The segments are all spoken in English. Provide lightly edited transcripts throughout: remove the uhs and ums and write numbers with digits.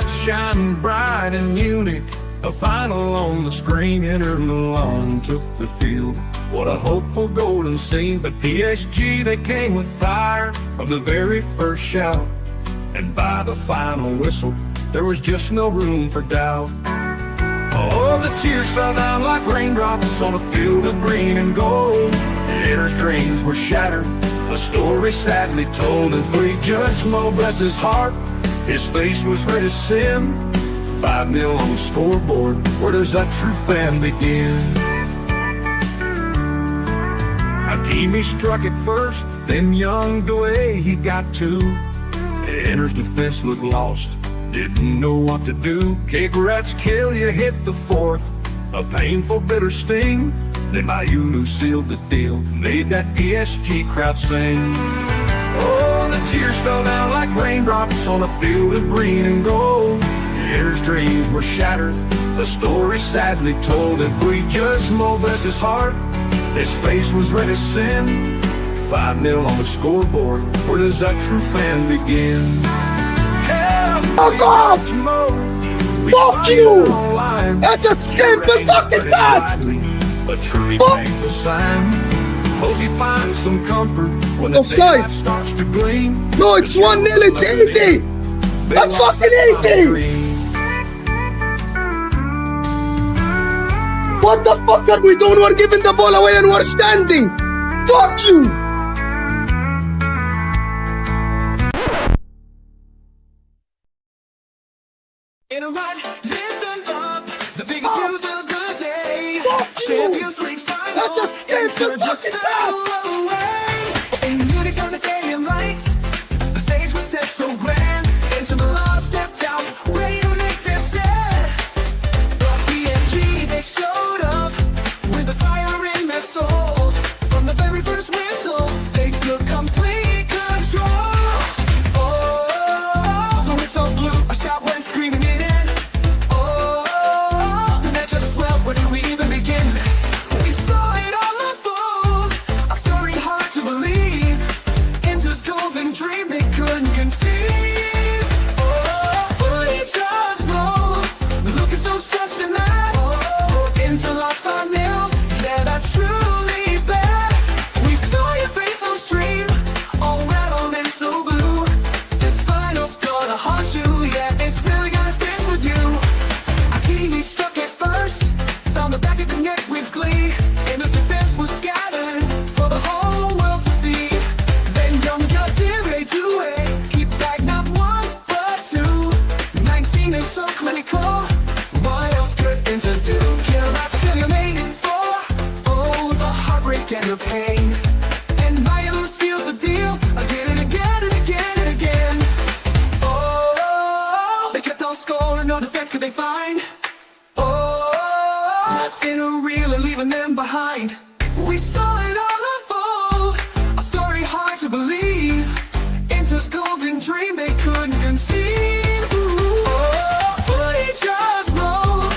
lights shine bright in Munich. A final on the screen, Inter Milan took the field. What a hopeful golden scene, but PSG, they came with fire from the very first shout. And by the final whistle, there was just no room for doubt. Oh, the tears fell down like raindrops on a field of green and gold. Inter's dreams were shattered, a story sadly told. And free Judge Mo, bless his heart, his face was red as sin. 5-0 on the scoreboard, where does that true fan begin? Hakimi struck it first, then Young Douay, he got two. Inter's defense looked lost, didn't know what to do. Kick rats kill, you hit the fourth, a painful bitter sting. Then Mayulu sealed the deal, made that PSG crowd sing. Oh, the tears fell down like raindrops on a field of green and gold. Inter's dreams were shattered, a story sadly told. And free Judge Mo, bless his heart, his face was red as sin. 5-0 on the scoreboard, where does that true fan begin? Fuck off! Fuck you! That's a simple fucking fact! A truly painful sign. Hope you find some comfort when the daylight starts to gleam. No, it's 1-0, it's 80! That's fucking 80! What the fuck are we doing? We're giving the ball away and we're standing! Fuck you! In a ride, listen up. The biggest news of the day. Fuck you! Champions League final. That's a simple fucking fact! In Munich on the stadium lights, the stage was set so grand. Inter Milan stepped out, ready to make their stand. But PSG, they showed up with the fire in their soul. From the very first whistle, they took complete control. Oh, the whistle blew, a shout went screaming it in. Oh, the net just swelled, where do we even begin? We saw it all unfold, a story hard to believe. Inter's golden dream they couldn't conceive. Oh, footage judge Mo, looking so stressed and mad. Oh, Inter lost 5-0, yeah, that's truly bad. We saw your face on stream, all rattled and so blue. This final's gonna haunt you, yeah, it's really gonna stick with you. Hakimi struck it first, found the back of the net with glee. Inter's defense was scattered for the whole world to see. Then young Douay, he bagged not one but two. 19 is so clinical, what else could Inter do? Kill that's still you made it for. Oh, the heartbreak and the pain. And Mayulu sealed the deal again and again and again and again. Oh, they kept on scoring, no defense could they find. Oh, left in a reel and leaving them behind. We saw it all unfold, a story hard to believe. Inter's golden dream they couldn't conceive. Oh, footage judge Mo,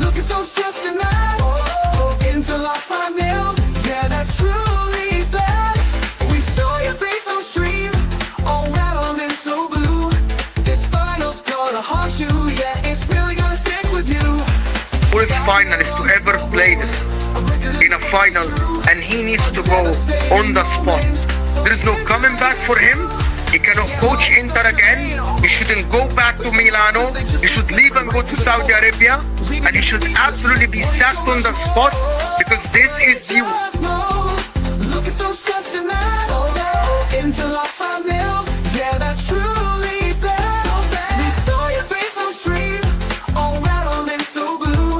looking so stressed and mad. Oh, Inter lost 5-0, yeah, that's truly bad. We saw your face on stream, all rattled and so blue. This final's gonna haunt you, yeah, it's really gonna stick with you. Fourth finalist to ever play in a final, and he needs to go on the spot. There is no coming back for him. He cannot coach Inter again. He shouldn't go back to Milano. He should leave and go to Saudi Arabia, and he should absolutely be sacked on the spot, because this is you. Looking so stressed and mad. Inter lost 5-0, yeah, that's truly bad. We saw your face on stream, all rattled and so blue.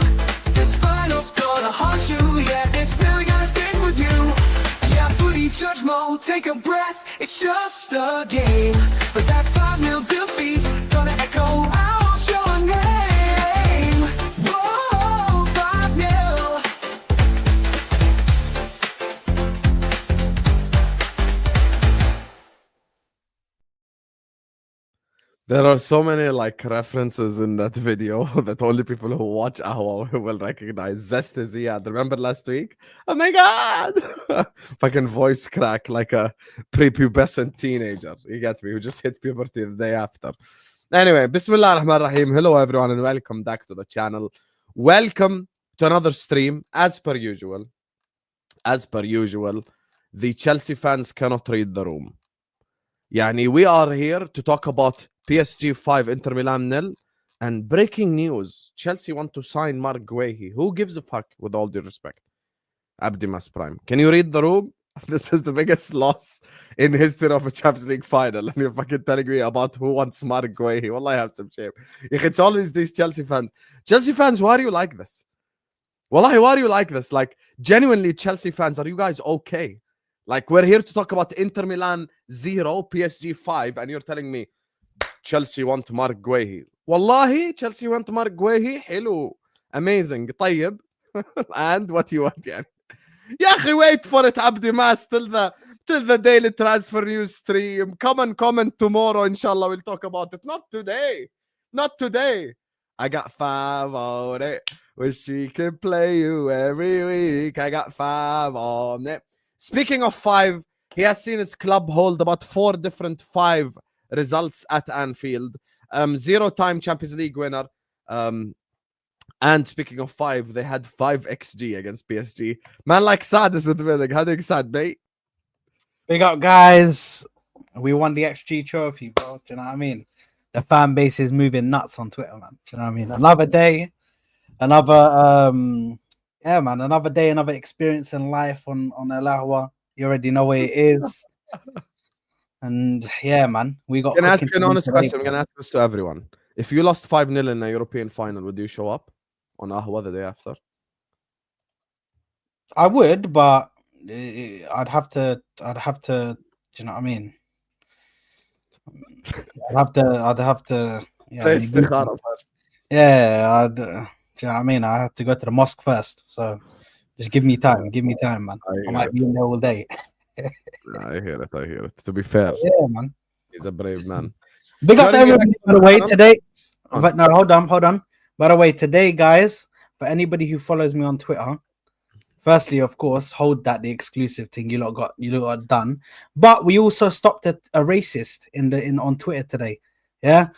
This final's gonna haunt you, yeah, it's really gonna stick with you. Yeah, footy judge Mo, take a breath, it's just a game. But that 5-0 defeat gonna echo out your name. Whoa, 5-0. There are so many like references in that video that only people who watch Ahwa will recognize. Zest is Ziad. Remember last week? Oh my god! Fucking voice crack like a prepubescent teenager. You get me? Who just hit puberty the day after. Anyway, Bismillah ar-Rahman ar-Rahim. Hello everyone and welcome back to the channel. Welcome to another stream. As per usual, the Chelsea fans cannot read the room. Yani, we are here to talk about PSG 5, Inter Milan 0. And breaking news, Chelsea want to sign Mark Guehi. Who gives a fuck, with all due respect? Abdi Mas Prime. Can you read the room? This is the biggest loss in history of a Champions League final. And you're fucking telling me about who wants Mark Guehi. Wallah, I have some shame. It's always these Chelsea fans. Chelsea fans, why are you like this? Wallahi, why are you like this? Like, genuinely, Chelsea fans, are you guys okay? Like, we're here to talk about Inter Milan 0, PSG 5, and you're telling me Chelsea want Mark Guehi. Wallahi, Chelsea want Mark Guehi. Hello. Amazing. طيب. And what you want, يعني? Ya akhi, wait for it, Abdi Mas, till the daily transfer news stream. Come and comment tomorrow, inshallah. We'll talk about it. Not today. Not today. I got 5 on it. Wish we could play you every week. I got 5 on it. Speaking of 5, he has seen his club hold about 4 different 5 results at Anfield. 0-time Champions League winner. And speaking of 5, they had 5 XG against PSG. Man like Saad is in the building. How do you Saad, mate? Big up, guys. We won the XG trophy, bro. Do you know what I mean? The fan base is moving nuts on Twitter, man. Do you know what I mean? Another day, another another day, another experience in life on El Ahwa. You already know where it is. And yeah, man, we got. Can I ask you an honest question? I'm gonna ask this to everyone. If you lost 5-0 in a European final, would you show up on Ahwa the day after? I would, but I'd have to. Do you know what I mean? I'd have to. Yeah, First. Yeah, do you know what I mean? I have to go to the mosque first. So just give me time. Give me time, man. I might be in there all day. I hear it. To be fair, yeah, man. He's a brave man. Big up to everybody, by the way, today. But no, hold on. By the way, today, guys, for anybody who follows me on Twitter, firstly, of course, hold that the exclusive thing you lot got done. But we also stopped a racist on Twitter today. Yeah,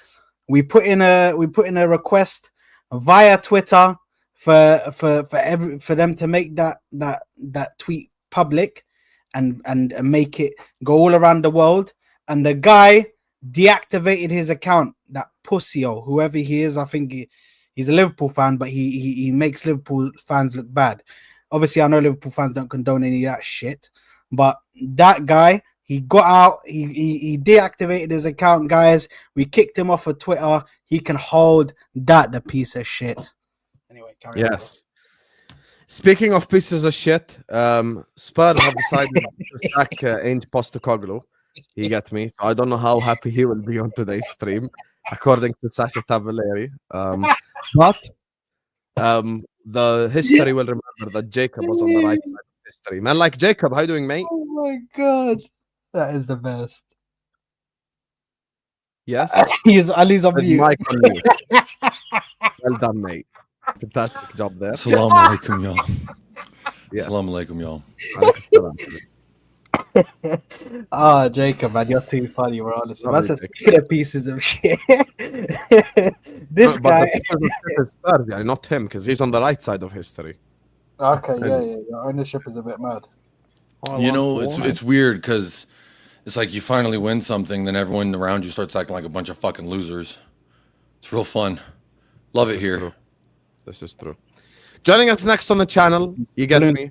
we put in a request via Twitter for them to make that tweet public and make it go all around the world. And the guy deactivated his account. That pussy or whoever he is, I think he's a Liverpool fan, but he makes Liverpool fans look bad. Obviously, I know Liverpool fans don't condone any of that shit, but that guy, he got out, he deactivated his account, guys. We kicked him off of Twitter. He can hold that, the piece of shit. Anyway, carry on. Yes. Speaking of pieces of shit, Spurs have decided to sack Ange Postecoglou. He gets me, so I don't know how happy he will be on today's stream, according to Sasha Tavaleri. But the history will remember that Jacob was on the right side of history. Man, like Jacob, how you doing, mate? Oh my god, that is the best. Yes, he's on mute. Mic on mute. Well done, mate. Fantastic job there. Assalamu alaikum, y'all. Yeah. Assalamu alaikum, y'all. Jacob, man, you're too funny, bro. Listen, that's a speaking of pieces of shit. This guy, yeah, not him, because he's on the right side of history. Okay, yeah. Your ownership is a bit mad. You know, it's weird because it's like you finally win something, then everyone around you starts acting like a bunch of fucking losers. It's real fun. Love it here. This is true. Joining us next on the channel, you get me.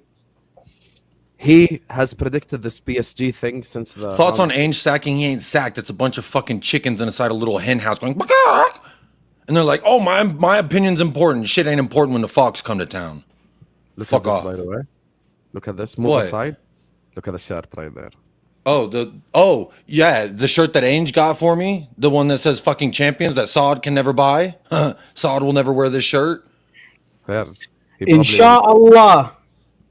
He has predicted this PSG thing since the... Thoughts on Ange sacking? He ain't sacked. It's a bunch of fucking chickens inside a little hen house going... Baka! And they're like, oh, my opinion's important. Shit ain't important when the fox come to town. Fuck off. By the way. Look at this. Move aside. Look at the shirt right there. Oh, yeah, the shirt that Ange got for me, the one that says fucking champions that Saad can never buy. Saad will never wear this shirt. Inshallah.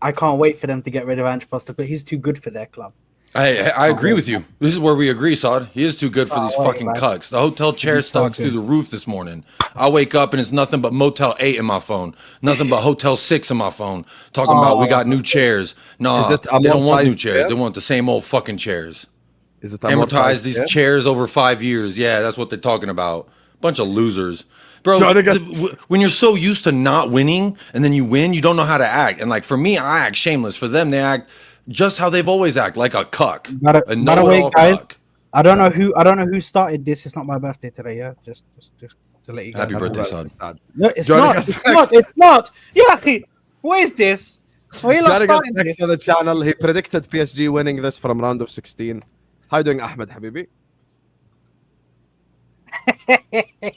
I can't wait for them to get rid of Ange Postecoglou. He's too good for their club. I agree with you. This is where we agree, Saad. He is too good for these fucking cucks. The hotel chair stocks through the roof this morning. I wake up and it's nothing but Motel 8 in my phone. Nothing but Hotel 6 in my phone. Talking about we got new chairs. Nah, they don't want new chairs. They want the same old fucking chairs. Is it amortize these chairs over 5 years? Yeah, that's what they're talking about. Bunch of losers. Bro, Joining us- when you're so used to not winning and then you win, you don't know how to act. And like for me, I act shameless. For them, they act just how they've always act, like a cuck. By A the way, know-it-all guys, cuck. I don't know who started this. It's not my birthday today. Yeah, just to let you guys Happy know. birthday, son. No, it's Joining not. us It's next. not. It's not. Yeah, what is this? Why you not Joining us starting next this? on the channel, he predicted PSG winning this from round of 16. How you doing, Ahmed, Habibi?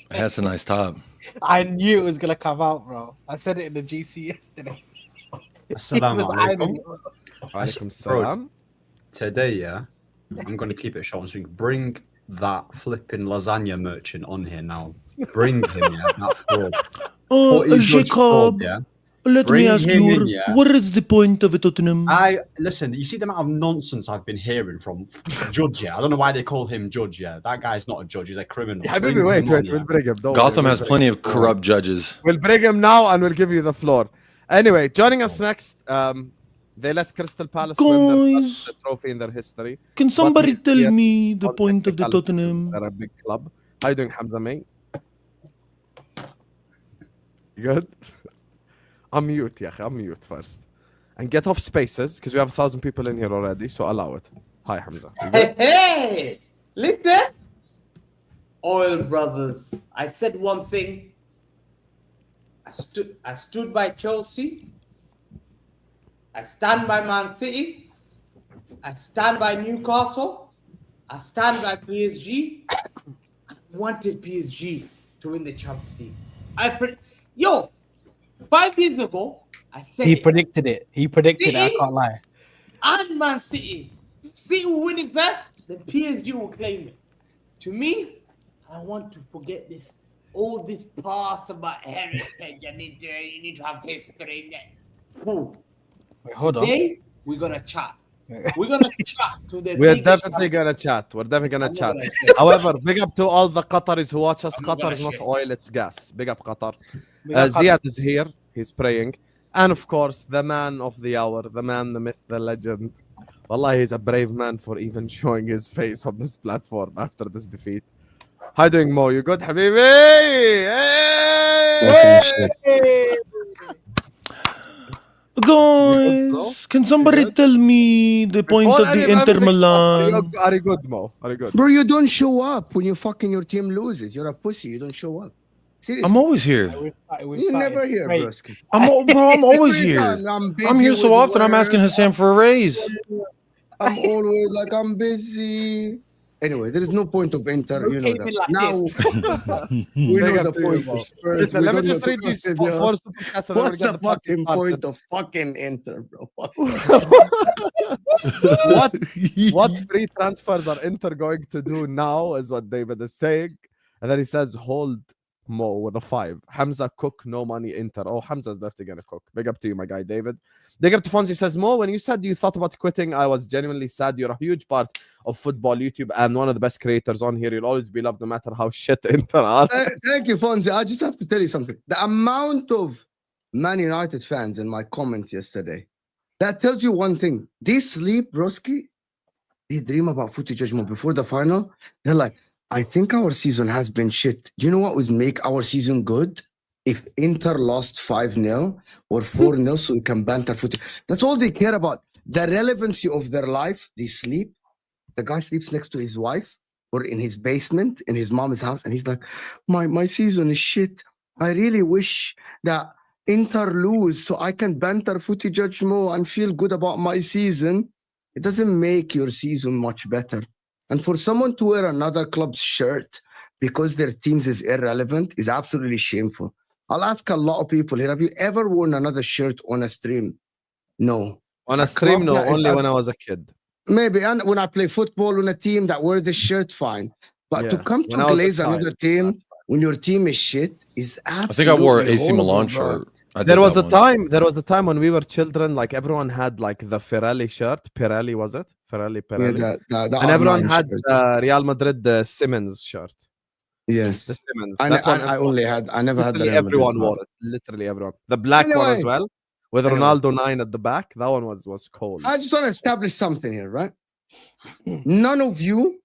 That's a nice top. I knew it was gonna come out, bro. I said it in the GC yesterday. Assalamu He was alaikum. eyeing it. Walaikum salam. Today, yeah, I'm going to keep it short and sweet. Bring that flipping lasagna merchant on here now. Bring him, yeah, that fraud. Oh, What is Judge fraud, yeah? let Bring him in, yeah. what is the point of a Tottenham? Listen, you see the amount of nonsense I've been hearing from Judge, yeah? I don't know why they call him Judge, yeah? That guy's not a judge, he's a criminal. Yeah, Bring Habibi, him wait, on, we'll yeah. bring him. Don't Gotham worry. has plenty of corrupt judges. We'll bring him now and we'll give you the floor. Anyway, joining us next, they let Crystal Palace win their Guys, first trophy in their history. can somebody somebody tell tell me me the on point of the technicalities, Tottenham? They're a big club. How you doing, Hamza, mate? Good? Unmute, yeah, unmute first. And get off spaces, because we have 1,000 people in here already, so allow it. Hi, Hamza. You good? Hey, listen. Oil brothers. I said one thing. I stood by Chelsea. I stand by Man City. I stand by Newcastle. I stand by PSG. I wanted PSG to win the Champions League. Yo, 5 years ago, I said He it. predicted it. He predicted it. I See? can't lie. And Man City. If City will win it first, then PSG will claim it. To me, I want to forget this. All this past about heritage. You need to have history. Cool. Wait, hold on. Today, we're gonna chat. We're gonna chat to the We're biggest definitely gonna chat. We're definitely gonna I'm not chat. gonna say. However, big up to all the Qataris who watch us. I'm not Qatar is gonna not share. oil, it's gas. Big up Qatar. Big up Ziad is here. He's praying. And of course, the man of the hour, the man, the myth, the legend. Wallah, he's a brave man for even showing his face on this platform after this defeat. How you doing, Mo? You good, Habibi? Hey! Guys, can somebody tell me the point Before of the any Inter everything Milan? stops, Are you good, Mo? Are you good? Bro, you don't show up when you fucking your team loses. You're a pussy. You don't show up. Seriously. I'm always here. You're never here, Great. broski. I'm always Every here. time I'm busy I'm here so with often. I'm work. asking Hassan for a raise. I'm always like, I'm busy. Anyway, there is no point of Inter. You know came in that. like Now, we Big know up the to you, point Mo. of Spurs. Listen, We let me don't know just the read these point four of- superchats and then we'll What's get the the party fucking started. point of fucking Inter, bro? What free transfers are Inter going to do now is what David is saying. And then he says, hold Mo with a 5. Hamza, cook, no money, Inter. Oh, Hamza's definitely going to cook. Big up to you, my guy, David. Big up to Fonzie says, Mo, when you said you thought about quitting, I was genuinely sad. You're a huge part of football YouTube and one of the best creators on here. You'll always be loved no matter how shit Inter are. Thank you, Fonzie. I just have to tell you something. The amount of Man United fans in my comments yesterday, that tells you one thing. They sleep, broski. They dream about footy judgment before the final. They're like, I think our season has been shit. Do you know what would make our season good? If Inter lost 5-0 or 4-0 so we can banter footy. That's all they care about. The relevancy of their life, they sleep. The guy sleeps next to his wife or in his basement, in his mom's house, and he's like, my season is shit. I really wish that Inter lose so I can banter footy judge more and feel good about my season. It doesn't make your season much better. And for someone to wear another club's shirt because their teams is irrelevant is absolutely shameful. I'll ask a lot of people here, have you ever worn another shirt on a stream? No. On a stream, club no, that is only ab- when I was a kid. Maybe and when I play football on a team that wear this shirt, fine. But to Yeah, come when to I was a glaze child, another team that's fine. when your team is shit is I absolutely think I wore an AC horrible, Milan bro. shirt. I did There was that a once. time. There was a time when we were children. Like everyone had like the Pirelli shirt. Pirelli was it? Pirelli. Yeah, the And everyone R9 had shirt. Real Madrid the Simmons shirt. The Yes. Simmons. I That one I only had, I never had the literally Real Madrid everyone one. wore it. Literally everyone. The black one as Anyway. well, with Anyway. Ronaldo 9 at the back. That one was cold. I just want to establish something here, right? None of you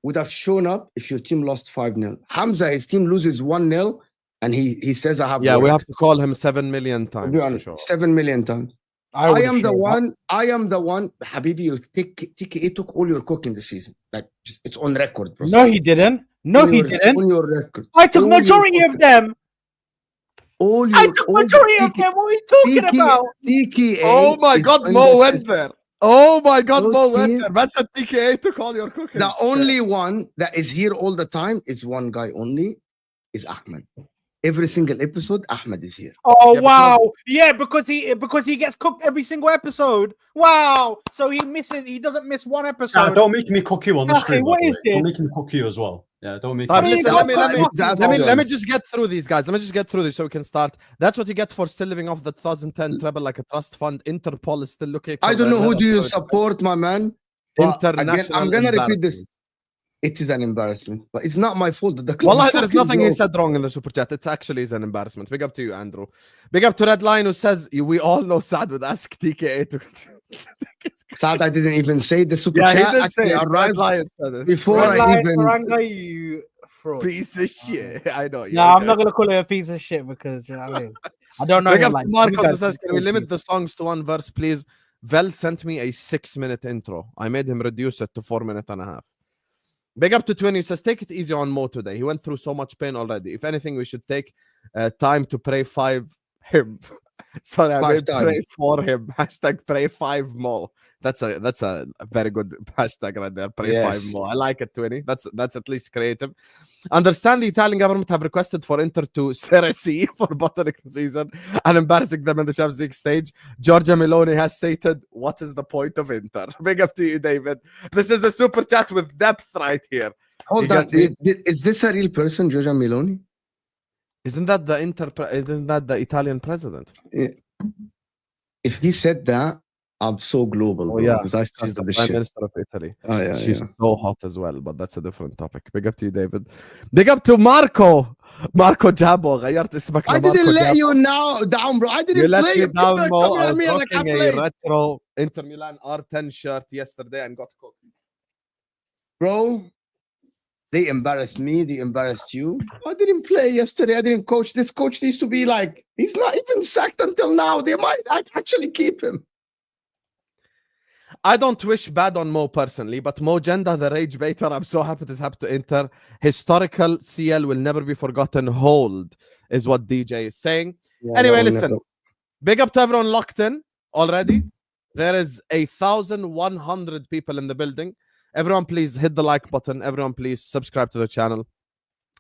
would have shown up if your team lost 5-0. Hamza, his team loses 1-0, and he says, I have Yeah, work. we have to call him 7 million To times. be for honest, sure. 7 million times. I would've am the showed up. one. I am the one. Habibi, you TKA took all your cooking this season. Like, just, it's on record, bro. No, he didn't. No, he didn't. On your record. I took All your majority of cooking. them. All your, I took all the majority of them. What are you talking about? TKA Oh my is God, under Mo the- went there. Oh my God, Those Mo went teams- there. That's a TKA to call your cooking. The only one that is here all the time is one guy only, is Ahmed. Every single episode, Ahmed is here. Oh Yeah, wow! Yeah, because he gets cooked every single episode. Wow! So he doesn't miss one episode. Don't make me cook you on the Okay, stream. what by the is way. Don't this? make me cook you as well. Yeah, don't make But me. listen, What let me That's just get through these guys. Let me just get through this so we can start. That's what you get for still living off the 2010 treble like a trust fund. Interpol is still looking. I for don't their know who do you relative- support, my man. But again, International I'm gonna repeat this. embarrassment. It is an embarrassment, but it's not my fault that the club Wallahi, is there's fucking nothing he broke. said wrong in the super chat. It actually is an embarrassment. Big up to you, Andrew. Big up to Redline who says we all know Saad would ask TKA to. Saad, I didn't even say the super Yeah, he chat did actually say it. arrived Redline said it. before I even. Ranga, you fraud. Piece of shit. I know. No, I'm not gonna call it a piece of shit because you know what I mean. I don't know. Big him up like to Marcos you who guys says, can we do. limit the songs to one verse, please? Vel sent me a 6-minute intro. I made him reduce it to 4 minutes and a half. Big up to Twin. He says, take it easy on Mo today. He went through so much pain already. If anything, we should take time to pray 5 him. Sorry, I 5 meant pray times. for him. Hashtag pray 5 Mo. That's a very good hashtag right there. Pray Yes. 5 Mo. I like it, Twinny. That's at least creative. Understand the Italian government have requested for Inter to Serie C for bottling season and embarrassing them in the Champions League stage. Giorgia Meloni has stated, what is the point of Inter? Big up to you, David. This is a super chat with depth right here. Hold You on, get me? is this a real person, Giorgia Meloni? Isn't that the Italian president? If he said that, I'm so global, Oh, bro, yeah. because I She's started the the Prime shit. Minister of Italy. Oh, yeah, She's yeah. so hot as well, but that's a different topic. Big up to you, David. Big up to Marco Jabo. غيرت اسمك I لماركو didn't let Jabo. you now down, bro. I You didn't let play me you. down, Come Mo. I at was me like I rocking a played. retro Inter Milan R10 shirt yesterday and got cooked. Bro, they embarrassed me. They embarrassed you. I didn't play yesterday. I didn't coach. This coach needs to be like, he's not even sacked until now. They might actually keep him. I don't wish bad on Mo personally, but Mo Jenda, the rage baiter, I'm so happy this happened to Inter. Historical CL will never be forgotten. Hold is what DJ is saying. Anyway, listen. Big up to everyone locked in already. There is 1,100 people in the building. Everyone, please hit the like button. Everyone, please subscribe to the channel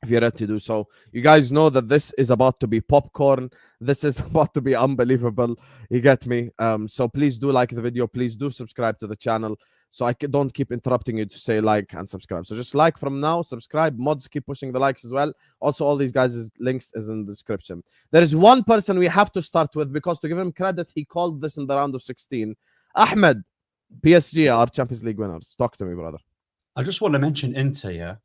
if you're ready to do so. You guys know that this is about to be popcorn. This is about to be unbelievable. You get me? So please do like the video. Please do subscribe to the channel so I don't keep interrupting you to say like and subscribe. So just like from now, subscribe. Mods, keep pushing the likes as well. Also, all these guys' links is in the description. There is one person we have to start with because to give him credit, he called this in the round of 16. Ahmed, PSG are Champions League winners. Talk to me, brother. I just want to mention Inter, yeah.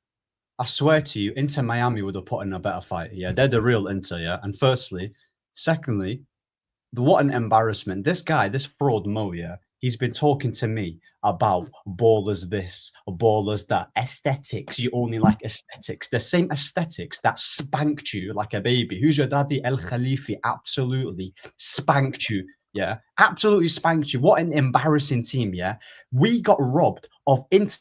I swear to you, Inter Miami would have put in a better fight. Yeah, they're the real Inter, yeah. And firstly, secondly, what an embarrassment. This guy, this fraud Mo, yeah, he's been talking to me about ballers this, ballers that, aesthetics. You only like aesthetics. The same aesthetics that spanked you like a baby. Who's your daddy? El Khalifi absolutely spanked you. Yeah, absolutely spanked you. What an embarrassing team, yeah. We got robbed of Inter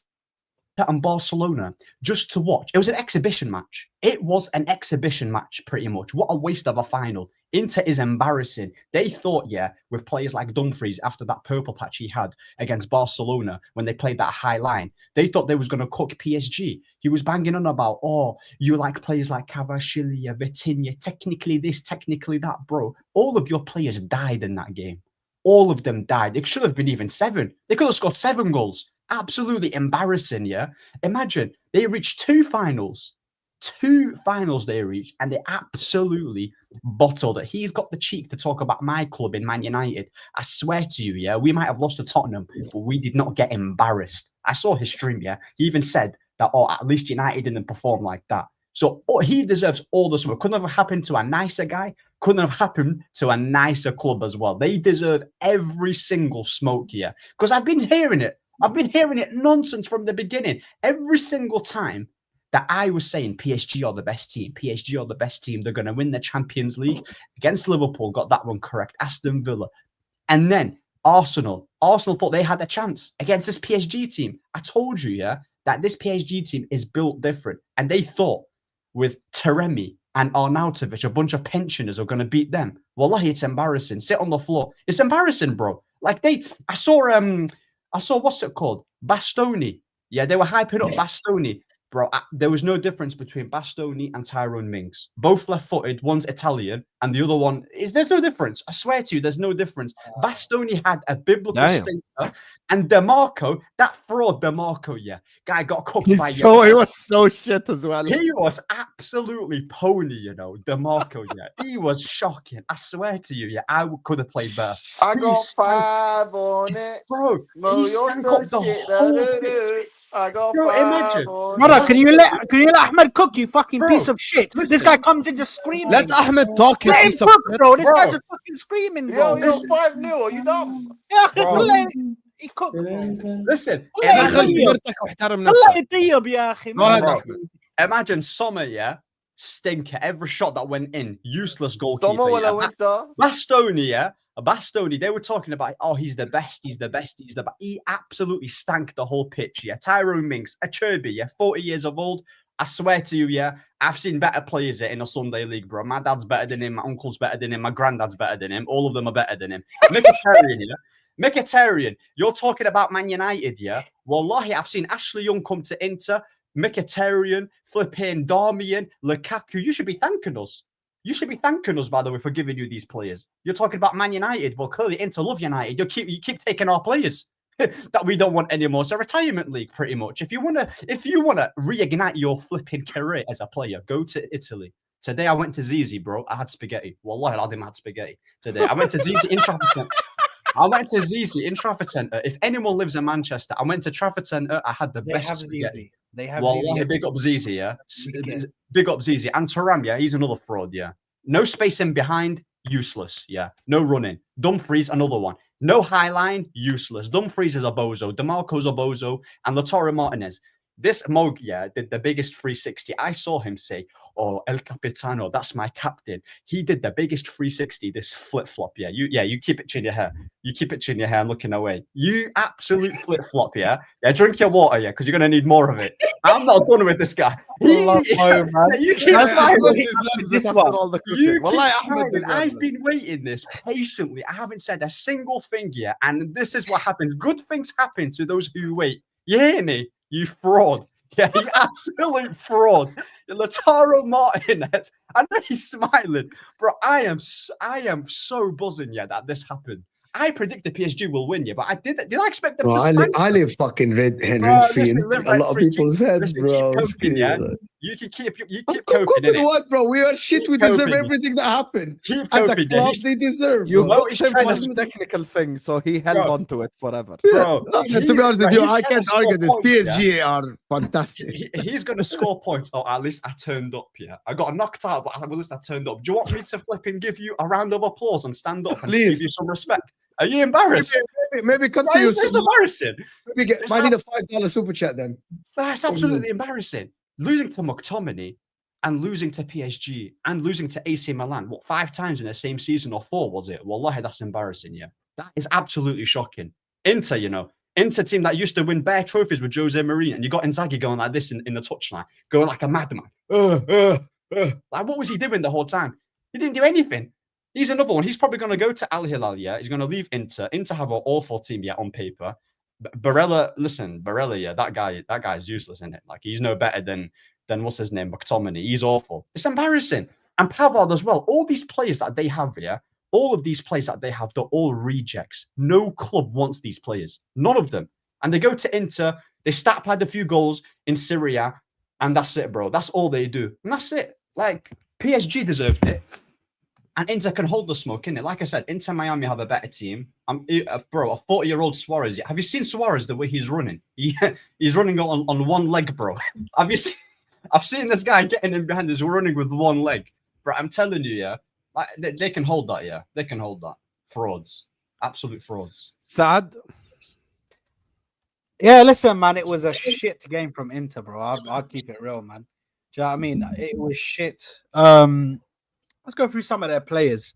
and Barcelona just to watch. It was an exhibition match. It was an exhibition match, pretty much. What a waste of a final. Inter is embarrassing. They thought, yeah, with players like Dumfries after that purple patch he had against Barcelona when they played that high line, they thought they was going to cook PSG. He was banging on about, oh, you like players like Cavashilia, Vitinha, technically this, technically that, bro. All of your players died in that game. All of them died. It should have been even 7. They could have scored 7 goals. Absolutely embarrassing, yeah? Imagine, they reached 2 finals. 2 finals they reached, and they absolutely bottled it. He's got the cheek to talk about my club in Man United. I swear to you, yeah, we might have lost to Tottenham, but we did not get embarrassed. I saw his stream, yeah. He even said that, oh, at least United didn't perform like that. So he deserves all the support. Couldn't have happened to a nicer guy. Couldn't have happened to a nicer club as well. They deserve every single smoke here. Because I've been hearing it I've been hearing it nonsense from the beginning. Every single time that I was saying PSG are the best team, PSG are the best team, they're going to win the Champions League against Liverpool, got that one correct, Aston Villa. And then Arsenal thought they had a chance against this PSG team. I told you, yeah, that this PSG team is built different. And they thought with Taremi and Arnautovic, a bunch of pensioners, are going to beat them. Wallahi, it's embarrassing. Sit on the floor. It's embarrassing, bro. Like I saw what's it called? Bastoni. Yeah, they were hyping up Bastoni. Bro, there was no difference between Bastoni and Tyrone Mings. Both left-footed. One's Italian, and the other one is. There's no difference. I swear to you, there's no difference. Bastoni had a biblical stinker, and DeMarco, that fraud DeMarco, yeah, guy got cooked by. He was so shit as well. He was absolutely pony, you know. DeMarco, yeah, he was shocking. I swear to you, yeah, I could have played better. I got 5 on it, bro. He stank up the whole pitch. I got Bro, 5 imagine. on Brother, it. can you let Ahmed cook, you fucking Bro, piece of shit? This listen. guy comes in just screaming. Let Ahmed talk. You Let him piece of cook, shit. bro. This Bro. guy's just fucking screaming, bro. Yo, 5-0. Are you dumb? Yeah, Bro. he cooked, bro. Listen, والله يا أخي يطيب. مرتك واحترم والله نفسك. يطيب يا اخي. Go ahead, Bro. Ahmed. imagine Sommer, yeah, stinker. Every shot that went in, useless goalkeeper. Tomo Yeah. will winter. Bastoni, yeah. Bastoni, they were talking about, oh, he's the best, he's the best, he's the best. He absolutely stank the whole pitch, yeah. Tyrone Mings, a Cherby, yeah, 40 years of old. I swear to you, yeah, I've seen better players in a Sunday league, bro. My dad's better than him, my uncle's better than him, my granddad's better than him. All of them are better than him. Mkhitaryan, yeah. Mkhitaryan, you're talking about Man United, yeah? Wallahi, I've seen Ashley Young come to Inter, Mkhitaryan, flipping Darmian, Lukaku. You should be thanking us. You should be thanking us, by the way, for giving you these players. You're talking about Man United. Well, clearly Inter love United. You keep taking our players that we don't want anymore. It's a retirement league, pretty much. If you wanna reignite your flipping career as a player, go to Italy. Today I went to Zizi, bro. I had spaghetti. Wallahi, I had spaghetti today. I went to Zizi in Trafford Centre. If anyone lives in Manchester, I went to Trafford Centre. I had the best spaghetti. They have Wallahi, big up Zizi, yeah. Big up Zizi. And Thuram, yeah, he's another fraud, yeah. No space in behind, useless, yeah. No running. Dumfries, another one. No high line, useless. Dumfries is a bozo. DeMarco's a bozo. And Lautaro Martinez. This Mog, yeah, did the biggest 360. I saw him say, oh, El Capitano, that's my captain. He did the biggest 360, this flip-flop, yeah. You keep it in your hair. You keep it in your hair and looking away. You absolute flip-flop, yeah? Yeah, drink your water, yeah, because you're going to need more of it. I'm not done with this guy. You keep smiling. I've been waiting this patiently. I haven't said a single thing yet, and this is what happens. Good things happen to those who wait. You hear me? You fraud. Yeah, you absolute fraud. Lautaro Martinez. I know he's smiling, bro. I am so buzzing, yeah, that this happened. I predicted PSG will win, yeah, but did I expect them to spank I live fucking rent free in a lot of people's heads, bro. You can keep I'm coping coping it. what, bro? We are shit. Keep we deserve coping. everything that happened. Keep As a coping, club, yeah. they deserve. You bro. booked him for the technical thing, so he held Bro. on to it forever. Bro, To be honest with you, he's I gonna can't score argue this. points, yeah. PSG are fantastic. He's going to score points. Oh, at least I turned up, yeah. I got knocked out, but at least I turned up. Do you want me to flip and give you a round of applause and stand up and Please. give you some respect? Are you embarrassed? Maybe come to you. It's embarrassing. Maybe I need a $5 super chat then. That's absolutely embarrassing. Losing to McTominay and losing to PSG and losing to AC Milan, what, 5 times in the same season or 4, was it? Wallahi, that's embarrassing, yeah. That is absolutely shocking. Inter, you know, Inter team that used to win bare trophies with Jose Mourinho, and you got Inzaghi going like this in the touchline, going like a madman. Like, what was he doing the whole time? He didn't do anything. He's another one. He's probably going to go to Al Hilal, yeah. He's going to leave Inter. Inter have an awful team, yeah, on paper. Barella, yeah, that guy's useless, isn't it? Like, he's no better than what's his name, McTominay. He's awful. It's embarrassing. And Pavard as well. All these players that they have, yeah, all of these players that they have, they're all rejects. No club wants these players. None of them. And they go to Inter, they stat pad a few goals in Serie A, and that's it, bro. That's all they do. And that's it. Like, PSG deserved it. And Inter can hold the smoke, innit? Like I said, Inter Miami have a better team. Bro, a 40-year-old Suarez. Have you seen Suarez, the way he's running? He's running on one leg, bro. I've seen this guy getting in behind. He's running with one leg. Bro, I'm telling you, yeah. Like, they can hold that, yeah. They can hold that. Frauds. Absolute frauds. Saad? Yeah, listen, man, it was a shit game from Inter, bro. I'll keep it real, man. Do you know what I mean? It was shit. Let's go through some of their players.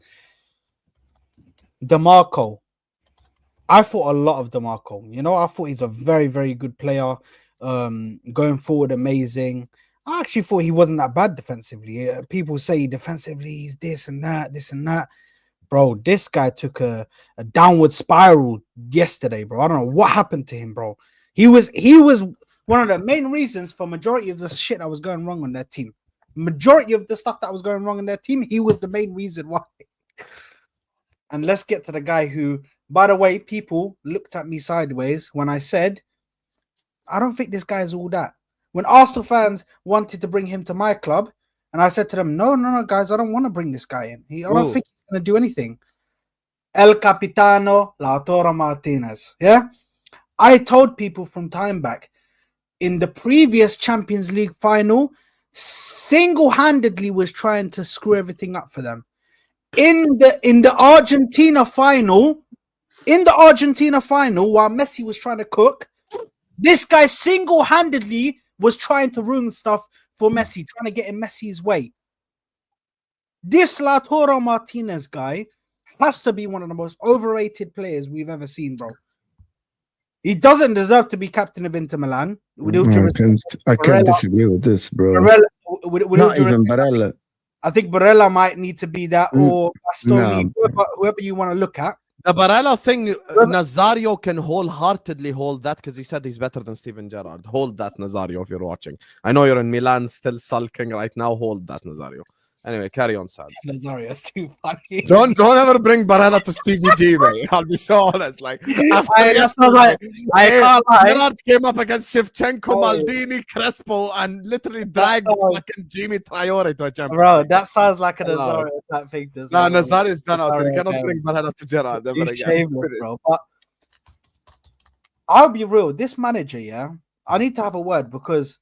DeMarco. I thought a lot of DeMarco. You know, I thought he's a very, very good player. Going forward, amazing. I actually thought he wasn't that bad defensively. People say defensively he's this and that, this and that. Bro, this guy took a downward spiral yesterday, bro. I don't know what happened to him, bro. He was one of the main reasons for majority of the shit that was going wrong on their team. Majority of the stuff that was going wrong in their team, he was the main reason why. And let's get to the guy who, by the way, people looked at me sideways when I said, I don't think this guy is all that. When Arsenal fans wanted to bring him to my club, and I said to them, no, guys, I don't want to bring this guy in. I don't think he's going to do anything. El Capitano Lautaro Martinez. Yeah? I told people from time back, in the previous Champions League final, single-handedly was trying to screw everything up for them. In the Argentina final, while Messi was trying to cook, this guy single-handedly was trying to ruin stuff for Messi, trying to get in Messi's way. This Lautaro Martinez guy has to be one of the most overrated players we've ever seen, bro. He doesn't deserve to be captain of Inter Milan. I can't disagree with this, bro. Not even Barella. I think Barella might need to be that, or Bastoni, whoever you want to look at. The Barella thing, Nazario can wholeheartedly hold that because he said he's better than Steven Gerrard. Hold that, Nazario, if you're watching. I know you're in Milan still sulking right now. Hold that, Nazario. Anyway, carry on, Saad. Nazario's too funny. Don't ever bring Barella to Stevie G, mate. I'll be so honest. Like, I can't lie. Gerrard came up against Shevchenko, Maldini, Crespo, and literally dragged fucking Jimmy Traore to a champion. Bro, that sounds like a Nazario type thing. No, Nazario's done out. You cannot bring Barella to Gerrard ever again. Shameless, bro. But I'll be real. This manager, yeah, I need to have a word because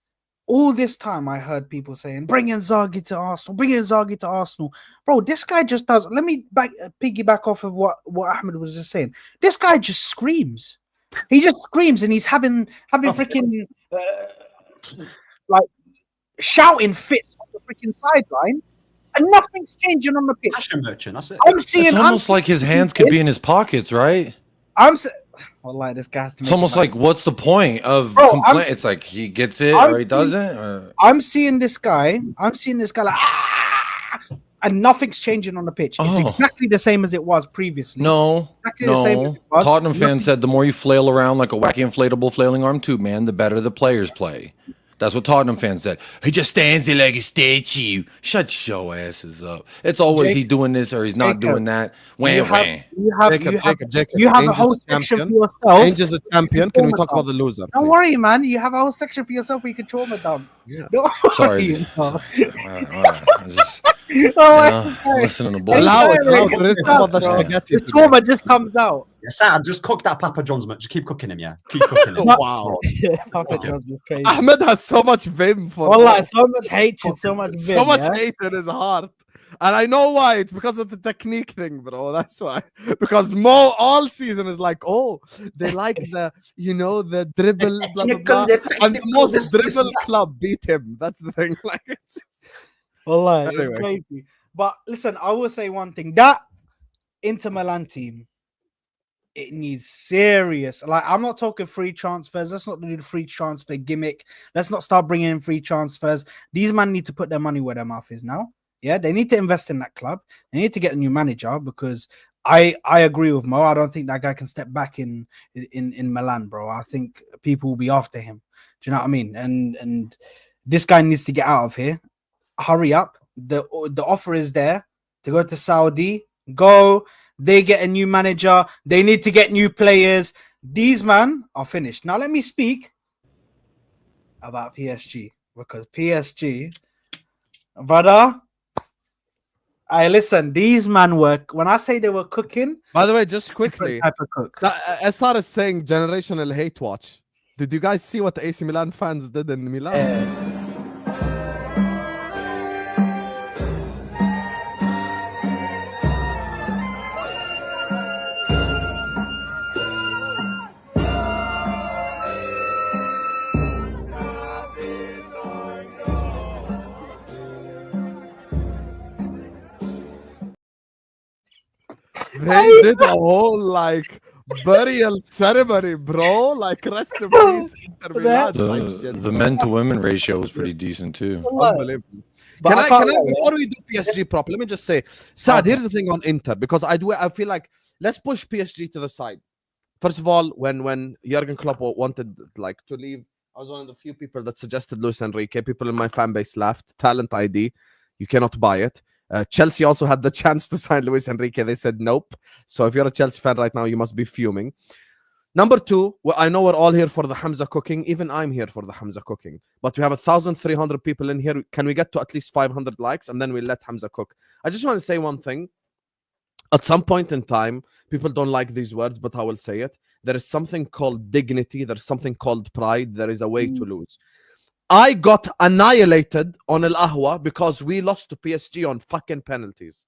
all this time I heard people saying, bring Inzaghi to Arsenal. Bro, this guy just does. Let me piggyback off of what Ahmed was just saying. This guy just screams. He just screams and he's having freaking like shouting fits on the freaking sideline. And nothing's changing on the pitch. Passion merchant, that's it. It's almost like his hands could be in his pockets, right? Well, this guy has to make it's almost like, what's the point of complaint? It's like he gets it or he doesn't. Or... I'm seeing this guy like, and nothing's changing on the pitch. It's exactly the same as it was previously. No. Tottenham fans said the more you flail around like a wacky inflatable flailing arm tube, man, the better the players play. That's what Tottenham fans said. He just stands there like a statue. Shut your asses up. It's always he doing this or he's not doing that. You have a whole section for yourself. Ange is a champion. Can we talk about the loser? Don't worry, man. You have a whole section for yourself where you can trauma dump. Yeah. Sorry. All right. I'm just listening to bullshit. The trauma just comes out. Yeah, Saad, just cook that Papa John's, man. Just keep cooking him, yeah. Keep cooking him. Wow. Papa John's is crazy. Ahmed has so much vim for so much hatred, so much vim. So much hate in his heart. And I know why. It's because of the technique thing, bro. That's why. Because Mo all season is like, they like the dribble, blah, blah, blah. And the most dribble club beat him. That's the thing. Like, it's just... It's crazy. But listen, I will say one thing. That Inter Milan team, it needs serious. Like, I'm not talking free transfers. Let's not do the free transfer gimmick. Let's not start bringing in free transfers. These men need to put their money where their mouth is now. Yeah, they need to invest in that club. They need to get a new manager because I agree with Mo. I don't think that guy can step back in Milan, bro. I think people will be after him. Do you know what I mean? And this guy needs to get out of here. Hurry up. The offer is there to go to Saudi. Go. They get a new manager. They need to get new players. These men are finished. Now let me speak about PSG because PSG, brother. Listen, these men work. When I say they were cooking, by the way, just quickly, type of cook. SR is saying generational hate watch. Did you guys see what the AC Milan fans did in Milan? They did a whole like burial ceremony, bro. Like rest in peace, Inter Milan. type shit, The bro. men to women ratio was pretty decent too. Unbelievable. But Can I I, can't lie, before we do PSG prop, let me just say, Saad, here's the thing on Inter, because I feel like let's push PSG to the side. First of all, when Jurgen Klopp wanted like to leave, I was one of the few people that suggested Luis Enrique. People in my fan base laughed. Talent ID, you cannot buy it. Chelsea also had the chance to sign Luis Enrique. They said nope. So if you're a Chelsea fan right now, you must be fuming. Number two, well, I know we're all here for the Hamza cooking. Even I'm here for the Hamza cooking. But we have 1,300 people in here. Can we get to at least 500 likes? And then we let Hamza cook. I just want to say one thing. At some point in time, people don't like these words, but I will say it. There is something called dignity. There's something called pride. There is a way to lose. I got annihilated on Al Ahwa because we lost to PSG on fucking penalties.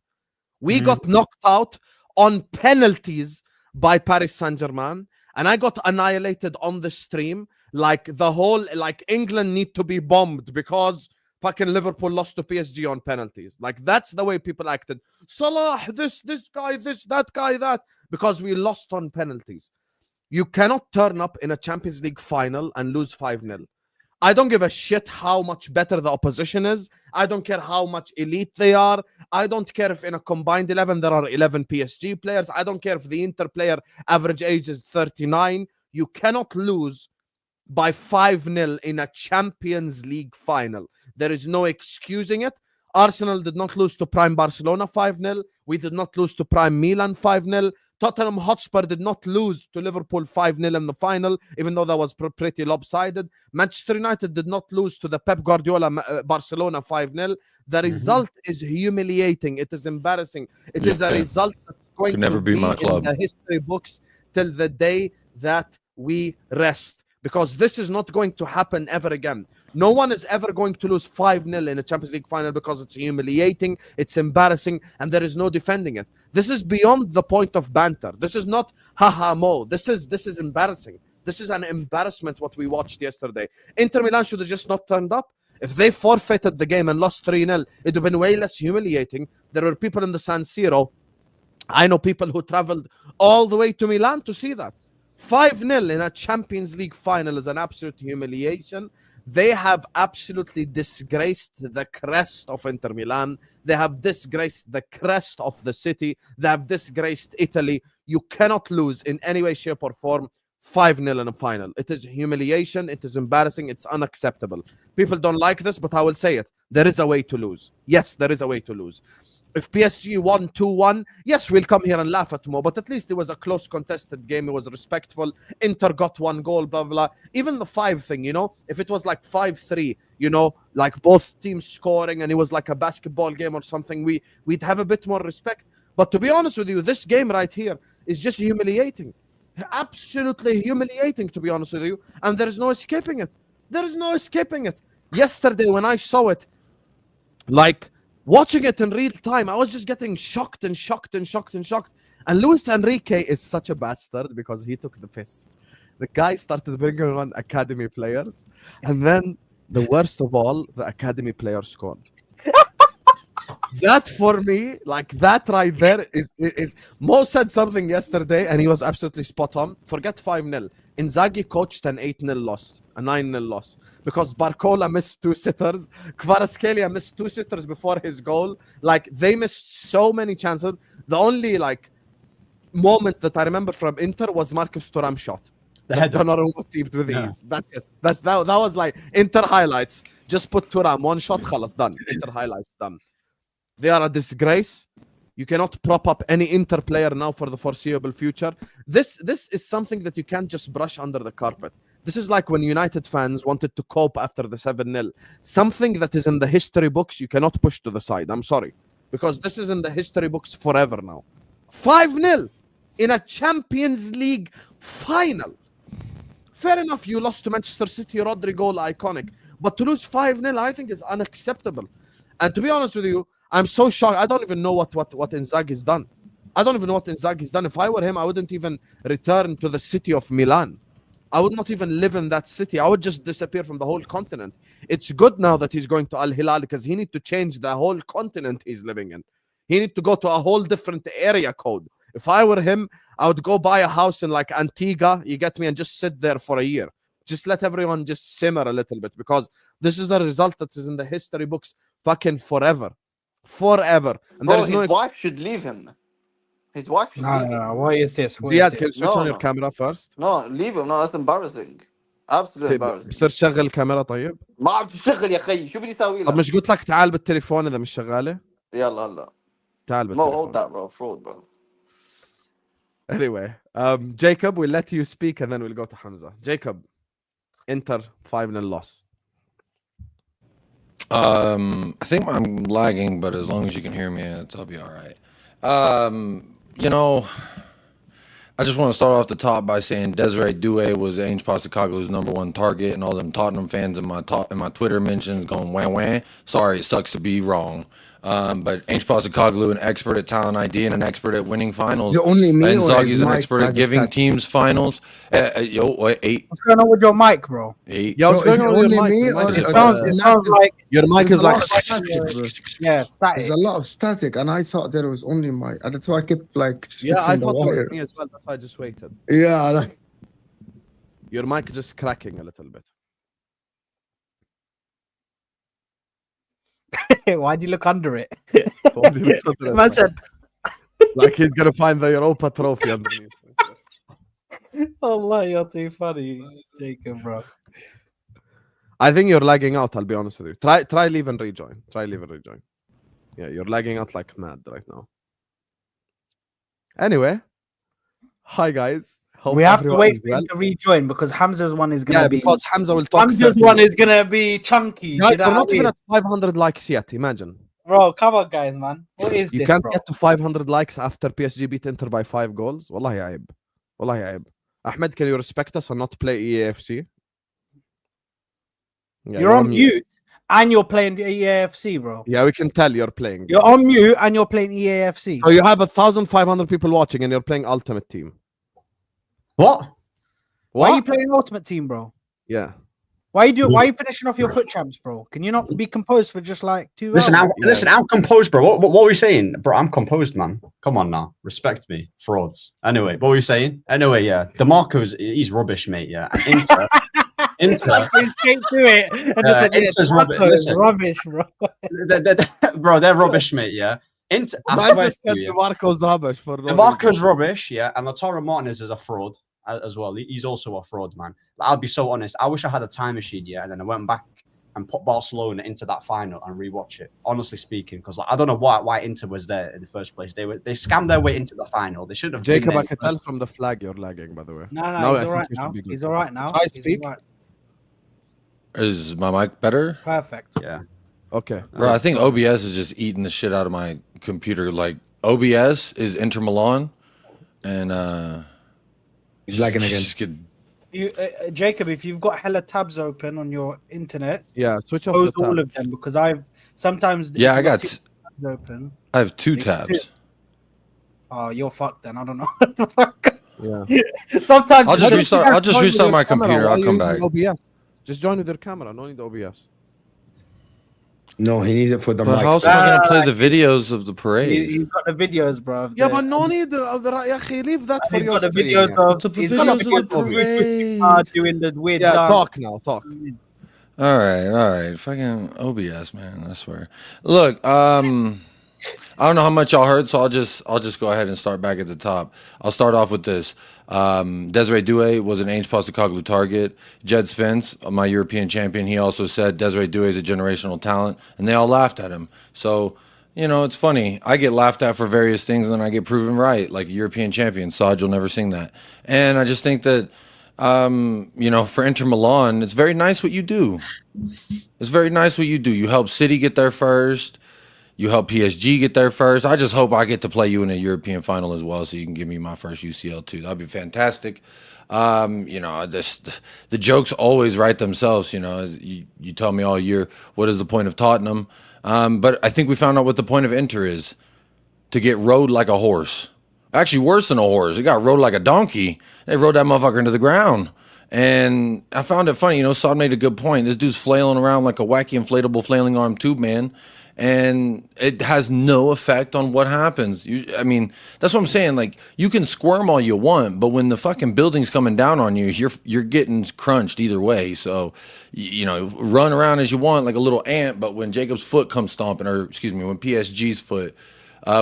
We got knocked out on penalties by Paris Saint-Germain. And I got annihilated on the stream, like the whole, like England need to be bombed because fucking Liverpool lost to PSG on penalties. Like that's the way people acted. Salah, this guy, that guy, that, because we lost on penalties. You cannot turn up in a Champions League final and lose 5-0. I don't give a shit how much better the opposition is. I don't care how much elite they are. I don't care if in a combined 11 there are 11 PSG players. I don't care if the Inter player average age is 39. You cannot lose by 5-0 in a Champions League final. There is no excusing it. Arsenal did not lose to prime Barcelona 5-0. We did not lose to prime Milan 5-0. Tottenham Hotspur did not lose to Liverpool 5-0 in the final, even though that was pretty lopsided. Manchester United did not lose to the Pep Guardiola Barcelona 5-0. The result is humiliating. It is embarrassing. It is a result that's going Could never to be my club. in the history books till the day that we rest. Because this is not going to happen ever again. No one is ever going to lose 5-0 in a Champions League final because it's humiliating, it's embarrassing, and there is no defending it. This is beyond the point of banter. This is not haha mo. This is embarrassing. This is an embarrassment what we watched yesterday. Inter Milan should have just not turned up. If they forfeited the game and lost 3-0, it would have been way less humiliating. There were people in the San Siro. I know people who traveled all the way to Milan to see that. 5-0 in a Champions League final is an absolute humiliation. They have absolutely disgraced the crest of Inter Milan. They have disgraced the crest of the city. They have disgraced Italy. You cannot lose in any way, shape, or form 5-0 in a final. It is humiliation. It is embarrassing. It's unacceptable. People don't like this, but I will say it. There is a way to lose. Yes, there is a way to lose. If PSG won 2-1, yes, we'll come here and laugh at more, but at least it was a close contested game. It was respectful. Inter got one goal, blah, blah. Even the 5 thing, you know, if it was like 5-3, you know, like both teams scoring and it was like a basketball game or something, we'd have a bit more respect. But to be honest with you, this game right here is just humiliating. Absolutely humiliating, to be honest with you. And there is no escaping it. There is no escaping it. Yesterday, when I saw it, like, watching it in real time, I was just getting shocked and shocked and shocked and shocked. And Luis Enrique is such a bastard because he took the piss. The guy started bringing on academy players. And then, the worst of all, the academy players scored. That for me, like that right there is Mo said something yesterday and he was absolutely spot on. Forget 5-0. Inzaghi coached an 8-0 loss, a 9-0 loss. Because Barcola missed 2 sitters. Kvaratskhelia missed 2 sitters before his goal. Like, they missed so many chances. The only, like, moment that I remember from Inter was Marcus Thuram shot. That Donnarumma received with ease. That's it. That was like Inter highlights. Just put Thuram, 1 shot, khalas, done. Inter highlights, done. They are a disgrace. You cannot prop up any Inter player now for the foreseeable future. This is something that you can't just brush under the carpet. This is like when United fans wanted to cope after the 7-0. Something that is in the history books, you cannot push to the side. I'm sorry. Because this is in the history books forever now. 5-0 in a Champions League final. Fair enough, you lost to Manchester City, Rodri goal, iconic. But to lose 5-0, I think is unacceptable. And to be honest with you, I'm so shocked. I don't even know what Inzaghi's done. I don't even know what Inzaghi's done. If I were him, I wouldn't even return to the city of Milan. I would not even live in that city. I would just disappear from the whole continent. It's good now that he's going to Al Hilal because he needs to change the whole continent he's living in. He needs to go to a whole different area code. If I were him, I would go buy a house in like Antigua, you get me, and just sit there for a year. Just let everyone just simmer a little bit, because this is a result that is in the history books fucking forever. Forever. And Bro, there is his no... wife should leave him. His wife should leave him. No, what is this? What is Ziad, this? can you switch No, on your no. camera first? No, leave him. No, that's embarrassing. Absolutely embarrassing. بصير تشغل الكاميرا طيب؟ ما عم تشتغل يا اخي، شو بدي اسوي طب لك؟ مش قلت لك تعال بالتليفون اذا مش شغاله؟ يلا هلا. تعال No, بالتليفون. hold that, bro. Fraud, bro. Anyway, Jacob, we'll let you speak and then we'll go to Hamza. Jacob, Inter 5-0 loss. I think I'm lagging, but as long as you can hear me, I'll be all right. You know, I just want to start off the top by saying Desiree Doué was Ange Postecoglou's #1 target, and all them Tottenham fans in my Twitter mentions going wah wah. Sorry, it sucks to be wrong. But Ange Postecoglou, an expert at talent ID and an expert at winning finals. Is it only me And or Zaggy's is an Mike expert at has a giving stat? teams finals. What, 8? What's going on with your mic, bro? 8? Yo, Bro, what's is going it on with only your mic? me Your mic or is it It sounds- sounds like Your mic There's is a like... lot yeah, static. There's a lot of static, and I thought there was only my. And that's why I kept like Yeah, I fixing the thought it was wire. me as well. That's why I just waited. Yeah, like, Your mic is just cracking a little bit. Why'd you look under it? Why do you look under it? Man said, Like he's gonna find the Europa trophy underneath. Allah, you're too funny, Jacob, bro. I think you're lagging out, I'll be honest with you. Try leave and rejoin. Try leave and rejoin. Yeah, you're lagging out like mad right now. Anyway, hi guys. Hope We have to everyone wait is for him well. to rejoin because Hamza's one is gonna Yeah, be. because Hamza will talk. Hamza's 30 one minutes. is gonna be chunky. Guys, you know we're what not I even mean? at 500 likes yet. Imagine. Bro, come on, guys, man. What is You this, can't bro? get to 500 likes after PSG beat Inter by 5 goals. Wallahi عيب. Wallahi عيب. Ahmed, can you respect us and not play EAFC? Yeah, You're on mute and you're playing EAFC, bro. Yeah, we can tell you're playing. You're on mute and you're playing EAFC. So you have 1,500 people watching and you're playing Ultimate Team. What? Why are you playing Ultimate Team, bro? Yeah. Why are you finishing off your foot champs, bro? Can you not be composed for just like 2 Listen, hours? I'm composed, bro. What were we saying, bro? I'm composed, man. Come on now, respect me, frauds. Anyway, what were we saying? Anyway, yeah, DeMarco's he's rubbish, mate. Yeah, and Inter, Straight to it. And Yeah, said, Inter's rubbish. Marco is Listen. rubbish, bro. bro, they're rubbish, mate. Yeah, Inter. I I swear to said you, yeah. DeMarco's rubbish for no DeMarco's reason. rubbish, yeah, and Lautaro Martinez is a fraud as well. He's also a fraud, man. I'll be so honest. I wish I had a time machine, yeah, and then I went back and put Barcelona into that final and rewatch it. Honestly speaking, because I don't know why Inter was there in the first place. They scammed their way into the final. They should have. been Jacob, there I in can the first tell from the flag you're lagging, by the way. No, Now I he's all think right you should now. be good. He's all right now. Try He's speak. all right. Is my mic better? Perfect. Yeah. Okay. Bro, I think OBS is just eating the shit out of my computer. Like, OBS is Inter Milan, and He's lagging again. just get- You, Jacob, if you've got hella tabs open on your internet, Yeah, switch off close the all tab. of them because I've sometimes. Yeah, if I you've got. two tabs open. I have 2 Me tabs. Oh, you're fucked then. I don't know what the fuck. Yeah. Sometimes I'll just you restart. guys I'll just join with restart your my Camera computer. while I'll you're come using back. OBS. Just join with your camera. No need OBS. No, he needs it for the But mic. how else am I gonna play the videos of the parade? You've got the videos, bro. of Yeah, the- but no need of the يا أخي, leave that for He's your got the stream. videos yeah. of The he's videos got of the the videos parade. doing the weird Yeah, dance. talk now. Talk. All right. Fucking OBS, man. I swear. Look, I don't know how much y'all heard, so I'll just go ahead and start back at the top. I'll start off with this. Desiree Doué was an Ange Postecoglou target. Jed Spence, my European champion, he also said Desiree Doué is a generational talent, and they all laughed at him. So, you know, it's funny. I get laughed at for various things, and then I get proven right, like a European champion. Saad, you'll never sing that. And I just think that, you know, for Inter Milan, it's very nice what you do. It's very nice what you do. You help City get there first. You help PSG get there first. I just hope I get to play you in a European final as well, so you can give me my first UCL too. That'd be fantastic. You know, the jokes always write themselves. You know, you tell me all year, what is the point of Tottenham? But I think we found out what the point of Inter is: to get rode like a horse. Actually, worse than a horse. It got rode like a donkey. They rode that motherfucker into the ground. And I found it funny, you know, Saad made a good point. This dude's flailing around like a wacky inflatable flailing arm tube man. and it has no effect on what happens. I mean, that's what I'm saying. Like, you can squirm all you want, but when the fucking building's coming down on you, you're getting crunched either way. So, you know, run around as you want like a little ant, but when Jacob's foot comes stomping, or excuse me, when PSG's foot.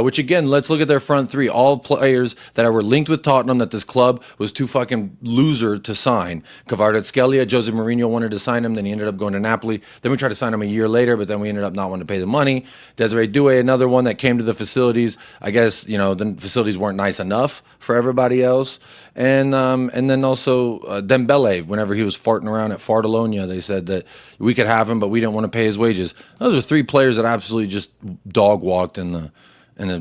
Which again, let's look at their front three. All players that were linked with Tottenham that this club was too fucking loser to sign. Kvaratskhelia, Jose Mourinho wanted to sign him, then he ended up going to Napoli. Then we tried to sign him a year later, but then we ended up not wanting to pay the money. Desiree Doué, another one that came to the facilities. I guess, you know, the facilities weren't nice enough for everybody else. And then also Dembele, whenever he was farting around at Fartalonia, they said that we could have him, but we didn't want to pay his wages. Those are three players that absolutely just dog walked in the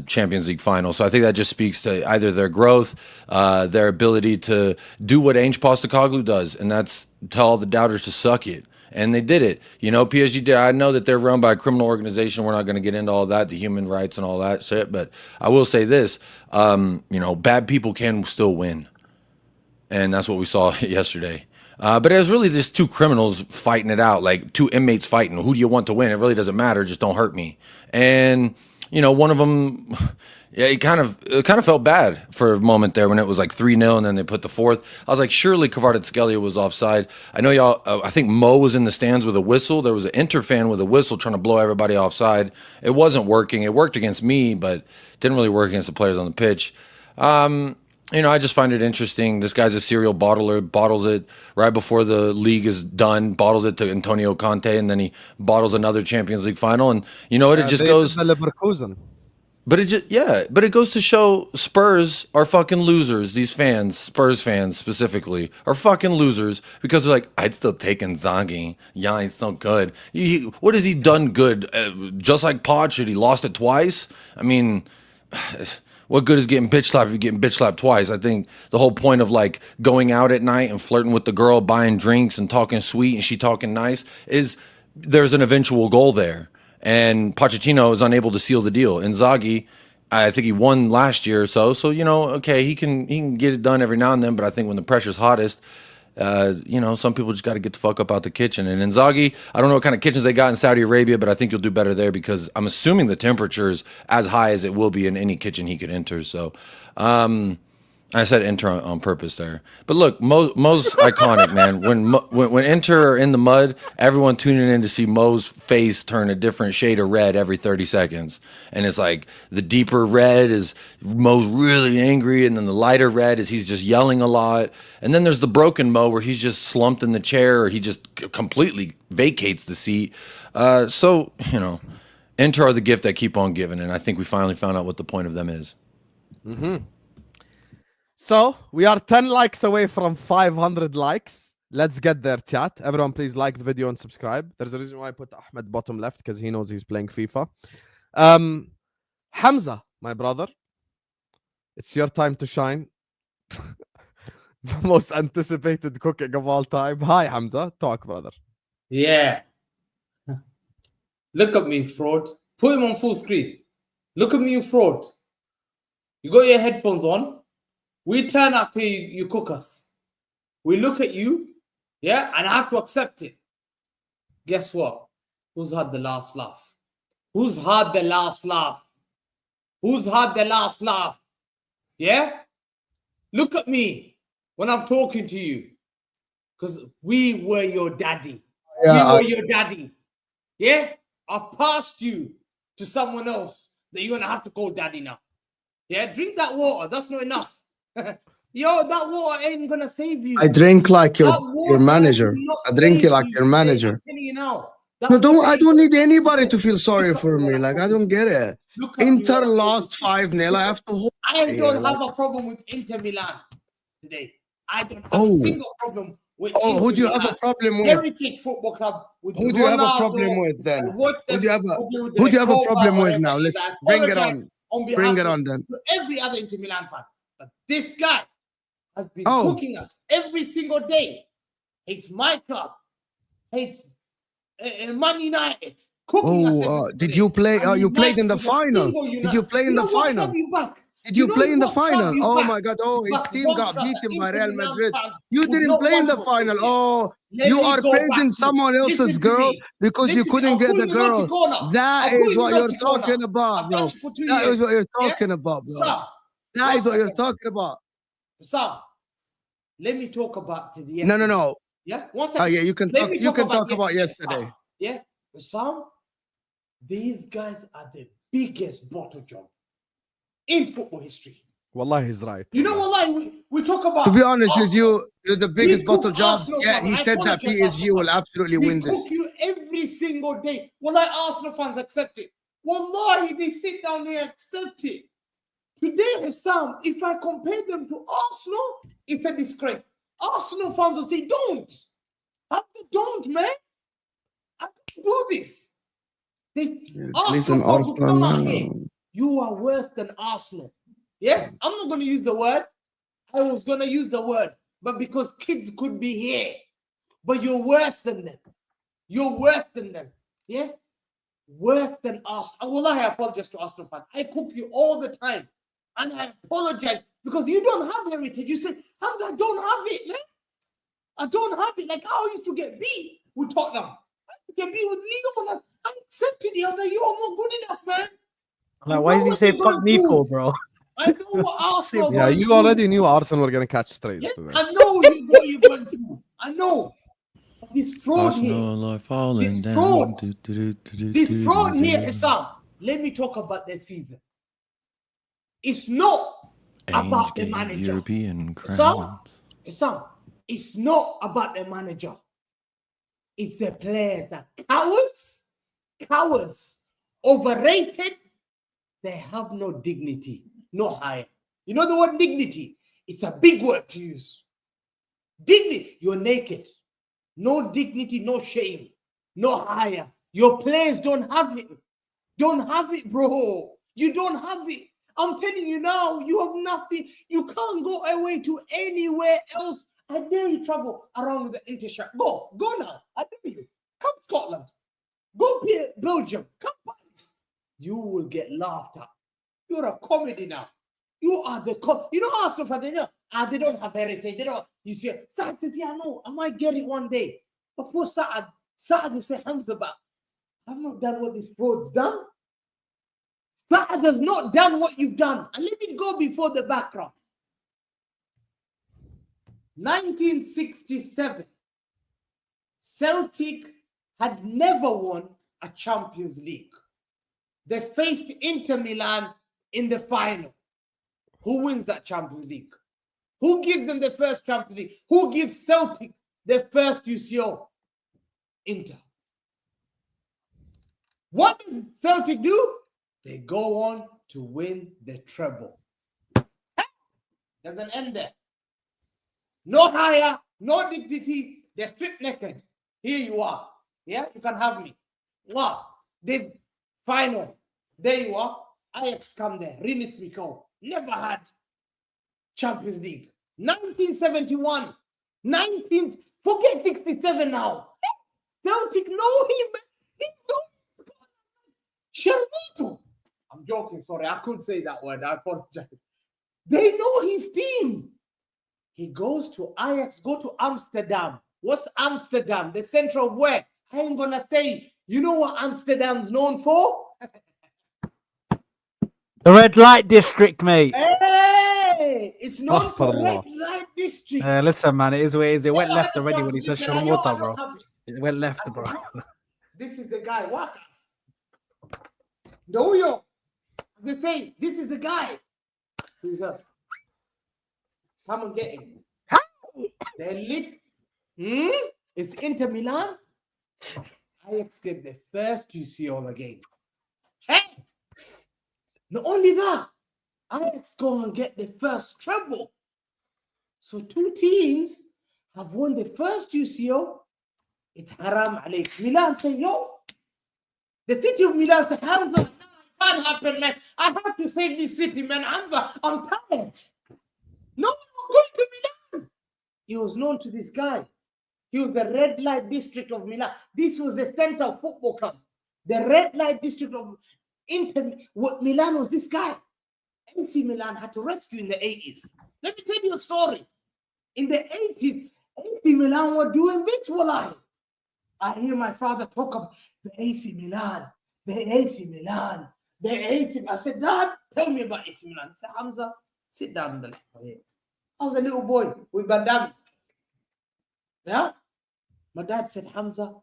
Champions League final. So I think that just speaks to either their growth, their ability to do what Ange Postecoglou does, and that's tell all the doubters to suck it. And they did it. You know, PSG did. I know that they're run by a criminal organization. We're not going to get into all that, the human rights and all that shit. But I will say this, you know, bad people can still win. And that's what we saw yesterday. But it was really just two criminals fighting it out, like two inmates fighting. Who do you want to win? It really doesn't matter. Just don't hurt me. And you know, one of them, yeah, it kind of felt bad for a moment there when it was like 3-0 and then they put the fourth. I was like, surely Kvaratskhelia was offside. I know y'all, I think Mo was in the stands with a whistle. There was an Inter fan with a whistle trying to blow everybody offside. It wasn't working. It worked against me, but didn't really work against the players on the pitch. You know, I just find it interesting. This guy's a serial bottler, bottles it right before the league is done, bottles it to Antonio Conte, and then he bottles another Champions League final. And you know what? It just goes. But it just, yeah, but it goes to show Spurs are fucking losers. These fans, Spurs fans specifically, are fucking losers because they're like, I'd still take Inzaghi. Yeah, he's so good. What has he done good? Just like Pod, should he lost it twice? I mean. What good is getting bitch slapped if you're getting bitch slapped twice? I think the whole point of like going out at night and flirting with the girl, buying drinks and talking sweet and she talking nice is there's an eventual goal there. And Pochettino is unable to seal the deal. Inzaghi, I think he won last year or so. So, you know, okay, he can get it done every now and then, but I think when the pressure's hottest, you know, some people just got to get the fuck up out the kitchen. And Inzaghi, I don't know what kind of kitchens they got in Saudi Arabia, but I think you'll do better there because I'm assuming the temperature is as high as it will be in any kitchen he could enter. So, I said Inter on purpose there. But look, Mo's iconic, man. When Inter are in the mud, everyone tuning in to see Mo's face turn a different shade of red every 30 seconds. And it's like the deeper red is Mo's really angry, and then the lighter red is he's just yelling a lot. And then there's the broken Mo where he's just slumped in the chair or he just completely vacates the seat. So, you know, Inter are the gift that keep on giving, and I think we finally found out what the point of them is. Mm-hmm. So, we are 10 likes away from 500 likes. Let's get there, chat. Everyone, please like the video and subscribe. There's a reason why I put Ahmed bottom left, because he knows he's playing FIFA. Hamza, my brother, it's your time to shine. The most anticipated cooking of all time. Hi, Hamza. Talk, brother. Yeah. Look at me, fraud. Put him on full screen. Look at me, you fraud. You got your headphones on. We turn up here, you cook us. We look at you, yeah, and I have to accept it. Guess what? Who's had the last laugh? Who's had the last laugh? Who's had the last laugh? Yeah? Look at me when I'm talking to you. Because we were your daddy. Yeah, we were your daddy. Yeah? I've passed you to someone else that you're going to have to call daddy now. Yeah? Drink that water. That's not enough. Yo, that water ain't gonna save you. I drink like your manager. I drink it like your manager. I'm telling you now. No, I don't need anybody to feel sorry for me. Like, I don't get it. Inter lost 5-0. I have to hold. I don't have a problem with Inter Milan today. I don't have a single problem with Inter who do you Milan. have a problem with? Heritage Football Club. With who do you have a problem with then? Who do you have a problem with now? Let's bring it on. Bring it on then. To every other Inter Milan fan. But this guy has been cooking us every single day. Hates my club. Hates Man United. Cooking us. Did you play? You played in the final. Did you play in the final? What have you back? Did you know play in the what drive final? you Oh back? my God. Oh, his But team one got drive beaten by Inter Real Milan Madrid. fans You would didn't not play in want the to final. associate. Oh, Let you me are go back praising to- someone else's Listen to girl me. because you Listen, couldn't I'll get put the you in the naughty girl. corner. That I'll put is you in what the you're naughty corner. talking about, I've bro. done it for 2 That years. is what you're Yeah? talking about, bro. Sam, That one is what you're second. talking about. Sam, let me talk about the No, no, yesterday. no. Yeah, one Oh second. yeah, you can Let talk. me You can talk about Sam. yesterday. Yeah, Sam, these guys are the biggest bottle job in football history. Wallah, he's right. You know wallah. what? We talk about. To be honest with Arsenal. you, you're the biggest cook bottle jobs. Arsenal Yeah, fans. he I said that apologize, PSG Arsenal will fans. absolutely We win cook this. you every single day. Wallahi, Arsenal fans accept it. Wallahi, they sit down there and accept it. Today, Hassan, if I compare them to Arsenal, it's a disgrace. Arsenal fans will say, don't. Don't, man. I can't do this. Listen, Arsenal fans will come out Arsenal. here. You are worse than Arsenal. Yeah? I'm not going to use the word. I was going to use the word. But because kids could be here. But you're worse than them. You're worse than them. Yeah? Worse than Arsenal. Wallahi, I apologize to Arsenal fans. I cook you all the time. And I apologize because you don't have heritage. You say, Hamza, I don't have it, man. I don't have it. Like I used to get beat with Tottenham. I used to get beat with Liverpool. I accepted it. I was like, you're not good enough, man. Like, why does he say fuck me for, bro? I know what Arsenal Yeah, going you through. already knew Arsenal were gonna catch strays Yeah, today. I know what you're going through. I know. This fraud here. Arsenal are falling This down. fraud. Do, do, do, do, do, This do, fraud do, here, do. Hassan. Let me talk about that season. It's not about the Ange gave manager. European Hassan, crowns. it's not about the manager. It's the players that cowards, overrated. They have no dignity, no higher. You know the word dignity? It's a big word to use. Dignity, you're naked. No dignity, no shame, no higher. Your players don't have it. Don't have it, bro. You don't have it. I'm telling you now, you have nothing. You can't go away to anywhere else. I dare you travel around with the Intershot. Go now. I dare you. Come Scotland. Go Belgium. Come Paris. You will get laughed at. You're a comedy now. You are the you know Arsenal fans, they don't have heritage. They don't. You see, Saad says, yeah, no, I might get it one day. But poor Saad will say, Hamza, but I've not done what this fraud's done. Saad has not done what you've done. And let me go before the background. 1967, Celtic had never won a Champions League. They faced Inter Milan in the final. Who wins that Champions League? Who gives them the first Champions League? Who gives Celtic their first UCO? Inter. What does Celtic do? They go on to win the treble. Doesn't end there. No higher, no dignity. They're stripped naked. Here you are. Yeah, you can have me. Wow. They final. There you are. Ajax come there. Rimis Miko. Never had Champions League. 1971. Forget 67 now. Celtic know him. He know Sharmito. I'm joking, sorry. I couldn't say that word. I apologize. They know his team. He goes to Ajax, go to Amsterdam. What's Amsterdam? The center of where? I ain't gonna say. You know what Amsterdam's known for? The red light district, mate. Hey, it's known for Allah. red light district. Listen, man, it is where it is. It went Yeah, left I already don't when he said have it. I know I Sharmota, don't bro. have it. It went left, I bro. said, this is the guy, Wakas. No, yo. They say, this is the guy. Who's up? Come and get him. They lit. It's Inter Milan. Ajax get the first UCL again. Hey! Not only that, Ajax go and get the first treble. So two teams have won the first UCL. It's haram alayk. Milan say, yo. The city of Milan say, Hamza, it can't happen, man. I have to save this city, man. Hamza, I'm tired. No one was going to Milan. He was known to this guy. He was the red light district of Milan. This was the center of football club. The red light district of Inter. What Milan was this guy. AC Milan had to rescue in the 80s. Let me tell you a story. In the 80s, AC Milan were doing bits, wallahi. I hear my father talk about the AC Milan, the AC Milan, the AC. I said, Dad, tell me about AC Milan. He said, Hamza, sit down. I was a little boy with Badam. Yeah? My dad said, Hamza,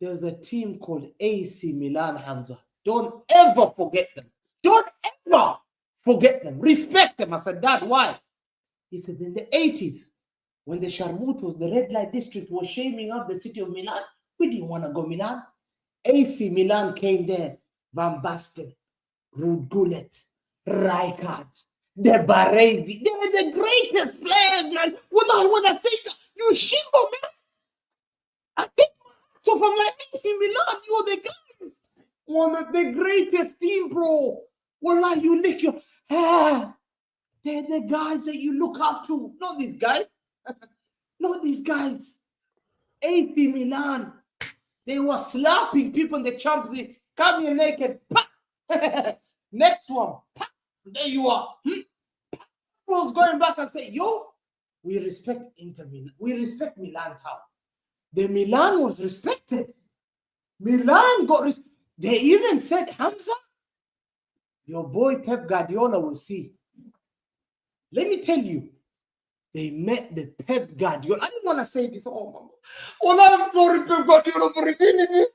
there's a team called AC Milan, Hamza. Don't ever forget them. Don't ever forget them. Respect them. I said, Dad, why? He said, in the 80s, when the Sharmutos, the red light district, was shaming up the city of Milan, we didn't want to go Milan. AC Milan came there. Van Basten, Ruud Gullit, Rijkaard, the Baresi. They were the greatest players, man. When I say that, you shiver, man. I think so from like AC Milan, you are the guys. One of the greatest team, bro. Wallah, you lick your they're the guys that you look up to. Not these guys. Not these guys. AC Milan. They were slapping people in the Champions League. Come here naked. Next one. There you are. I was going back and say, yo, we respect Inter Milan. We respect Milan town. The Milan was respected. Milan got They even said, Hamza, your boy Pep Guardiola will see. Let me tell you, they met the Pep Guardiola. I didn't want to say this. Oh, Mama. Oh, I'm sorry, Pep Guardiola, for revealing me.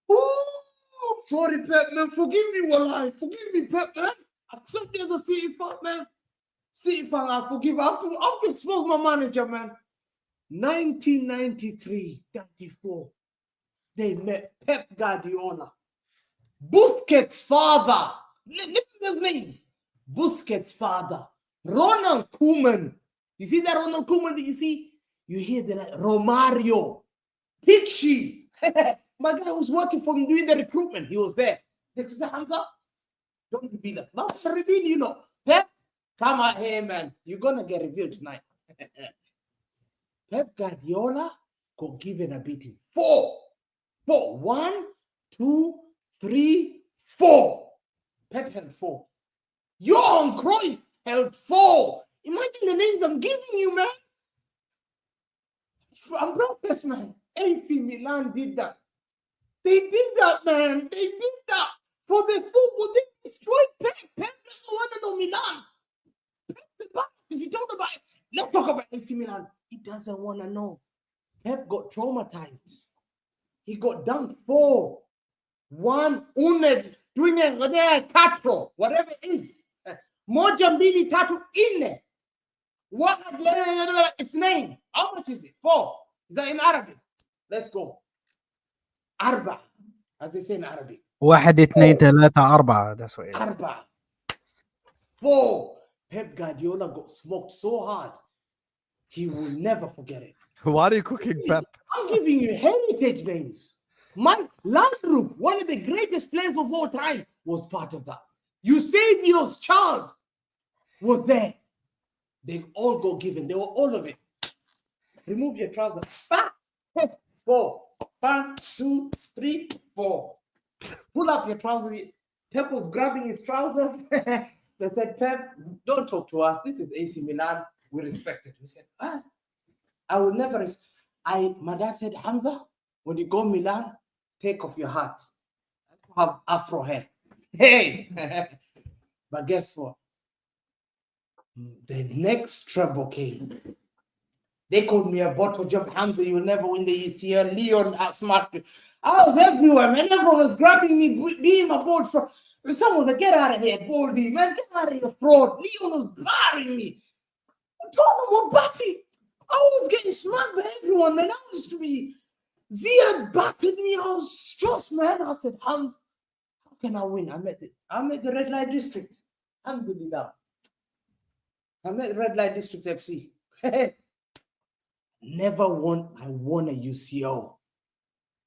Oh, sorry, Pep, man. Forgive me, Wallahi. Forgive me, Pep, man. Accept me as a City fan, man. City fan, I forgive. I have to expose my manager, man. 1993-94, they met Pep Guardiola. Busquets' father. Listen to those names. Busquets' father. Ronald Koeman. You see that Ronald Koeman that you see? You hear the like, Romario. Tichy. My guy was working for him doing the recruitment. He was there. This is Hamza. Don't reveal us. Not reveal, you know. Pep, come out here, man. You're going to get revealed tonight. Pep Guardiola got given a beating. 4. 1, 2, 3, 4. Pep held 4. Johan Cruyff held 4. Imagine the names I'm giving you, man. I'm brothers, man. AC Milan did that. They did that, man. They did that. For the football, they destroyed Pep. Pep doesn't want to know Milan. Pep the best. If you talk about it, let's talk about AC Milan. He doesn't want to know. Pep got traumatized. He got dunked 4. 1, 2, 4, whatever it is. Moja mbili tatu nne. Its name. How much is it? 4. Is that in Arabic? Let's go. Arba, as they say in Arabic. 1 2 3 4. That's what it is. Arba. 4. Pep Guardiola got smoked so hard. He will never forget it. Why are you cooking Pep? I'm giving you heritage names. Mike Landrup, one of the greatest players of all time, was part of that. Eusebio's child was there. They all got given. They were all of it. Remove your trousers. 4. 1, 2, 3, 4. Pull up your trousers. Pep was grabbing his trousers. They said, Pep, don't talk to us. This is AC Milan. We respect it. We said, I will never. My dad said, Hamza, when you go Milan, take off your hat. Have afro hair. Hey! But guess what? The next treble came. They called me a bottle job. Hamza, you will never win the ECL. Leon smart. I was everywhere, man. Everyone was grabbing me, being my board. Someone was like, get out of here, Baldy, man. Get out of here, fraud. Leon was barring me. I told him, Batty. I was getting smacked by everyone, man. I was to be. Ziad battered me. I was stressed, man. I said, Hamza, how can I win? I'm at the red light district. Alhamdulillah. I'm at red light district FC. Never won. I won a UCO.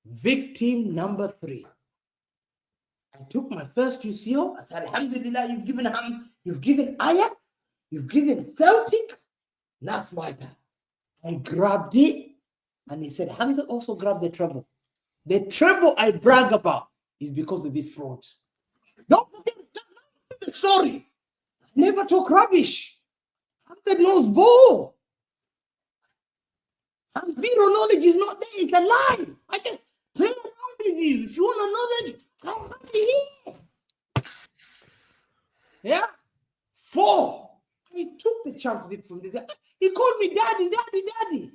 Victim number 3. I took my first UCO. I said, Alhamdulillah, you've given Ajax, you've given Celtic. That's my time. I grabbed it, and he said, Hamza also grabbed the treble. The treble I brag about is because of this fraud. Don't forget, story. I never talk rubbish. Hamza knows ball. And zero knowledge is not there. It's a lie. I just play around with you. If you want knowledge, come back here. Yeah? 4. He took the Champions League from this. He called me daddy.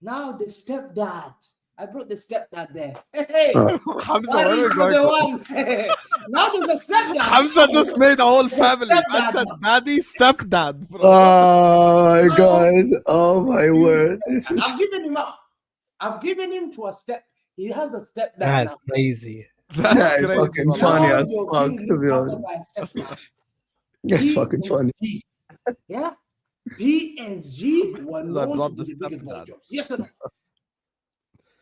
Now the stepdad. I brought the stepdad there. Hey, Hamza, that where is is going the to- one. Now there's a stepdad. Hamza just made a whole family. I Stepdad. said daddy, stepdad. Bro. Oh my God. Oh my word. This is I've given him up. I've given him to a step. He has a stepdad That's now. crazy. that is crazy, fucking man. funny Now as you're fuck, being to be covered honest. by a stepdad. That's fucking funny. PSG. Yeah? PSG were Because I known brought to be the the biggest ball stepdad. jobs. Yes or no?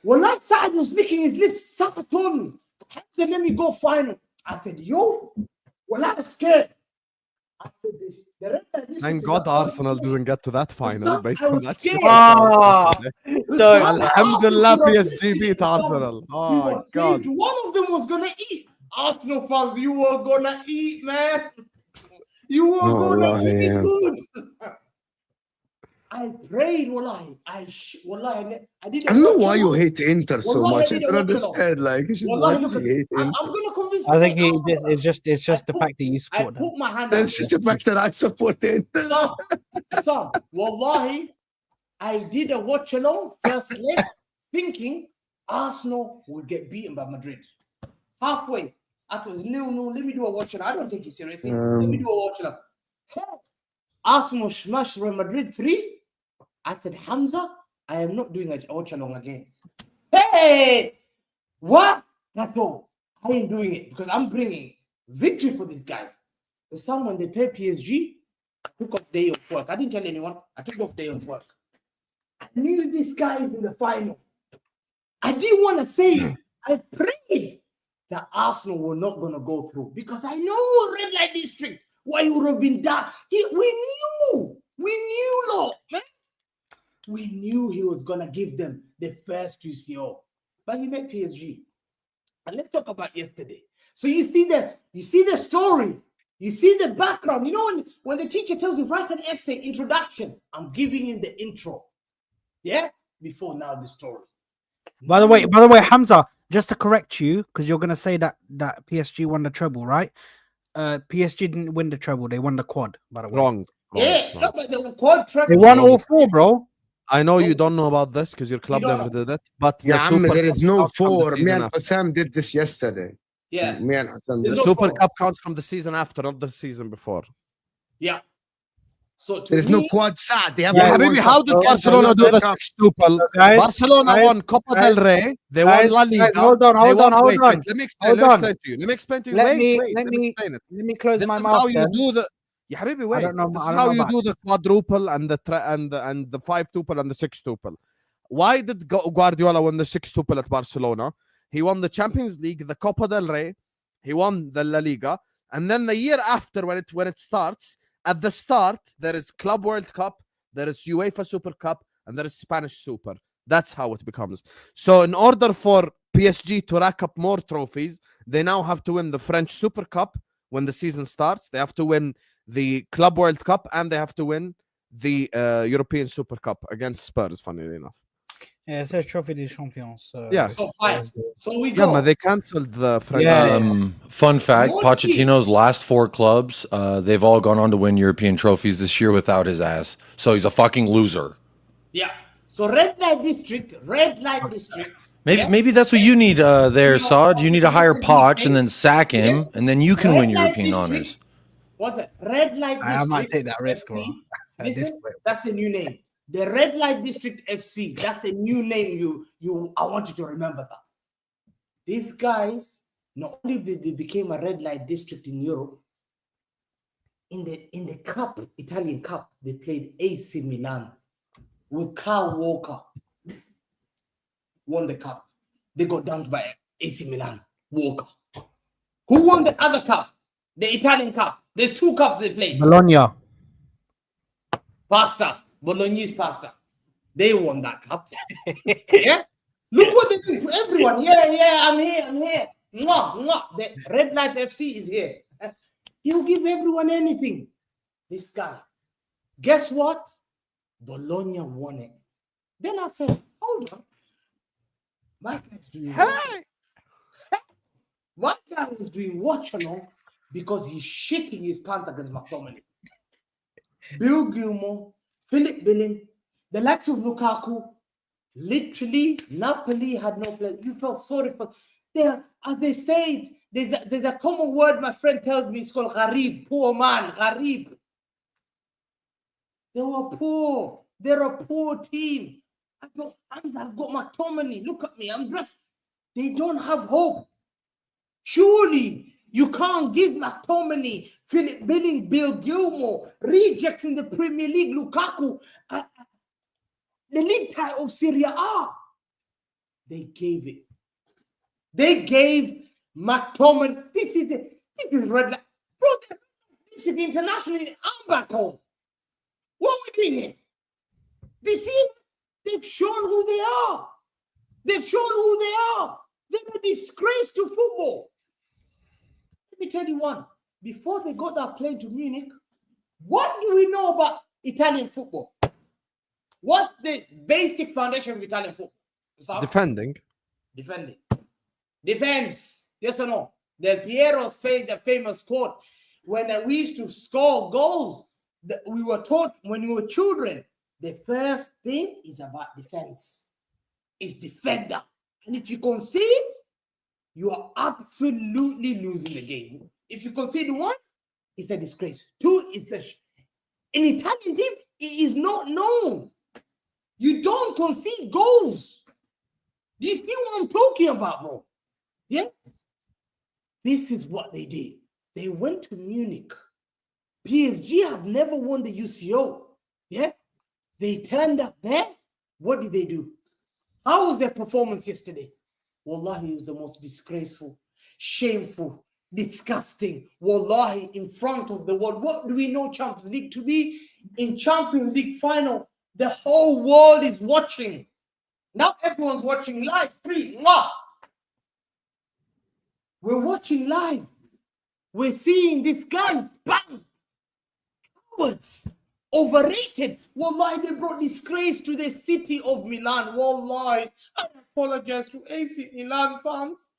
Well, like Saad was licking his lips. Saad told me, "Then let me go final." I said, yo, well, I was scared. I said, the red light district Thank is God a- Arsenal didn't get to that final Son, based I on was that scared. shit. Ah, Listen, Alhamdulillah, Arsenal PSG beat beat some. Arsenal. He Oh, was God. saved. One of them was gonna eat. Arsenal fans, you were gonna eat, man. You were Oh, gonna Allah, eat yeah. good. I prayed, wallahi. Wallahi, I didn't. I don't know watch why you along. hate Inter so Wallahi, much. I I didn't don't watch along. understand. Like, it's just, why Wallahi, does look he at hate this. I'm Inter? gonna convince I think you. it's just the fact that you I support them. put my hand That's out. just the fact that I support Inter. Son, wallahi, I did a watch along first leg, thinking Arsenal would get beaten by Madrid. Halfway, I thought, no, let me do a watch along. I don't take it seriously. Let me do a watch along. Arsenal smashed Real Madrid 3. I said, Hamza, I am not doing a watch along again. Hey, what? Tato, I ain't doing it because I'm bringing victory for these guys. The son, when they play PSG, I took off day of work. I didn't tell anyone. I took off day of work. I knew this guy is in the final. I didn't want to say it. I prayed that Arsenal were not going to go through because I know Red Light District, why he would have been done. We knew, Lord, man. We knew he was going to give them the first UCO. But he made PSG. And let's talk about yesterday. So you see the story. You see the background. You know when the teacher tells you write an essay, introduction, I'm giving you the intro. Yeah? Before now the story. By the way, Hamza, just to correct you, because you're gonna say that PSG won the treble, right? PSG didn't win the treble; they won the quad. By the way, Wrong. Yeah, wrong. no, but they were called treble. they won all 4, bro. I know you don't know about this because your club You don't never know. did it, but Yeah, the Ahmed, Super there Cup is no counts from the 4. Me season and after. Sam did this yesterday. Yeah. Me and Hassan There's did. no Super four. Cup counts from the season after, not the season before. Yeah. So to There is me, no quad Saad. They have Yeah, only Habibi, one how cup. did Oh, Barcelona do the sextuple? guys, Barcelona guys, won Copa guys, del Rey. They guys, won La Liga. guys, hold on, They hold won- on, hold wait, on. wait, let me explain. Hold Let me on. explain to you. Let me explain to you. Let Wait, me wait. let Let me me explain it. let me close This my is mouth. how you then. do the. Yeah, Habibi, I wait. don't know. This I is don't how know you about do the quadruple and the 5-tuple and the 6-tuple. Why did Guardiola win the 6-tuple at Barcelona? He won the Champions League, the Copa del Rey, he won the La Liga, and then the year after, when it starts, at the start there is Club World Cup, there is UEFA Super Cup, and there is Spanish Super. That's how it becomes. So in order for PSG to rack up more trophies, they now have to win the French Super Cup when the season starts. They have to win the Club World Cup, and they have to win the European Super Cup against Spurs, funnily enough. Yeah, it says Trophy des Champions. Yeah. so fine. So we Yeah, go. but they cancelled the French Yeah. League. Fun fact: Your Pochettino's last 4 clubs, they've all gone on to win European trophies this year without his ass. So he's a fucking loser. Yeah. So red light district. Maybe that's what you need there, Saad. You need to hire Poch and then sack him, and then you can win European honors. What's it? Red light district. I might take that risk, bro. FC. At this Listen, point. that's the new name. The Red Light District FC. That's the new name. I want you to remember that. These guys, not only did they became a red light district in Europe, in the cup, Italian Cup, they played AC Milan with Kyle Walker. Won the cup. They got dumped by AC Milan. Walker. Who won the other cup? The Italian Cup. There's 2 cups they played. Bologna. Pasta. Bolognese pasta. They won that cup. Yeah? Look what they did to everyone. Yeah, I'm here. Mwah, mwah. The Red Light FC is here. He'll give everyone anything. This guy. Guess what? Bologna won it. Then I said, hold on. My guy's doing my guy was doing watch along because he's shitting his pants against McTominay. Bill Gilmore, Philip Billing, the likes of Lukaku, literally, Napoli had no place. You felt sorry for them. As they say, there's a common word my friend tells me, it's called gharib, poor man, gharib. They were poor. They're a poor team. I've got McTominay. Look at me. I'm dressed. They don't have hope. Surely you can't give McTominay, Philip Billing, Bill Gilmore, rejects in the Premier League, Lukaku, the league title of Serie A. They gave it. They gave McTominay. This is red light. Bro, this should be internationally. I'm back home. What are we doing here? They've shown who they are. They've shown who they are. They're a disgrace to football. Let me tell you one. Before they got that plane to Munich, what do we know about Italian football? What's the basic foundation of Italian football? Defending. Defense. Yes or no? Del Piero's the famous quote. When we used to score goals, we were taught when we were children, the first thing is about defense. It's defender. And if you concede, you are absolutely losing the game. If you concede one, it's a disgrace. Two, it's an Italian team, it is not known. You don't concede goals. Do you see what I'm talking about, bro? Yeah? This is what they did. They went to Munich. PSG have never won the UCO. Yeah? They turned up there. What did they do? How was their performance yesterday? Wallahi, it was the most disgraceful, shameful, disgusting. Wallahi, in front of the world. What do we know Champions League to be? In Champions League final, the whole world is watching. Now everyone's watching live, free. Mwah! We're watching live. We're seeing this guy bang. Cowards. Overrated. Wallahi, they brought disgrace to the city of Milan. Wallahi, I apologize to AC Milan fans.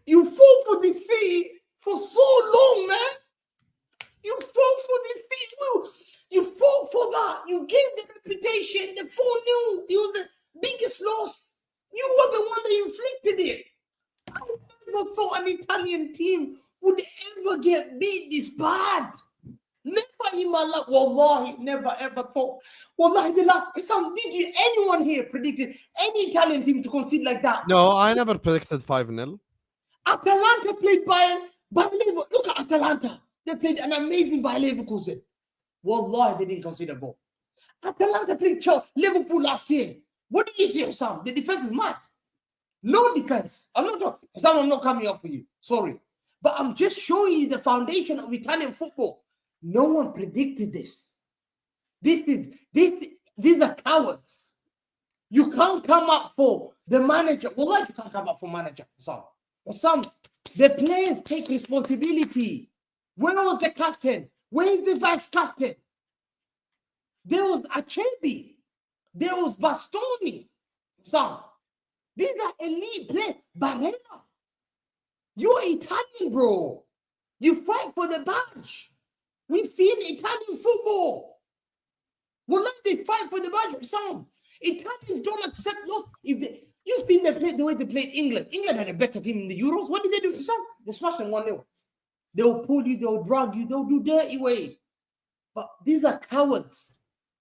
You fought for this city for so long, man. You fought for this city. You fought for that. You gave the reputation, the 4-0. It was the biggest loss. You were the one that inflicted it. I never thought an Italian team would ever get beat this bad. Never in my life. Wallahi, never ever thought. Wallahi, did anyone here predicted any Italian team to concede like that? No, I never predicted 5-0. Atalanta played by Leverkusen. Look at Atalanta. They played an amazing by Leverkusen. Wallahi, they didn't concede a goal. Atalanta played Liverpool last year. What did you see, Sam? The defense is mad. No defense. I'm not coming up for you. Sorry. But I'm just showing you the foundation of Italian football. No one predicted this. These are cowards. You can't come up for the manager. Well, you can't come up for manager. Some the players take responsibility. Where was the captain? Where is the vice captain? There was Acerbi. There was Bastoni. These are elite players. Barella. You're Italian, bro. You fight for the badge. We've seen Italian football. Well, they fight for the badge. Some Italians don't accept loss. You've seen the way they played England. England had a better team in the Euros. What did they do? They smashed them 1-0. They'll pull you, they'll drag you, they'll do dirty way. But these are cowards.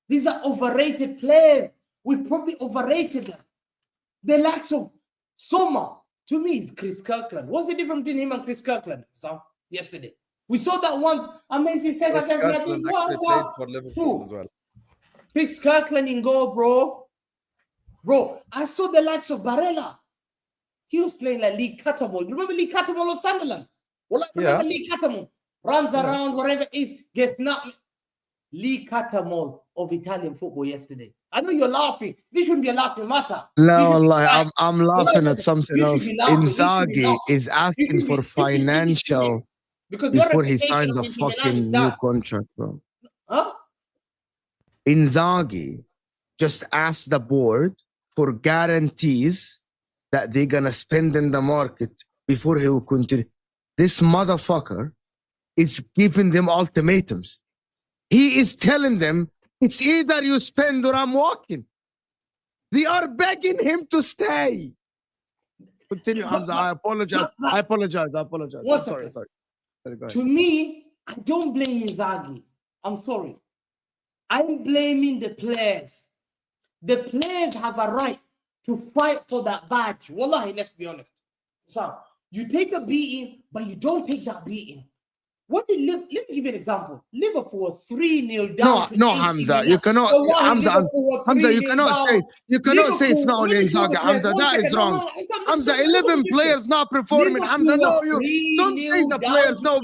These are overrated players. We probably overrated them. The likes of Sommer, to me, is Chris Kirkland. What's the difference between him and Chris Kirkland? Yesterday. We saw that once. Amazing second. Chris Kirkland actually played for Liverpool as well. Chris Kirkland in goal, bro. Bro, I saw the likes of Barella. He was playing like Lee Cattermole. You remember Lee Cattermole of Sunderland? Well, remember Lee Cattermole? Runs around, whatever it is, gets nothing. Lee Cattermole of Italian football yesterday. I know you're laughing. This shouldn't be a laughing matter. No, like I'm laughing at something else. Inzaghi is asking for financial. Because your before he reputation signs a of Inter Milan is fucking new that. contract, bro. Huh? Inzaghi just asked the board for guarantees that they're gonna spend in the market before he will continue. This motherfucker is giving them ultimatums. He is telling them it's either you spend or I'm walking. They are begging him to stay. Continue, Hamza. I apologize. I apologize. I apologize. One I'm sorry. second. Sorry. Sorry, go ahead. To me, I don't blame Inzaghi. I'm sorry. I'm blaming the players. The players have a right to fight for that badge. Wallahi, let's be honest. So you take a beating, but you don't take that beating. What did let me give you an example. Liverpool was 3-0 down. No, Hamza, you cannot. Hamza, you cannot say. You cannot say it's not only Inzaghi. Hamza, that is wrong. Hamza, 11 players not performing. Hamza, no, you don't say the players. No.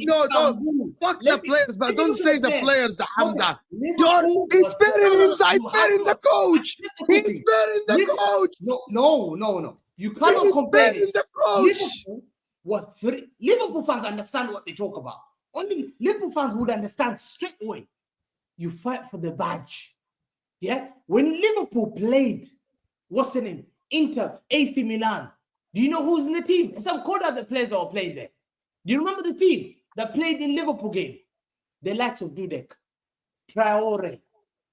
Fuck the players, but don't say the players, Hamza. It's better inside. Better the coach. It's better the coach. No. You cannot compare this. The coach. Liverpool fans understand what they talk about. Only Liverpool fans would understand straight away. You fight for the badge. Yeah? When Liverpool played, what's the name? Inter, AC Milan. Do you know who's in the team? Some called out the players that were playing there. Do you remember the team that played in Liverpool game? The likes of Dudek, Traore.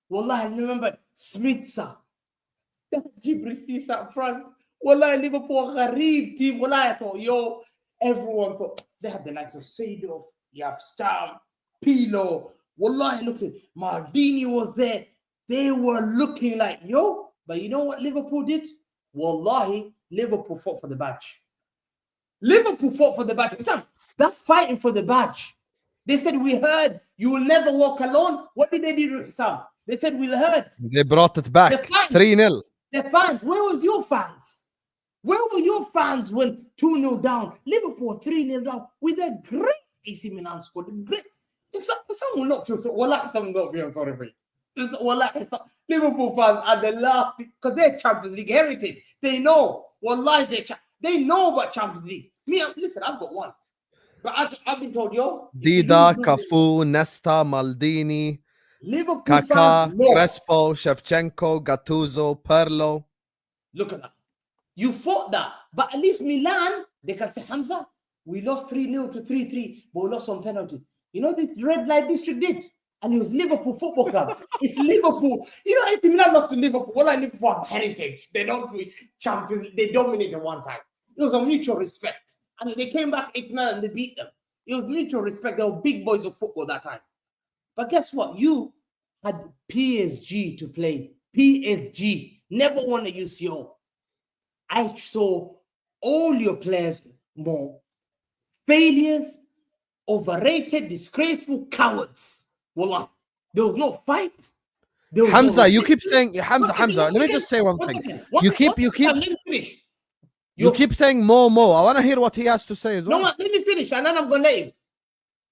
Wallahi, I remember Smitsa. Gibrisis up front. Wallahi, Liverpool Gharib team. Wallahi, I thought, everyone thought they had the likes of Seedorf. Stam, Pilo, Wallahi, look at Maldini was there. They were looking like, but you know what Liverpool did? Wallahi, Liverpool fought for the badge. Liverpool fought for the badge. That's fighting for the badge. They said, we heard you will never walk alone. What did they do, Sam? They said, we heard. They brought it back. 3-0. The fans, where was your fans? Where were your fans when 2-0 down? Liverpool 3-0 down with a great AC Milan scored. Great. Some will not feel so. Wallahi, some will not feel sorry for you. Wallahi, Liverpool fans are the last because they're Champions League heritage. They know. Wallahi, they know about Champions League. Me, listen, I've got one. But I've been told, Dida, Cafu, Nesta, Maldini, Liverpool Kaká, fans know. Crespo, Shevchenko, Gattuso, Pirlo. Look at that. You fought that. But at least Milan, they can say, Hamza, we lost 3-0 to 3-3, but we lost on penalty. You know this red light district did? And it was Liverpool Football Club. It's Liverpool. You know, if Milan lost to Liverpool, Liverpool have heritage. They don't be champions. They dominated one time. It was a mutual respect. And they came back 8-9 and they beat them. It was mutual respect. They were big boys of football that time. But guess what? You had PSG to play. PSG. Never won a UCO. I saw all your players more failures, overrated, disgraceful cowards. Wallah, there was no fight. Hamza, you keep saying Hamza. Let me just say one thing. You keep saying more. I want to hear what he has to say as well. No, let me finish, and then I'm gonna let you.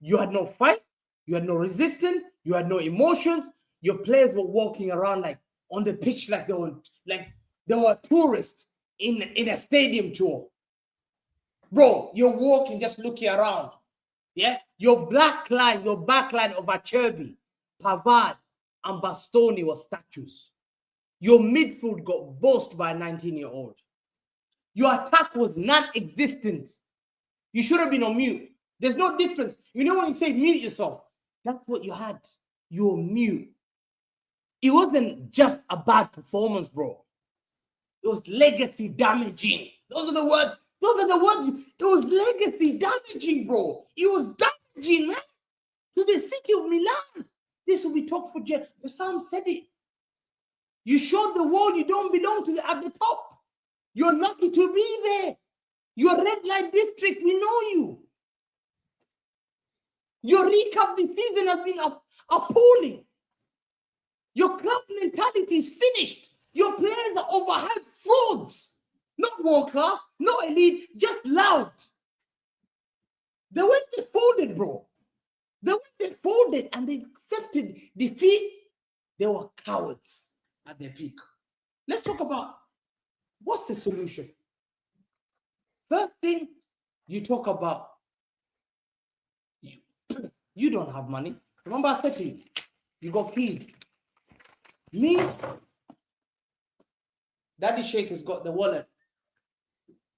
You had no fight. You had no resistance. You had no emotions. Your players were walking around like on the pitch like they were tourists in a stadium tour. Bro, you're walking, just looking around. Yeah? Your back line of Acerbi, Pavard, and Bastoni were statues. Your midfield got bossed by a 19-year-old. Your attack was non-existent. You should have been on mute. There's no difference. You know when you say mute yourself, that's what you had. You were mute. It wasn't just a bad performance, bro. It was legacy damaging. Those are the words. It was legacy damaging, bro. It was damaging, man. To the city of Milan. This will be talk for Jeff. Sam said it. You showed the world you don't belong to at the top. You're lucky to be there. Your red light district, we know you. Your recap this season has been appalling. Your club mentality is finished. Your players are overhyped frauds. Not world class, not elite, just loud. The way they folded, bro. The way they folded and they accepted defeat, they were cowards at their peak. Let's talk about what's the solution. First thing, you talk about You don't have money. Remember I said to you, you got keys. Me, Daddy Sheikh has got the wallet.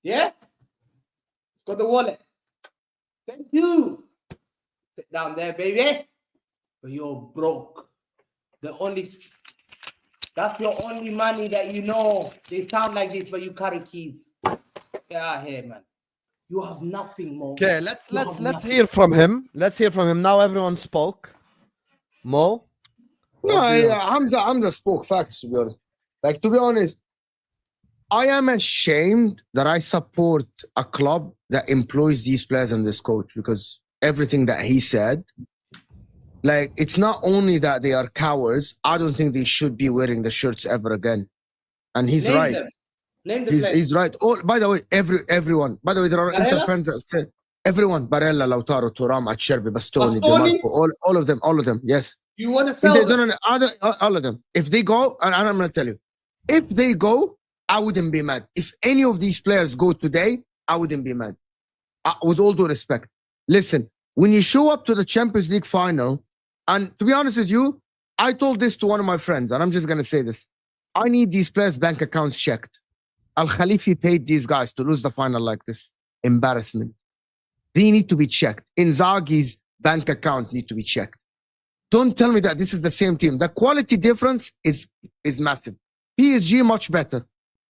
Yeah? It's got the wallet. Thank you. Sit down there, baby. But you're broke. That's your only money that you know. They sound like this, but you carry keys. Get out here, man. You have nothing more. Okay, let's hear from him. Let's hear from him. Now everyone spoke. Mo? No, Hamza spoke facts, to be honest. Like, to be honest, I am ashamed that I support a club that employs these players and this coach, because everything that he said, like, it's not only that they are cowards, I don't think they should be wearing the shirts ever again. And he's right. Name the players. He's right. Oh, by the way, everyone. By the way, there are Inter fans that say everyone. Barella, Lautaro, Thuram, Acerbi, Bastoni, DeMarco, all of them. Yes. You want to sell them? All of them. If they go, and I'm going to tell you, if they go, I wouldn't be mad. If any of these players go today, I wouldn't be mad. With all due respect. Listen, when you show up to the Champions League final, and to be honest with you, I told this to one of my friends, and I'm just going to say this. I need these players' bank accounts checked. Al-Khalifi paid these guys to lose the final like this. Embarrassment. They need to be checked. Inzaghi's bank account need to be checked. Don't tell me that this is the same team. The quality difference is massive. PSG much better.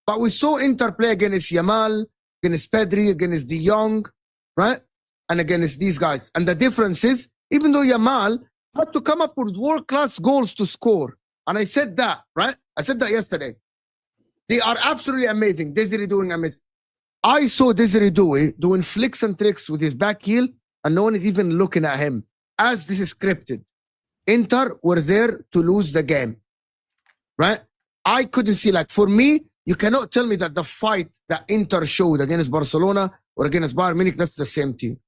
But we saw Inter play against Yamal, against Pedri, against De Jong, right? And against these guys. And the difference is, even though Yamal had to come up with world-class goals to score. And I said that, right? I said that yesterday. They are absolutely amazing. Desiree doing amazing. I saw Desiree doing flicks and tricks with his back heel, and no one is even looking at him. As this is scripted. Inter were there to lose the game, right? I couldn't see, like, for me, you cannot tell me that the fight that Inter showed against Barcelona or against Bayern Munich, that's the same team.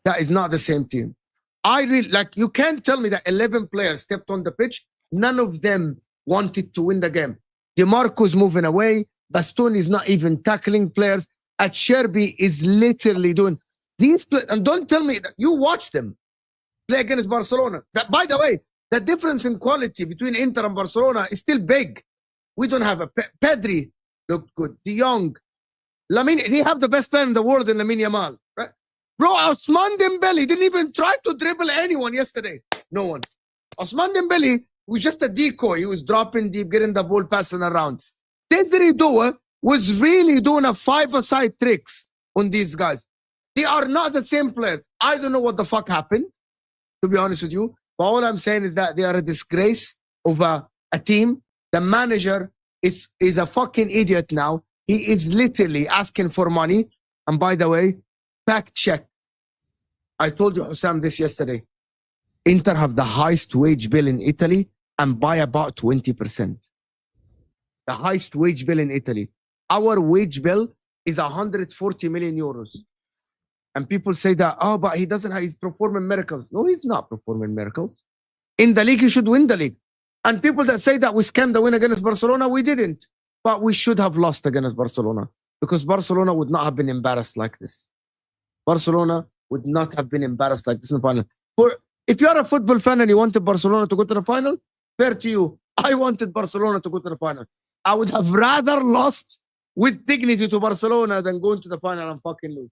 That is not the same team. I really, like, you can't tell me that 11 players stepped on the pitch. None of them wanted to win the game. DeMarco's moving away. Bastoni is not even tackling players. Acerbi is literally doing these players. And don't tell me that you watch them play against Barcelona. That, by the way, the difference in quality between Inter and Barcelona is still big. We don't have a Pedri looked good. De Jong, Lamine, they have the best player in the world in Lamine Yamal, right? Bro, Ousmane Dembele didn't even try to dribble anyone yesterday. No one. Ousmane Dembele was just a decoy. He was dropping deep, getting the ball, passing around. Desiree Doua was really doing a five-a-side tricks on these guys. They are not the same players. I don't know what the fuck happened, to be honest with you. But all I'm saying is that they are a disgrace of a team. The manager is a fucking idiot now. He is literally asking for money. And by the way, fact check. I told you, Hussam, this yesterday. Inter have the highest wage bill in Italy and by about 20%. The highest wage bill in Italy. Our wage bill is 140 million euros. And people say that, oh, but he doesn't have, he's performing miracles. No, he's not performing miracles. In the league, he should win the league. And people that say that we scammed the win against Barcelona, we didn't. But we should have lost against Barcelona because Barcelona would not have been embarrassed like this. Barcelona would not have been embarrassed like this in the final. If you are a football fan and you wanted Barcelona to go to the final, fair to you. I wanted Barcelona to go to the final. I would have rather lost with dignity to Barcelona than going to the final and fucking lose.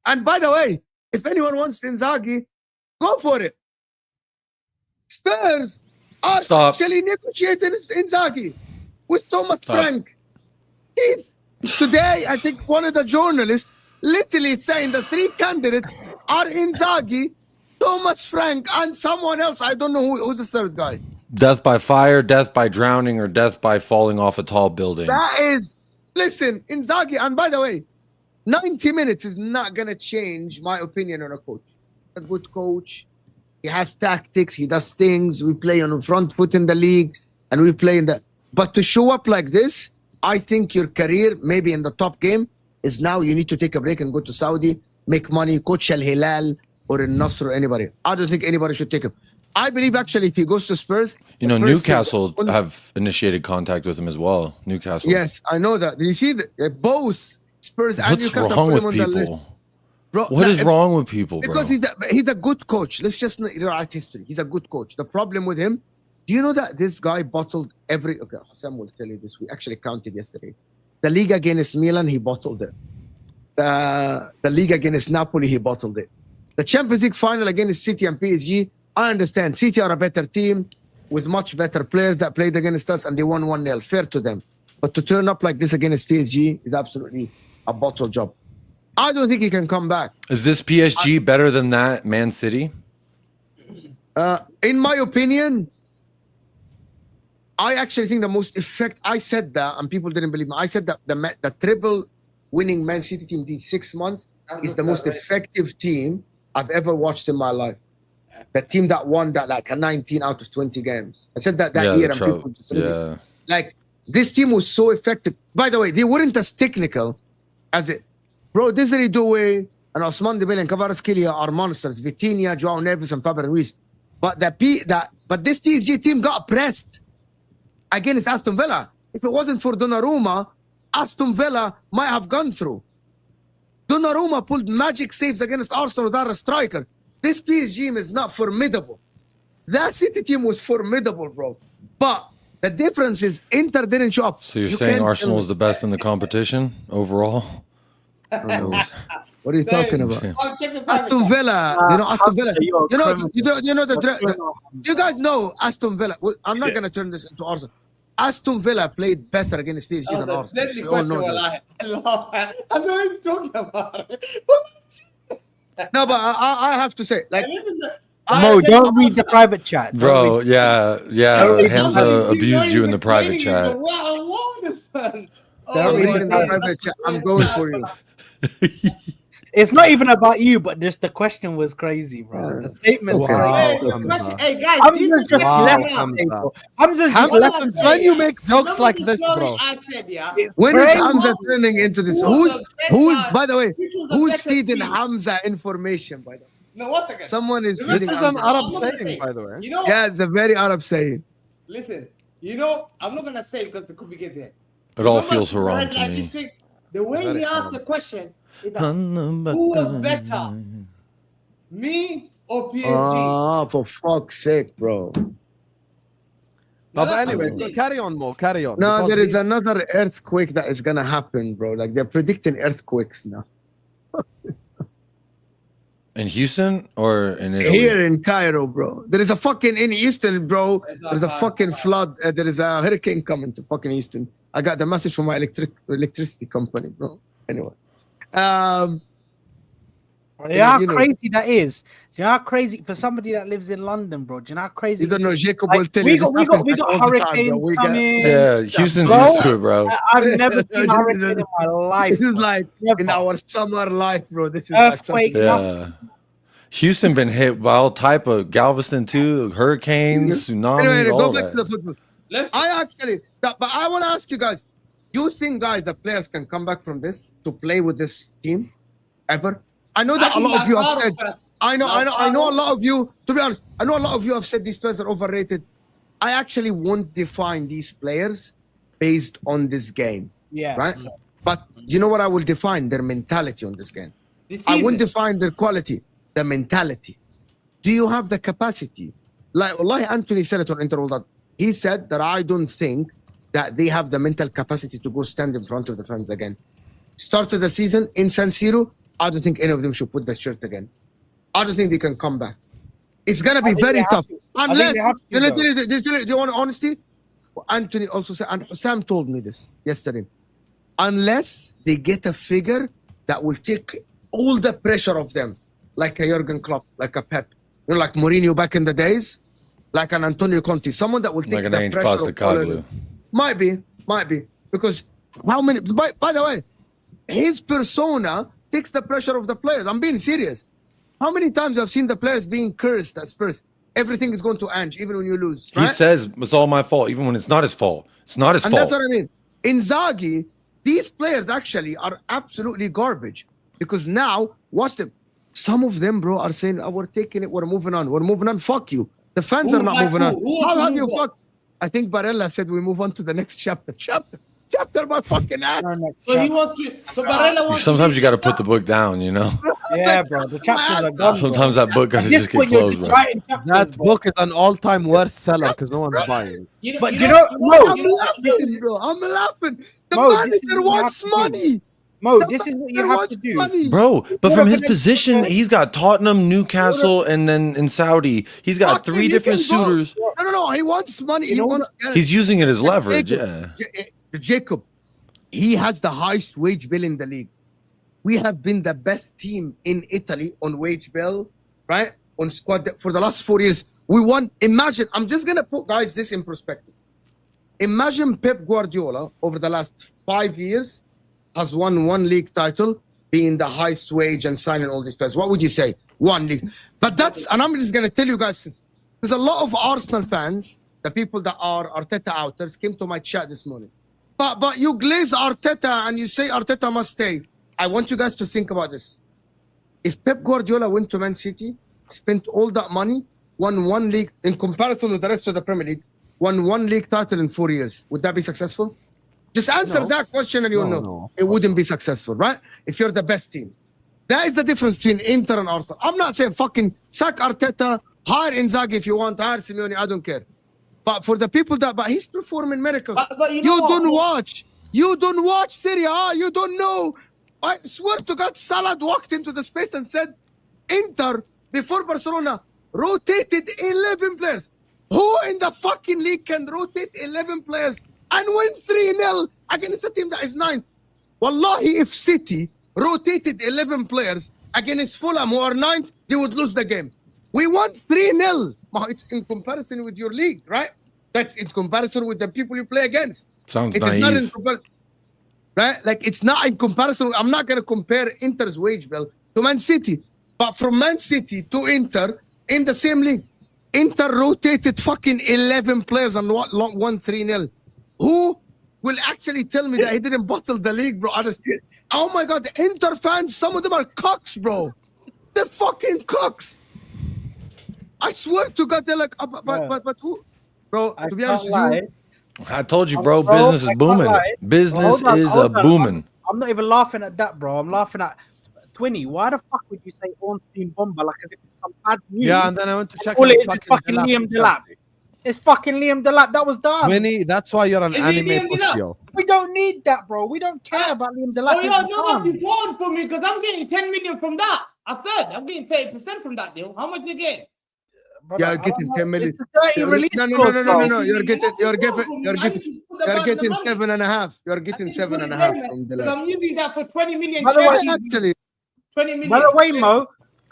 And by the way, if anyone wants Inzaghi, go for it. Spurs are actually negotiating Inzaghi with Thomas Frank. Today, I think one of the journalists literally saying the three candidates are Inzaghi, Thomas Frank, and someone else. I don't know who's the third guy. Death by fire, death by drowning, or death by falling off a tall building. That is, listen, Inzaghi, and by the way, 90 minutes is not going to change my opinion on a coach. A good coach. He has tactics. He does things. We play on the front foot in the league, and we play in the... But to show up like this, I think your career, maybe in the top game, is now you need to take a break and go to Saudi, make money, coach Al Hilal or Al Nasr or anybody. I don't think anybody should take him. I believe actually if he goes to Spurs... You know, Newcastle have initiated contact with him as well. Newcastle. Yes, I know that. Did you see that? Both Spurs and What's Newcastle wrong put with him on the list. people? Bro, What is wrong with people, bro? Because he's a good coach. Let's just write history. He's a good coach. The problem with him, do you know that this guy bottled every... Okay, Sam will tell you this. We actually counted yesterday. The league against Milan, he bottled it. The league against Napoli, he bottled it. The Champions League final against City and PSG, I understand. City are a better team with much better players that played against us, and they won 1-0. Fair to them. But to turn up like this against PSG is absolutely a bottle job. I don't think he can come back. Is this PSG better than that Man City? In my opinion, I actually think the most I said that, and people didn't believe me. I said that the triple winning Man City team these 6 months is the most effective team I've ever watched in my life. The team that won that like a 19 out of 20 games. I said that year, and people just like, this team was so effective. By the way, they weren't as technical as it. Bro, Desiree Doué and Osman Dembele and Kvaratskhelia are monsters. Vitinha, Joao Neves, and Fabian Ruiz. But this PSG team got pressed against Aston Villa. If it wasn't for Donnarumma, Aston Villa might have gone through. Donnarumma pulled magic saves against Arsenal without a striker. This PSG team is not formidable. That City team was formidable, bro. But the difference is Inter didn't show up. So you're saying Arsenal is the best in the competition overall? What are you talking about? Aston Villa, Aston Villa. You guys know Aston Villa. Well, I'm not gonna turn this into Arsenal. Aston Villa played better against PSG than Arsenal. We all know that. I'm not even talking about it. No, but I have to say, like, Mo, don't read the private chat. Bro, yeah. Hamza abused you in the private chat. I'm reading the private chat. I'm going for you. It's not even about you, but just the question was crazy, bro. The statement's crazy. Hey guys, Hamza's just left. Hamza's just left. When you make jokes like this, bro. I said, yeah. When is Hamza turning into this? Who's by the way, who's feeding Hamza information, by the way? No, 1 second. Someone is This feeding is an Hamza. Arab saying, by the way. You know, Yeah, it's a very Arab saying. listen, you know, I'm not gonna say because the could be getting it. It all feels so wrong to me. The way he asked the question, is that who was better, me or PSG? Oh, for fuck's sake, bro. But anyway, carry on, Mo. Carry on. No, Because there is another earthquake that is gonna happen, bro. Like they're predicting earthquakes now. In Houston or in Italy? Here in Cairo, bro. There is a fucking in Easton, bro. There's a fucking flood. There is a hurricane coming to fucking Easton. I got the message from my electricity company, bro. Anyway, You know how crazy that is. Do you know how crazy for somebody that lives in London, bro? Do you know how crazy? You don't know. Jacob Like, will tell we you. got hurricanes coming. Yeah, Houston's used to it, bro. I've never seen a hurricane in my life. This is like Never. in our summer life, bro. This is like Earthquake. Yeah. Houston been hit by all type of Galveston too, hurricanes, tsunamis, Anyway, all go back that. to the football. Let's But I want to ask you guys: do you think, guys, the players can come back from this to play with this team ever? I know that a lot of you have said. I know a lot of you. To be honest, I know a lot of you have said these players are overrated. I actually won't define these players based on this game. Yeah. Right. But you know what I will define? Their mentality on this game. I won't define their quality. The mentality. Do you have the capacity? Like, wallahi, Anthony said it on Inter Milan. He said that I don't think that they have the mental capacity to go stand in front of the fans again. Start of the season in San Siro, I don't think any of them should put the shirt again. I don't think they can come back. It's gonna be very tough. Unless, do you want honesty? Anthony also said, and Sam told me this yesterday. Unless they get a figure that will take all the pressure of them, like a Jurgen Klopp, like a Pep, like Mourinho back in the days, like an Antonio Conte, someone that will take Like an the Ange pressure of all of Postecoglou. them. Might be, because how many? By the way, his persona takes the pressure of the players. I'm being serious. How many times I've seen the players being cursed at Spurs? Everything is going to Ange, even when you lose. He Right? says it's all my fault, even when it's not his fault. It's not his And fault. that's what I mean. Inzaghi, these players actually are absolutely garbage because now, watch them. Some of them, bro, are saying, oh, we're taking it, we're moving on. We're moving on. Fuck you. The fans are not moving on. How have you fucked? I think Barella said we move on to the next chapter. Chapter my fucking ass. So he wants to. So Barella wants. Sometimes you got to put the book down, you know. Yeah, bro. The chapters are gone. Sometimes that book gotta At this just get point, you're closed, just bro. writing chapters, That bro. book is an all-time worst seller because no one's buying. But you know, I'm Mo, laughing, bro. I'm laughing. The Mo, this is manager what you wants have to do. money. Mo, The this is what you manager have wants to do. money. Bro, but What from are his the- position, he's got Tottenham, Newcastle, and then in Saudi, he's got Fucking, 3 he different can go. suitors. No. He wants money. You He know wants. He's using it as leverage. Yeah. Jacob, he has the highest wage bill in the league. We have been the best team in Italy on wage bill, right? On squad for the last 4 years. We won. Imagine, I'm just gonna put guys this in perspective. Imagine Pep Guardiola over the last 5 years has won 1 league title, being the highest wage and signing all these players. What would you say? 1 league. But that's, and I'm just gonna tell you guys, there's a lot of Arsenal fans, the people that are Arteta outers, came to my chat this morning. But you glaze Arteta and you say Arteta must stay. I want you guys to think about this. If Pep Guardiola went to Man City, spent all that money, won 1 league, in comparison with the rest of the Premier League, won 1 league title in 4 years, would that be successful? Just answer that question and you'll know. No, it wouldn't be successful, right? If you're the best team. That is the difference between Inter and Arsenal. I'm not saying fucking sack Arteta, hire Inzaghi if you want, hire Simeone, I don't care. But for the people that, but he's performing miracles. But you you know don't what? watch. You don't watch Serie A. You don't know. I swear to God, Saad walked into the space and said, Inter, before Barcelona, rotated 11 players. Who in the fucking league can rotate 11 players and win 3-0 against a team that is 9th? Wallahi, if City rotated 11 players against Fulham, who are 9th, they would lose the game. We won 3-0. It's in comparison with your league, right? That's in comparison with the people you play against. Sounds It is not in naive. comparison, right? Like, it's not in comparison. I'm not going to compare Inter's wage bill to Man City. But from Man City to Inter, in the same league, Inter rotated fucking 11 players and won 3-0. Who will actually tell me that he didn't bottle the league, bro? Oh my God, the Inter fans, some of them are cocks, bro. They're fucking cocks. I swear to God, they're like, but who? Bro, to be honest with you, I told you, bro, business is booming. Business is booming. I'm not even laughing at that, bro. I'm laughing at Twinny. Why the fuck would you say Ornstein Bomber like as if it's some bad news? Yeah, and then I went to check. All and it it's is fucking Liam Delap. It's fucking Liam Delap. That was done. Winnie, that's why you're an Is he anime Liam Delap? pushio. We don't need that, bro. We don't care about Liam Delap. Oh, yeah, no, that's important for me because I'm getting 10 million from that. I said I'm getting 30% from that deal. How much they get? you're getting 10 million. It's a dirty release No. You're getting 7.5. You're getting 7.5 from Because the I'm using that for 20 million. By the way, Chelsea, actually. 20 million. By the way, Mo.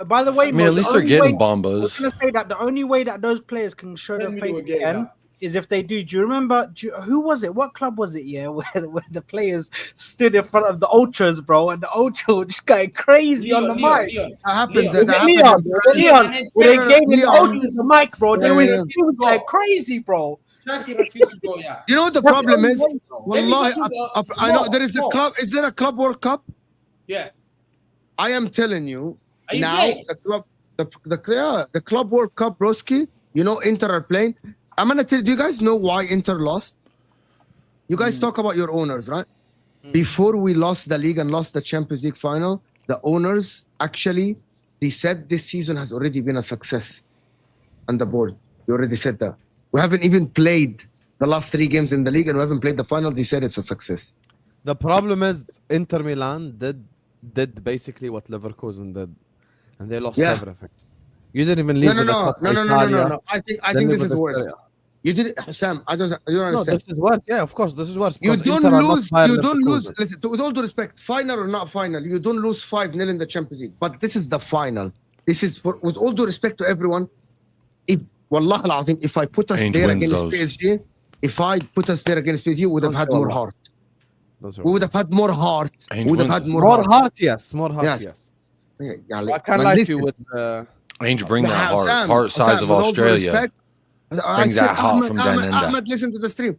By the way, I mean, at least they're getting I was bombas. gonna say that the only way that those players can show their 10 face million again, again is if they do. Do you remember? Who was it? What club was it? Yeah, where the players stood in front of the ultras, bro, and the ultra was just going crazy on the mic. That happens. Was That it Leon? happens. Was it Leon? Where they gave him the Leon. ultras the mic, bro. They Yeah, was yeah. he was going crazy, bro. Chelsea refused to go, yeah. You know what the That's problem the is? only way, bro. Wallahi, I know there is a More. club. Is there a Club World Cup? Yeah. I am telling you Are you now. playing? The Club World Cup, broski. You know Inter are playing. I'm gonna tell. Do you guys know why Inter lost? You guys talk about your owners, right? Before we lost the league and lost the Champions League final, the owners actually they said this season has already been a success. On the board, you already said that. We haven't even played the last 3 games in the league, and we haven't played the final. They said it's a success. The problem is Inter Milan did basically what Leverkusen did, and they lost Yeah. everything. You didn't even leave. No. I think this is worse. You did it, Sam. I don't No, understand. this is worse. Yeah, of course, this is worse. You because don't Inter are not lose. Bayer You don't lose. Leverkusen. Listen, with all due respect, final or not final, you don't lose 5-0 in the Champions League. But this is the final. This is for, with all due respect to everyone. If Wallah al-Azim, if I put us Ange there wins against those. PSG, if I put us there against PSG, we would have had more heart. Those are- We would have had more heart. Ainge We would have wins. had more More heart. heart, yes. More heart, Yes. yes. Yeah, I like, can't man, lie to listen. you with. Ange, bring that heart. Sam, Heart size Sam, of with all due Australia. respect, I Bring said, that heart from down under. Ahmed, listen to the stream.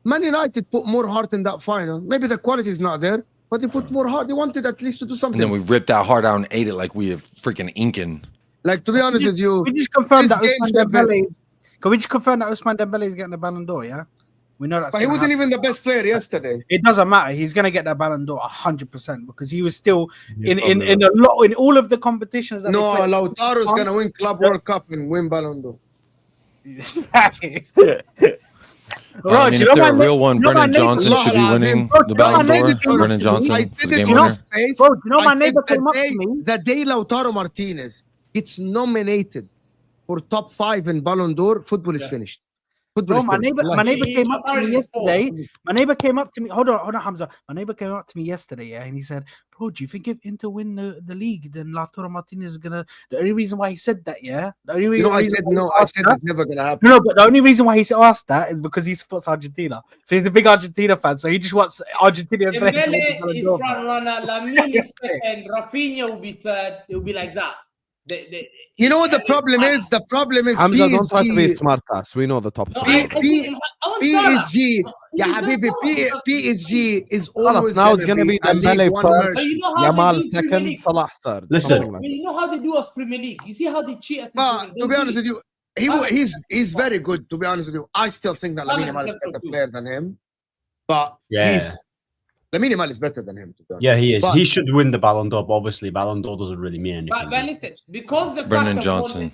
Man United put more heart in that final. Maybe the quality is not there, but they put more heart. They wanted at least to do And something. then we ripped that heart out and ate it like we have freaking Incan. Like, to be honest with you, We just confirmed this that game Ousmane should have been- Dembele. Can we just confirm that Ousmane Dembele is getting the Ballon d'Or? Yeah. We know that's. But he gonna wasn't happen. even the best player yesterday. It doesn't matter. He's gonna get that Ballon d'Or 100% because he was still Yeah, in a lot in all of the competitions that. No, they played. Lautaro's gonna win Club World Cup and win Ballon d'Or. Bro, I mean, do if you know they're my a real na- one, you know my Brennan neighbor- Johnson should be Allah winning Bro, the do you know Ballon my d'Or. neighbor- Brennan Johnson, I the said game it to winner. his face. Bro, do you know I my said neighbor came up to me? the day Lautaro Martinez gets nominated for top 5 in Ballon d'Or, football is finished. Football Bro, is my finished. neighbor He- came up to me he- yesterday. My neighbor came up to me. Hold on, Hamza. My neighbor came up to me yesterday, yeah, and he said, "Bro, do you think if Inter win the league, then Lautaro Martinez is gonna?" The only reason why he said that, yeah, the only You know, I reason said why he no. I asked said that- it's never gonna happen. No, but the only reason why he asked that is because he supports Argentina. So he's a big Argentina fan. So he just wants Argentina to win the Dembele Ballon is d'Or. front runner. Lamine is second. Rafinha will be third. It will be like that. You know what the problem is? The problem is Hamza, don't try to be PSG. smart ass. We know the top No, three. I put him. I want Salah. PSG. He Yeah, deserves Habibi, Salah. PSG is خلاص, always now it's gonna be a League Dembele One first, So merchant. you know how Yamal they do Premier second, League? Salah third. Listen. something like I mean, you know how they do us Premier League. You see how they cheat us. in But Premier League? to be honest with you, he's very good. To be honest with you, I still think that Lamine Yamal is a Salah better too. player than him. But Yeah. Lamine Yamal is better than him. To be honest. Yeah, he is. But- He should win the Ballon d'Or, but obviously Ballon d'Or doesn't really mean anything. But listen, because the Brennan fact Johnson.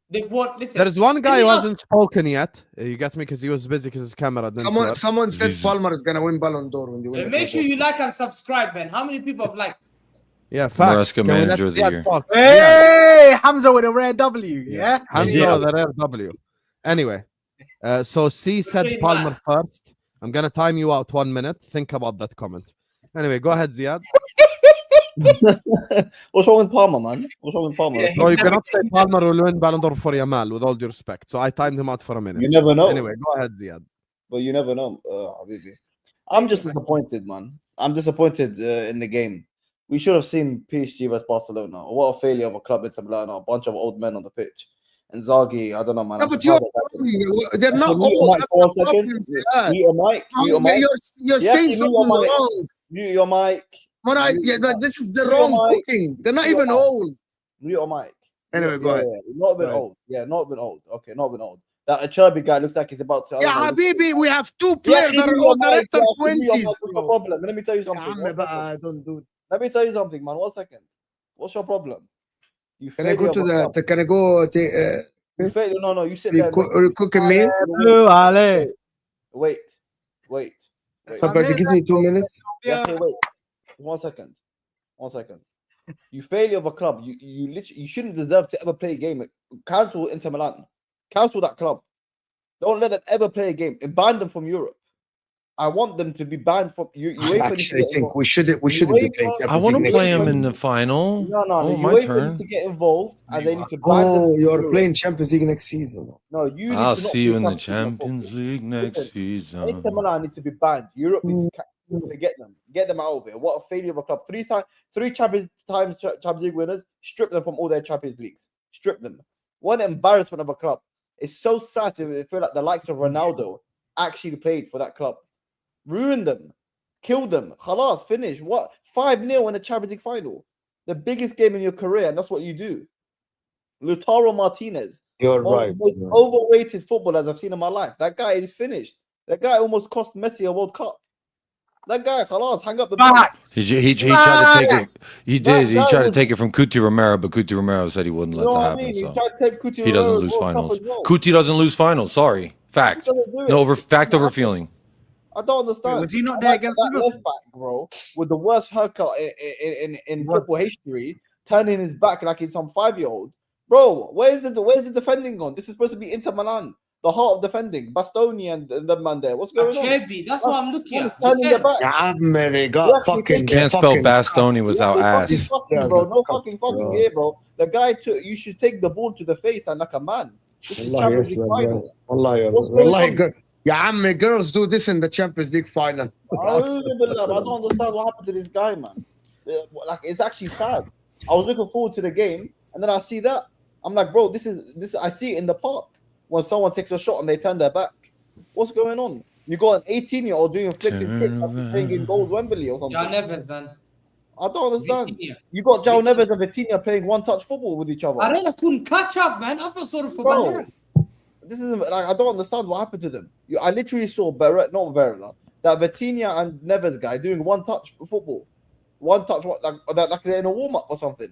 They've won. Listen, There's one guy Let who me hasn't spoken yet. You get me? Because he was busy because his camera didn't work. Someone said Palmer is gonna win Ballon d'Or when they win. the Make Club sure World you like and subscribe, man. How many people have liked? Yeah, fact. Maresca Can we let Manager of the Ziad Year. talk? Hey, Hamza with a rare W. Yeah. Hamza, Yeah. the rare W. Anyway, so C said Pretty Palmer first. I'm gonna time you out 1 minute. Think about that comment. Anyway, go ahead, Ziad. What's wrong with Palmer, man? What's wrong with Palmer? Bro, you cannot say Palmer will win Ballon d'Or for Yamal, with all due respect. So I timed him out for a minute. You never know. Anyway, go ahead, Ziad. But you never know. Habibi. I'm just disappointed, man. I'm disappointed in the game. We should have seen PSG vs Barcelona. What a failure of a club, Inter Milan, a bunch of old men on the pitch. And Zaghi, I don't know, man. No, I'm but surprised they're not Mute your all. mic for a that's the second. problem, Ziad. Mute your mic. Mute your mic. You're You have saying to mute something your mic. wrong. Mute your mic. Yeah, but this is the Mute your wrong mic. cooking. They're not Mute your even mic. old. Mute your mic. Anyway, go ahead. Not been Go ahead. old. Yeah, not been old. Okay, not been old. That Acherbi guy looks like he's about to. I Yeah, don't know, Habibi, we have 2 Yeah, players that are mute your old. They're mic, at their yeah, mute your mic. 20s. What's your problem? Let me tell you Yeah, something. I'm One second. I don't do. Let me tell you something, man. 1 second. What's your problem? You Can I go failure to of a club. Can I go? You failure. No, you sit there. Are you cooking me? Blue Ale. Wait. But give me 2 minutes. You have to wait. 1 second. 1 second. You failure of a club. You literally you shouldn't deserve to ever play a game. Cancel Inter Milan. Cancel that club. Don't let them ever play a game. And ban them from Europe. I want them to be banned from you. I actually think we shouldn't be playing I Champions want League to next play him season. in the final. No. Oh, You my wait for them turn. to get involved, and they need to ban them. Oh, from you're Europe. playing Champions League next season. No, you. Need I'll to not see you play in the Champions Champions League next Listen, season. Inter Milan need to be banned. Europe need to forget them. Get them out of here. What a failure of a club. Three Champions League winners. Strip them from all their Champions Leagues. Strip them. What an embarrassment of a club. It's so sad to feel like the likes of Ronaldo actually played for that club. Ruin them. Kill them. Khalas, finish. What? 5-0 in the Champions League final. The biggest game in your career, and that's what you do. Lautaro Martinez. You're Most overrated footballers I've seen in my life. That guy is finished. That guy almost cost Messi a World Cup. That guy, khalas, hang up the boots. He tried to take it. He did. He That tried to was- take it from Kuti Romero, but Kuti Romero said he wouldn't You let know that what I happen. mean? He So tried to take Coutinho he doesn't Romero's lose World Cup finals. as well. Kuti doesn't lose finals. Sorry, He fact. doesn't do it. No, fact over feeling. I don't understand. Was he not And there that- against that Liverpool? left back, bro, with the worst haircut in football history, turning his back like he's some 5-year-old. Bro, where's the defending gone? This is supposed to be Inter Milan, the heart of defending. Bastoni and the man there. What's going on? Acherbi, that's what I'm looking Man is at. turning their back. Yeah, man, they got Yes, fucking. Can't spell fucking- Bastoni without Fucking ass. fucking, bro. No Yeah, fucking bro. here, bro. The guy took. You should take the ball to the face and like a man. This is Wallahi, Champions yes, League bro. final. Wallahi, What's going wallahi, on? girl. Yeah, Amme, girls do this in the Champions League final. I don't understand what happened to this guy, man. Like, it's actually sad. I was looking forward to the game, and then I see that. I'm like, bro, this is. I see it in the park when someone takes a shot and they turn their back. What's going on? You got an 18-year-old doing flicks and tricks after playing in goals Wembley or something. John Evans, man. I don't understand. Vitinha. You got João Neves and Vitinha playing one-touch football with each other. Arena couldn't catch up, man. I feel sorry for Bro, Barella. this isn't like I don't understand what happened to them. I literally saw not Barella, that Vitinha and Neves guy doing one touch football, like they're in a warm up or something.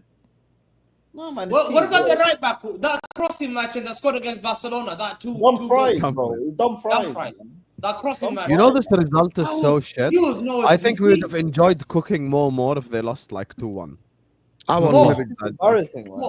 No man. What about the right back? That crossing match and that scored against Barcelona. That two. Dumb two fries, goals. bro. Dumb fries. Dumb That crossing match. You know this result is so shit. I think we would have enjoyed cooking more if they lost like 2-1. I was embarrassing, man.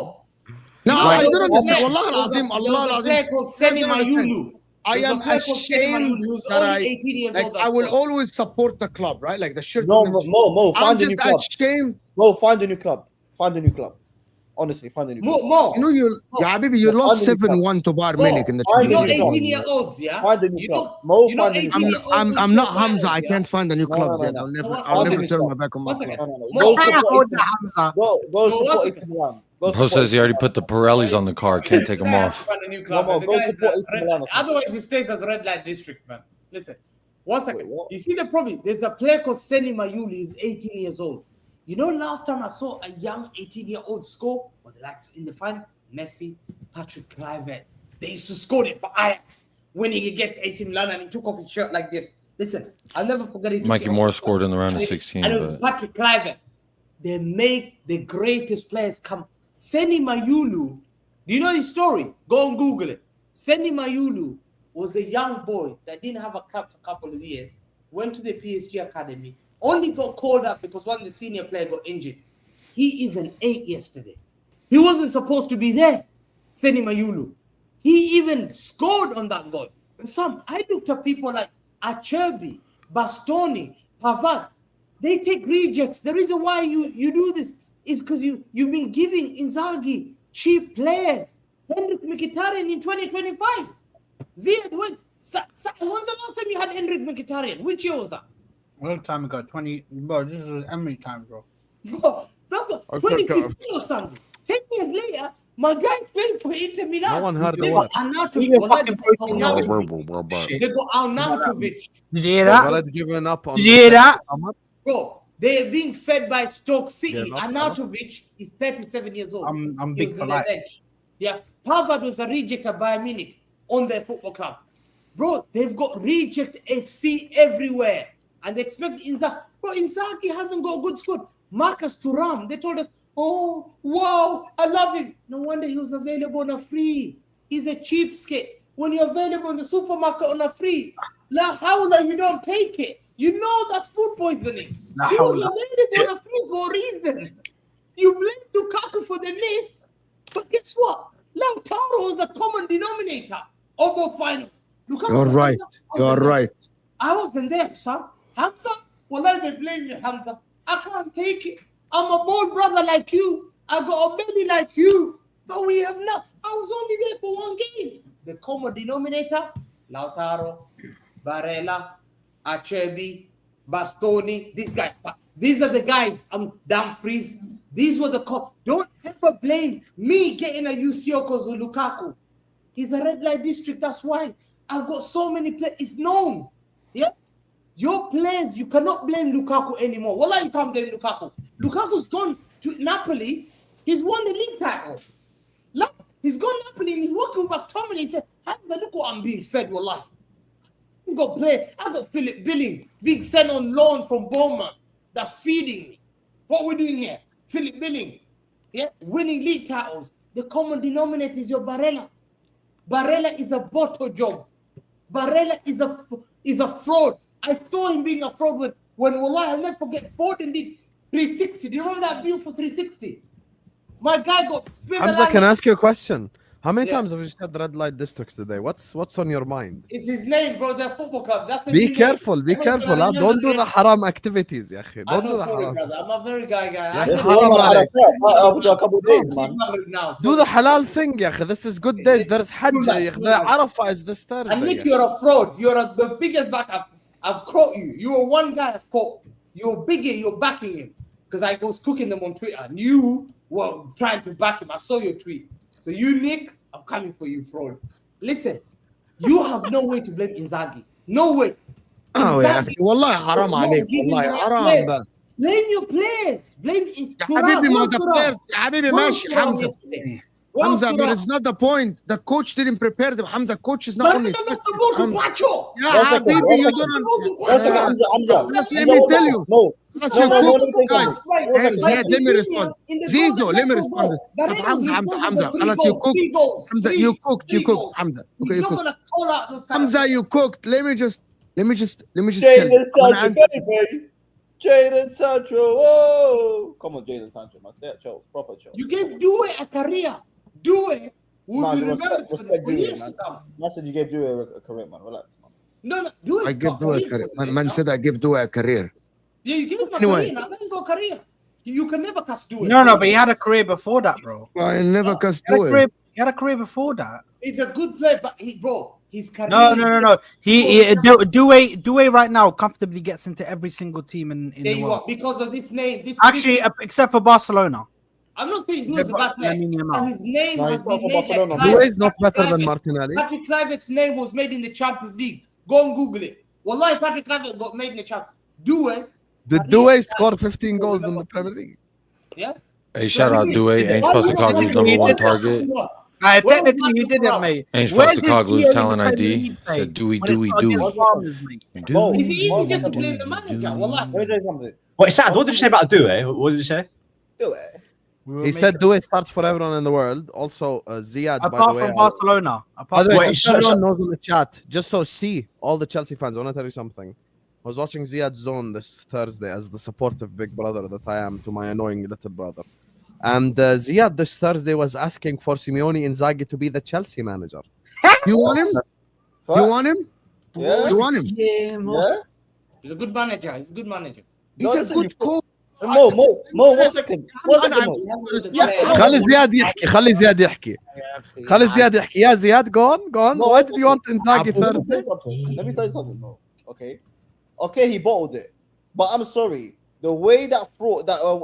No, Like, I don't understand. there Wallah was a- al-Azim, there Allah was a al-Azim. player called Semi Mayulu. I There's a am player called Semi Mayulu ashamed who's that only 18 years old. I will always support the club, right? Like the shirt. No, Mo, I'm find a new just club. ashamed. Mo, find a new club. Find a new club. Honestly, find a new club. More. You know, yeah, baby, you lost 7-1 to Bayern Munich in the You know, Champions League. 18-year-olds, yeah. Find a new club. Mo, you know, find a new club. I'm not Hamza. I can't find a new No, club no, yet. no. I'll never Find a turn new my back on my One second. club. Go support AC Milan. Pro says he already put the Pirellis on the car. Can't take them off. Find a new club. No, The go guy is support a AC red- Milan or something. Otherwise, he stays as red light district, man. Listen, 1 second. Wait, what? You see the problem? There's a player called Seni Mayuli. He's 18 years old. You know, last time I saw a young 18-year-old score was like in the final. Messi, Patrick Kluivert. They used to score it for Ajax, winning against AC Milan, and he took off his shirt like this. Listen, I'll never forget it. Mikey Moore scored in the round of 16, And it was but Patrick Kluivert. They make the greatest players come. Seni Mayulu, do you know his story? Go and Google it. Seni Mayulu was a young boy that didn't have a club for a couple of years, went to the PSG academy, only got called up because one of the senior players got injured. He even ate yesterday. He wasn't supposed to be there, Seni Mayulu. He even scored on that goal. I looked at people like Acerbi, Bastoni, Pavard. They take rejects. The reason why you do this is because you've been giving Inzaghi cheap players. Henrik Mkhitaryan in 2025. Ziad, when's the last time you had Henrik Mkhitaryan? Which year was that? A long time ago, 20. Bro, this was Emery time, bro. Bro, that's not 2015 or something. 10 years later, my guy's playing for Inter Milan. No one heard the They word. got Arnautovic. Even Wallah, fucking they got Pochettino. Arnautovic. They got Arnautovic. Did you hear that? Walid giving up on Did you hear that? Bro, they're being fed by Stoke City. Yeah, Arnautovic is 37 years old. I'm He big was for on their life. bench. Yeah, Pavard was a reject at Bayern Munich on their football club. Bro, they've got reject FC everywhere. And they expect Inzaghi. Bro, Inzaghi hasn't got a good squad. Marcus Thuram, they told us, oh, wow, I love him. No wonder he was available on a free. He's a cheapskate. When you're available in the supermarket on a free, La hawla, you don't take it. You know that's food poisoning. La He was hawla. available on a free for a reason. You blame Lukaku for the miss, but guess what? Lautaro is the common denominator of both finals. Lukaku You're said, right. "Hamza, I You're wasn't there." right. I wasn't there, son. Hamza, well, they blame you, Hamza. I can't take it. I'm a bold brother like you. I got a belly like you. But we have not. I was only there for one game. The common denominator, Lautaro, Barella, Acerbi, Bastoni, these guys. These are the guys. Dumfries. These were the don't ever blame me getting a UCO because of Lukaku. He's a red light district. That's why I've got so many players. It's known. Yeah. Your players, you cannot blame Lukaku anymore. Wallah, you can't blame Lukaku. Lukaku's gone to Napoli. He's won the league title. Look, he's gone to Napoli and he's working with McTominay. He said, Hamza, look what I'm being fed, wallah. I got Philip Billing being sent on loan from Bournemouth. That's feeding me. What we're doing here, Philip Billing, yeah, winning league titles. The common denominator is your Barella. Barella is a bottle job. Barella is a fraud. I saw him being a fraud when wallah, I'll never forget, Foden did 360. Do you remember that beautiful 360? My guy got spin. Hamza, can I ask you a question? How many Yeah. times have you said red light district today? What's on your mind? It's his name, bro. Their football club. That's the Be team careful, name. be I'm careful. sorry, Don't do the haram activities, ya akhi. I Don't know, do the sorry, haram. brother. I'm a very guy. Yeah, I This just is one haram man عليك. after a couple of days, man. now. Do the halal thing, ya akhi. This is good days. There's Hajj. Do that, ya do akhi. The that. Arafah is this Thursday. And Nick, ya you're a fraud. You're the biggest back. I've caught you. You were one guy I've caught. You're bigger. You're backing him because I was cooking them on Twitter. And you were trying to back him. I saw your tweet. So you, Nick, I'm coming for you, fraud. Listen, you have no way to blame Inzaghi. No way. Oh, يا أخي والله حرام عليك والله حرام بقى. Blame your players. Blame يا حبيبي ما the players يا حبيبي ماشي حمزة. Hamza, What's but that? it's not the point. The coach didn't prepare them. Hamza, coach is But not I'm on his not pitch. supposed to Hamza. watch you. Yeah, One second, Habibi, one you second. don't. One second, Hamza. Let me tell you. No, That's no, your no, cook, let me tell you guys. something. Right. One Hey, second. Ziad, let me respond. Zizo, let me respond. Hamza, خلاص you cooked. Hamza, you cooked. Hamza, okay, you He's not cooked. gonna call out those kind Hamza, of you cooked. Let me just tell you. Jadon I'm gonna Sancho, answer- baby. Jadon Sancho. Whoa. Come on, Jadon Sancho, man. Stay at Chelsea. Proper Chelsea. You gave Due a career. Due will Man, be remembered for this respect for Due, years man. to come. Man said you gave Due a career, man. Relax, man. No, Due I give Dua a career. Man said I give Dua a career. Yeah, you give him a Anyway. career. Now let him go career. You can never cast Due. No, but he had a career before that, bro. I never cussed He had a Dua. career, he had a career before that. He's a good player, but his career. No. Due right now comfortably gets into every single team in There the you world. are, because of this name. Actually, except for Barcelona. I'm not saying Due is a bad player, Lamine Yamal. and his name No, has he's not been for made Barcelona. like Due is not Patrick better than Kluivert. Martinelli. Patrick Kluivert's name was made in the Champions League. Go and Google it. Wallahi, Patrick Kluivert got made in the Champions League. Did Due score 15 goals in the Premier League? Yeah. Hey, shout out Due. Ainge Postecoglou's number one target. Technically, he didn't, mate. Ainge Where's his Postecoglou's key in talent the Premier ID League, mate? said Dewey, When it's Dewey, not Dewey. against Farmers, mate. Bro, It's easy one just to second. blame the manager. Wallahi. Let me tell you something. Wait, Saad, what did you say about Due? What did you say? Do it. He said Due starts for everyone in the world. Also, Ziad, by the Apart way. from Barcelona. By Apart the from way, Wait, just shut- everyone shut- knows in the chat, just so see all the Chelsea fans, I want to tell you something. I was watching Ziad's Zone this Thursday as the supportive big brother that I am to my annoying little brother. And Ziad this Thursday was asking for Simeone Inzaghi to be the Chelsea manager. You want him? You want him? Yeah. You want him? Yeah. He's a good manager. He's a good manager. He's No, a listen, good you- coach. Mo, 1 second. 1 second, Mo. خلي زياد يحكي خلي زياد يحكي خلي زياد يحكي يا زياد go on No, why one did you want Inzaghi Let me Thursday tell you something. Let me tell you something, Mo. Okay, he bottled it. But I'm sorry. The way that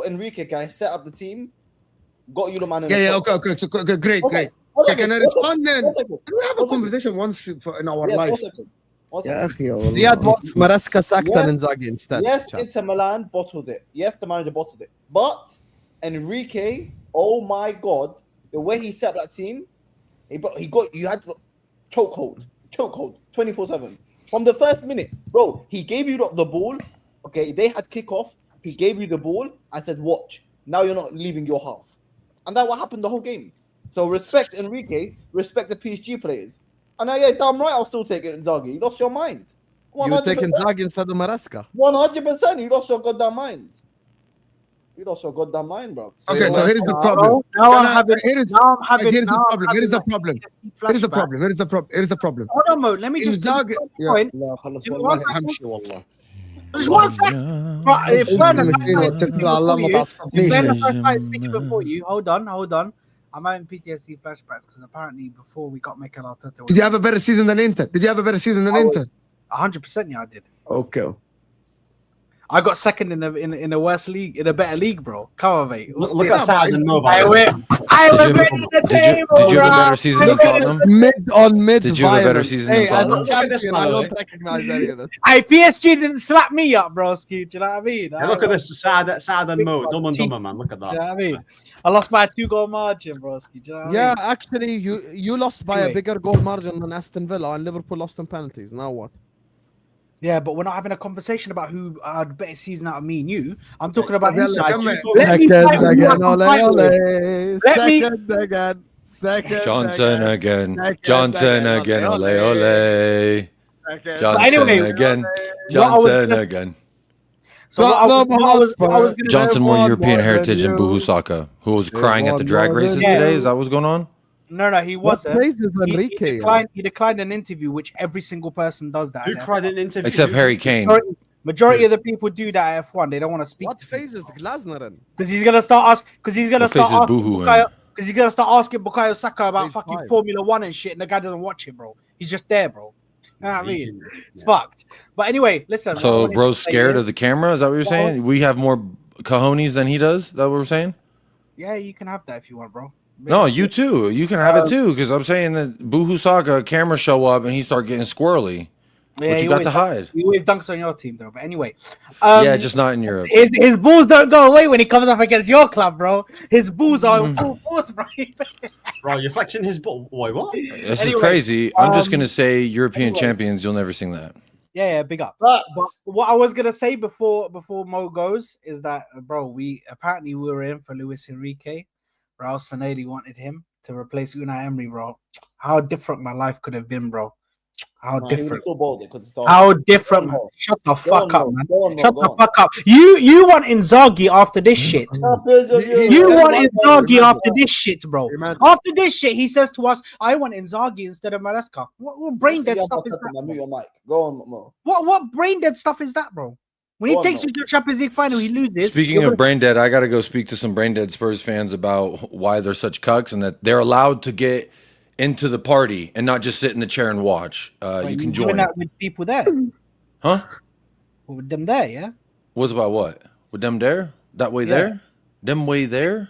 Enrique guy set up the team got you the man in the Yeah, top. okay, great. One Okay, second, can I one respond then? One second. Can we have a One second. conversation once in our Yes, life? 1 second. 1 second. يا أخي والله. Ziad wants Maresca sacked Yes. and Inzaghi instead Yes, chat. Inter Milan bottled it. Yes, the manager bottled it. But Enrique, oh my God, the way he set up that team, you had chokehold 24/7 from the first minute, bro. He gave you the ball. Okay, they had kickoff. He gave you the ball. I said, watch. Now you're not leaving your half, and that's what happened the whole game. So respect Enrique, respect the PSG players. And yeah, damn right, I'll still take it. Inzaghi, you lost your mind. You take Inzaghi instead of Maresca 100%. You lost your goddamn mind. You lost your goddamn mind, bro. Okay, so here is the problem. Now I'm Can I- having. here is- Now I'm having. Here is the now I'm problem. Here is the having, problem. like, Here is the flashback. problem. Here is the problem. Hold on, Mo. Let me just. Inzaghi يا point. لا خلص Give me والله 1 second. همشي والله. Just 1 second. But if Werner واتكل على الله ما تعصبنيش. Werner started speaking before you. Hold on. I'm having PTSD flashbacks because apparently before we got Mikel Arteta. Did you have a better season than Inter? 100%? Yeah, I did. Okay. I got second in a worse league, in a better league, bro. Come on, mate. Look at Saad and Mobile. I went ready to the table. Did you have a bro. better season than Tottenham? mid on mid Did you have a better violence. season Hey, than as a Tottenham? Look at this, champion by I the don't way. recognize any of this. Hey, PSG didn't slap me up, broski. Do you know what I mean? Hey, look at this, Saad and Mo, dumb and dumber, man. Look at Do you know that. what I mean? I lost by a 2-goal margin, broski. Do you know what Yeah, I mean? actually, you lost by a Anyway. bigger goal margin than Aston Villa, and Liverpool lost in penalties. Now what? Yeah, but we're not having a conversation about who had better season out of me and you. I'm talking about يلا Inter. كمل. Let me fight Second with you, I again, can ole fight with you. ole. Let me- Second again. Second Johnson again. Second Johnson again. again. Ole, Ole ole. Second Johnson anyway, again. what I was Johnson gonna- again. So what I was gonna Johnson One more European more heritage than than you. Buhu Saka, who was There's crying at one the drag more races than today. you. Is that what's going on? No, he What wasn't. place is Enrique? He declined an interview, which every single person does that. Who at cried F1. in an interview? Except Harry Kane. Majority of the people do that at F1. They don't want to speak What phase is Glasner in? because he's gonna start asking. Because he's gonna What phase start is asking. Boohoo in? Because he's gonna start asking Bukayo Saka about Phase fucking 5. Formula One and shit, and the guy doesn't watch it, bro. He's just there, bro. You know what I mean? It's Yeah. fucked. But anyway, listen. what I So wanted bro's to say scared is- of the camera? Is that what you're saying? We have more cojones than he does? Is that what we're saying? Yeah, you can have that if you want, bro. No, you too. You can have it too. Because I'm saying that Buhu Saka camera show up and he start getting squirrely. Yeah, What he you got always to hide? He always dunks on your team, though. But anyway, Yeah, just not in Europe. his balls don't go away when he comes up against your club, bro. His balls are in full force, bro. Bro, you're flexing his ball. Wait, what? This Anyway, is crazy. I'm just gonna um, say European anyway. champions. You'll never sing that. Yeah, big up. Facts. But what I was gonna say before Mo goes is that, bro, we were in for Luis Enrique. Raul Sanedi wanted him to replace Unai Emery, bro. How different my life could have been, bro. How Nah, he would different. still bowled it 'cause it's all- How different. Go on, Mo. Shut the Go fuck on, up, Mo. man. Go on, Mo. Shut Go the on. fuck up. You want Inzaghi after this shit. Champions of Europe. You want Everyone Inzaghi knows after that. this shit, bro. Imagine. After this shit, he says to us, I want Inzaghi instead of Maresca. What brain dead Yeah, stuff fuck is up, that? man. bro? Mute your mic. Go on, Mo. What brain dead stuff is that, bro? When he Go on, takes Mo. you to the Champions League final, he loses. Speaking You're of gonna- brain dead, I got to go speak to some brain dead Spurs fans about why they're such cucks and that they're allowed to get into the party and not just sit in the chair and watch. Wait, You can doing join. that with people there, Huh? with them there, yeah. What's about what? With them there? That way Yeah. there? Them way there?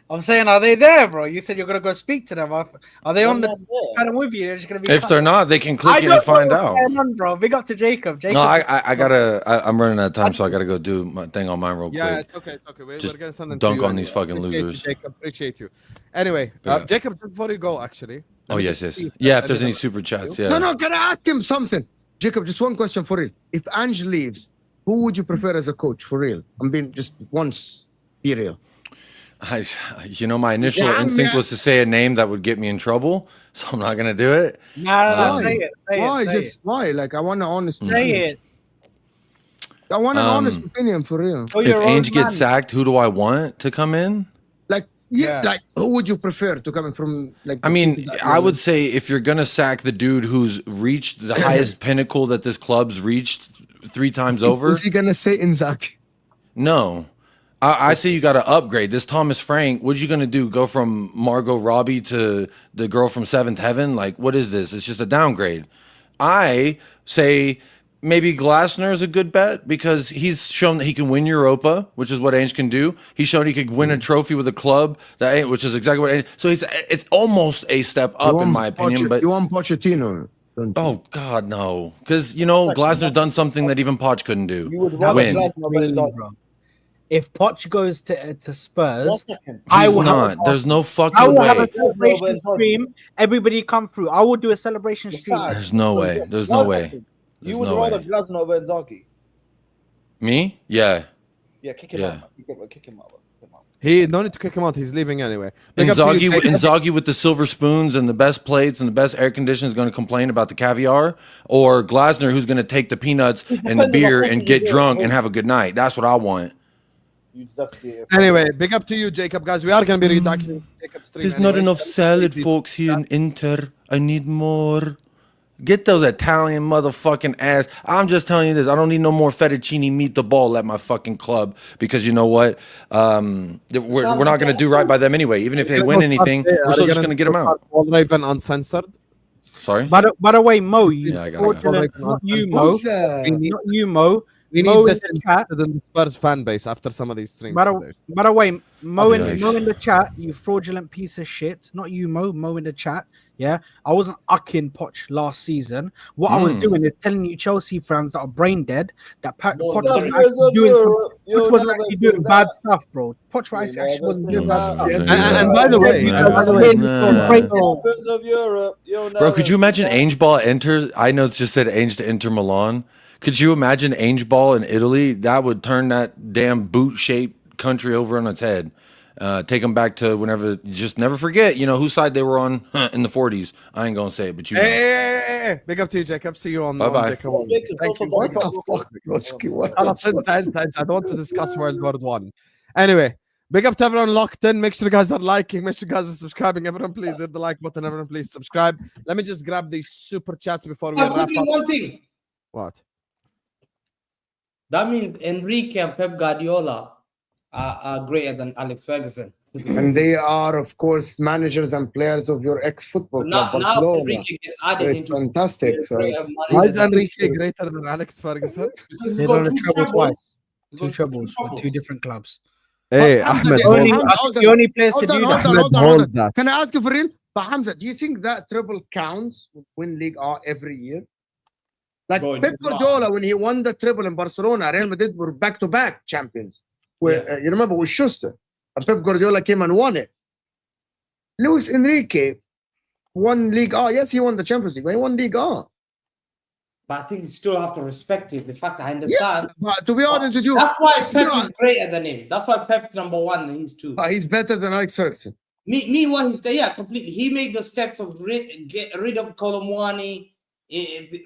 I'm saying, are they there, bro? You said you're gonna go speak to them. Are they on the They're not there. panel with you? They're just gonna be. If cut- they're not, they can I click it don't and find know what's out. going on, bro. Big up to Jacob. Jacob. No, I'm running out of time, so I gotta go do my thing on mine real Yeah, quick. it's okay. It's okay. We're Just gonna send them dunk to you on these anyway. fucking Appreciate you, losers. Jacob, appreciate you. Anyway, Yeah. Jacob, before you go, actually. Oh let me yes, just yes. see Yeah, if there's any other- super chats, yeah. No, can I ask him something? Jacob, just one question for real. If Ange leaves, who would you prefer as a coach for real? I'm being just once be real. My initial Yeah, instinct man. was to say a name that would get me in trouble, so I'm not gonna do it. No, Why? say it. Say Why? it. Say Just why? Like I want an honest. it. Say it. I want an honest Um, opinion for real. Oh, If you're Ange old gets man. sacked, who do I want to come in? Like Yeah. like who would you prefer to come in from? Like I the mean, people that I you- would say if you're gonna sack the dude who's reached the highest pinnacle that this club's reached 3 times over, Is he gonna say Inzaghi? no. I say you got to upgrade this Thomas Frank. What you gonna do? Go from Margot Robbie to the girl from Seventh Heaven? Like, what is this? It's just a downgrade. I say maybe Glasner is a good bet because he's shown that he can win Europa, which is what Ange can do. He's shown he could win a trophy with a club, which is exactly what Ange. So it's almost a step You up in want my opinion. But you want Pochettino? Don't you? oh God, no, because Glasner's done something that even Poch couldn't do. You would rather Win. Glasner Really, than Inzaghi. bro. If Poch goes to 1 Spurs, second. I He's will not. have There's no I fucking will have a way. celebration stream. Everybody come through. I will do a celebration stream. Sad. There's no way. There's no 1 way. second. There's You would no rather way. Glasner over Inzaghi. Me? Yeah. Yeah, kick him Yeah. out. Man. Kick him out. Kick him out. He no need to kick him out. He's leaving anyway. Big up to you, Inzaghi, Jacob. Inzaghi with the silver spoons and the best plates and the best air conditioning is going to complain about the caviar, or Glasner who's going to take the peanuts and the depends on beer what and he's get doing. drunk and have a good night. That's what I want. You just have to be Anyway, big up to you, Jacob. Guys, we are going to be reducting Jacob's stream. There's not anyways. enough salad, folks, here in Inter. I need more. Get those Italian motherfucking ass. I'm just telling you this. I don't need no more fettuccine meatball at my fucking club because you know what? We're not going to do right by them anyway. Even if they win anything, we're still just going to get them out. All Raven uncensored. Sorry? By the way, Mo, you Yeah, I gotta go. fraudulent, not you, Mo, Who's, not you, Mo. We Mo need in this the chat. in the Spurs fan base after some of these streams. By the way, Mo Yikes. in the chat, you fraudulent piece of shit. Not you, Mo in the chat. Yeah, I wasn't ucking Poch last season. What I was doing is telling you Chelsea fans that are brain dead that Poch wasn't actually doing bad stuff, bro. Poch actually wasn't doing bad stuff. And by the way, of Europe. Bro, could you imagine Ange Ball enters? I know it's just said Ange to Inter Milan. Could you imagine Ange Ball in Italy? That would turn that damn boot-shaped country over on its head. Take them back to whenever. Just never forget, whose side they were on in the 40s. I ain't gonna say it, but you know. Hey, big up to you, Jacob. See you on Bye-bye. Jacob. Thank you. What the fuck, Broski? What the fuck? I don't want to discuss World War One. Anyway, big up to everyone locked in. Make sure you guys are liking. Make sure you guys are subscribing. Everyone, please hit the like button. Everyone, please subscribe. Let me just grab these super chats before we wrap Quickly, up. one thing. What? That means Enrique and Pep Guardiola are greater than Alex Ferguson. And they are, of course, managers and players of your ex-football club, Now Barcelona. Enrique gets added It's into fantastic. So greater it's- money Why is than- Enrique greater than Alex Ferguson? Because he's They got won a two treble trebles. twice. He's Two got trebles with trebles. two different clubs. Hey, Hamza, Ahmed, yeah, hold, Hamza, Only, hold the on. only players to Hold on, do hold that. on, Ahmed, hold on, hold hold on. that. Can I ask you for real? But Hamza, do you think that triple counts when league are every year? Like Bro, Pep it's not. Guardiola, when he won the triple in Barcelona, Real Madrid were back-to-back champions. Where you remember with Schuster, and Pep Guardiola came and won it. Luis Enrique won League A. Yes, he won the Champions League, but he won League A. But I think you still have to respect him. The fact I understand. But to be honest with you, That's why it's Pep not- is greater than him. That's why Pep's number one and he's two. he's better than Alex Ferguson. Me, what he's there, yeah, completely. He made the steps of get rid of Colomwani,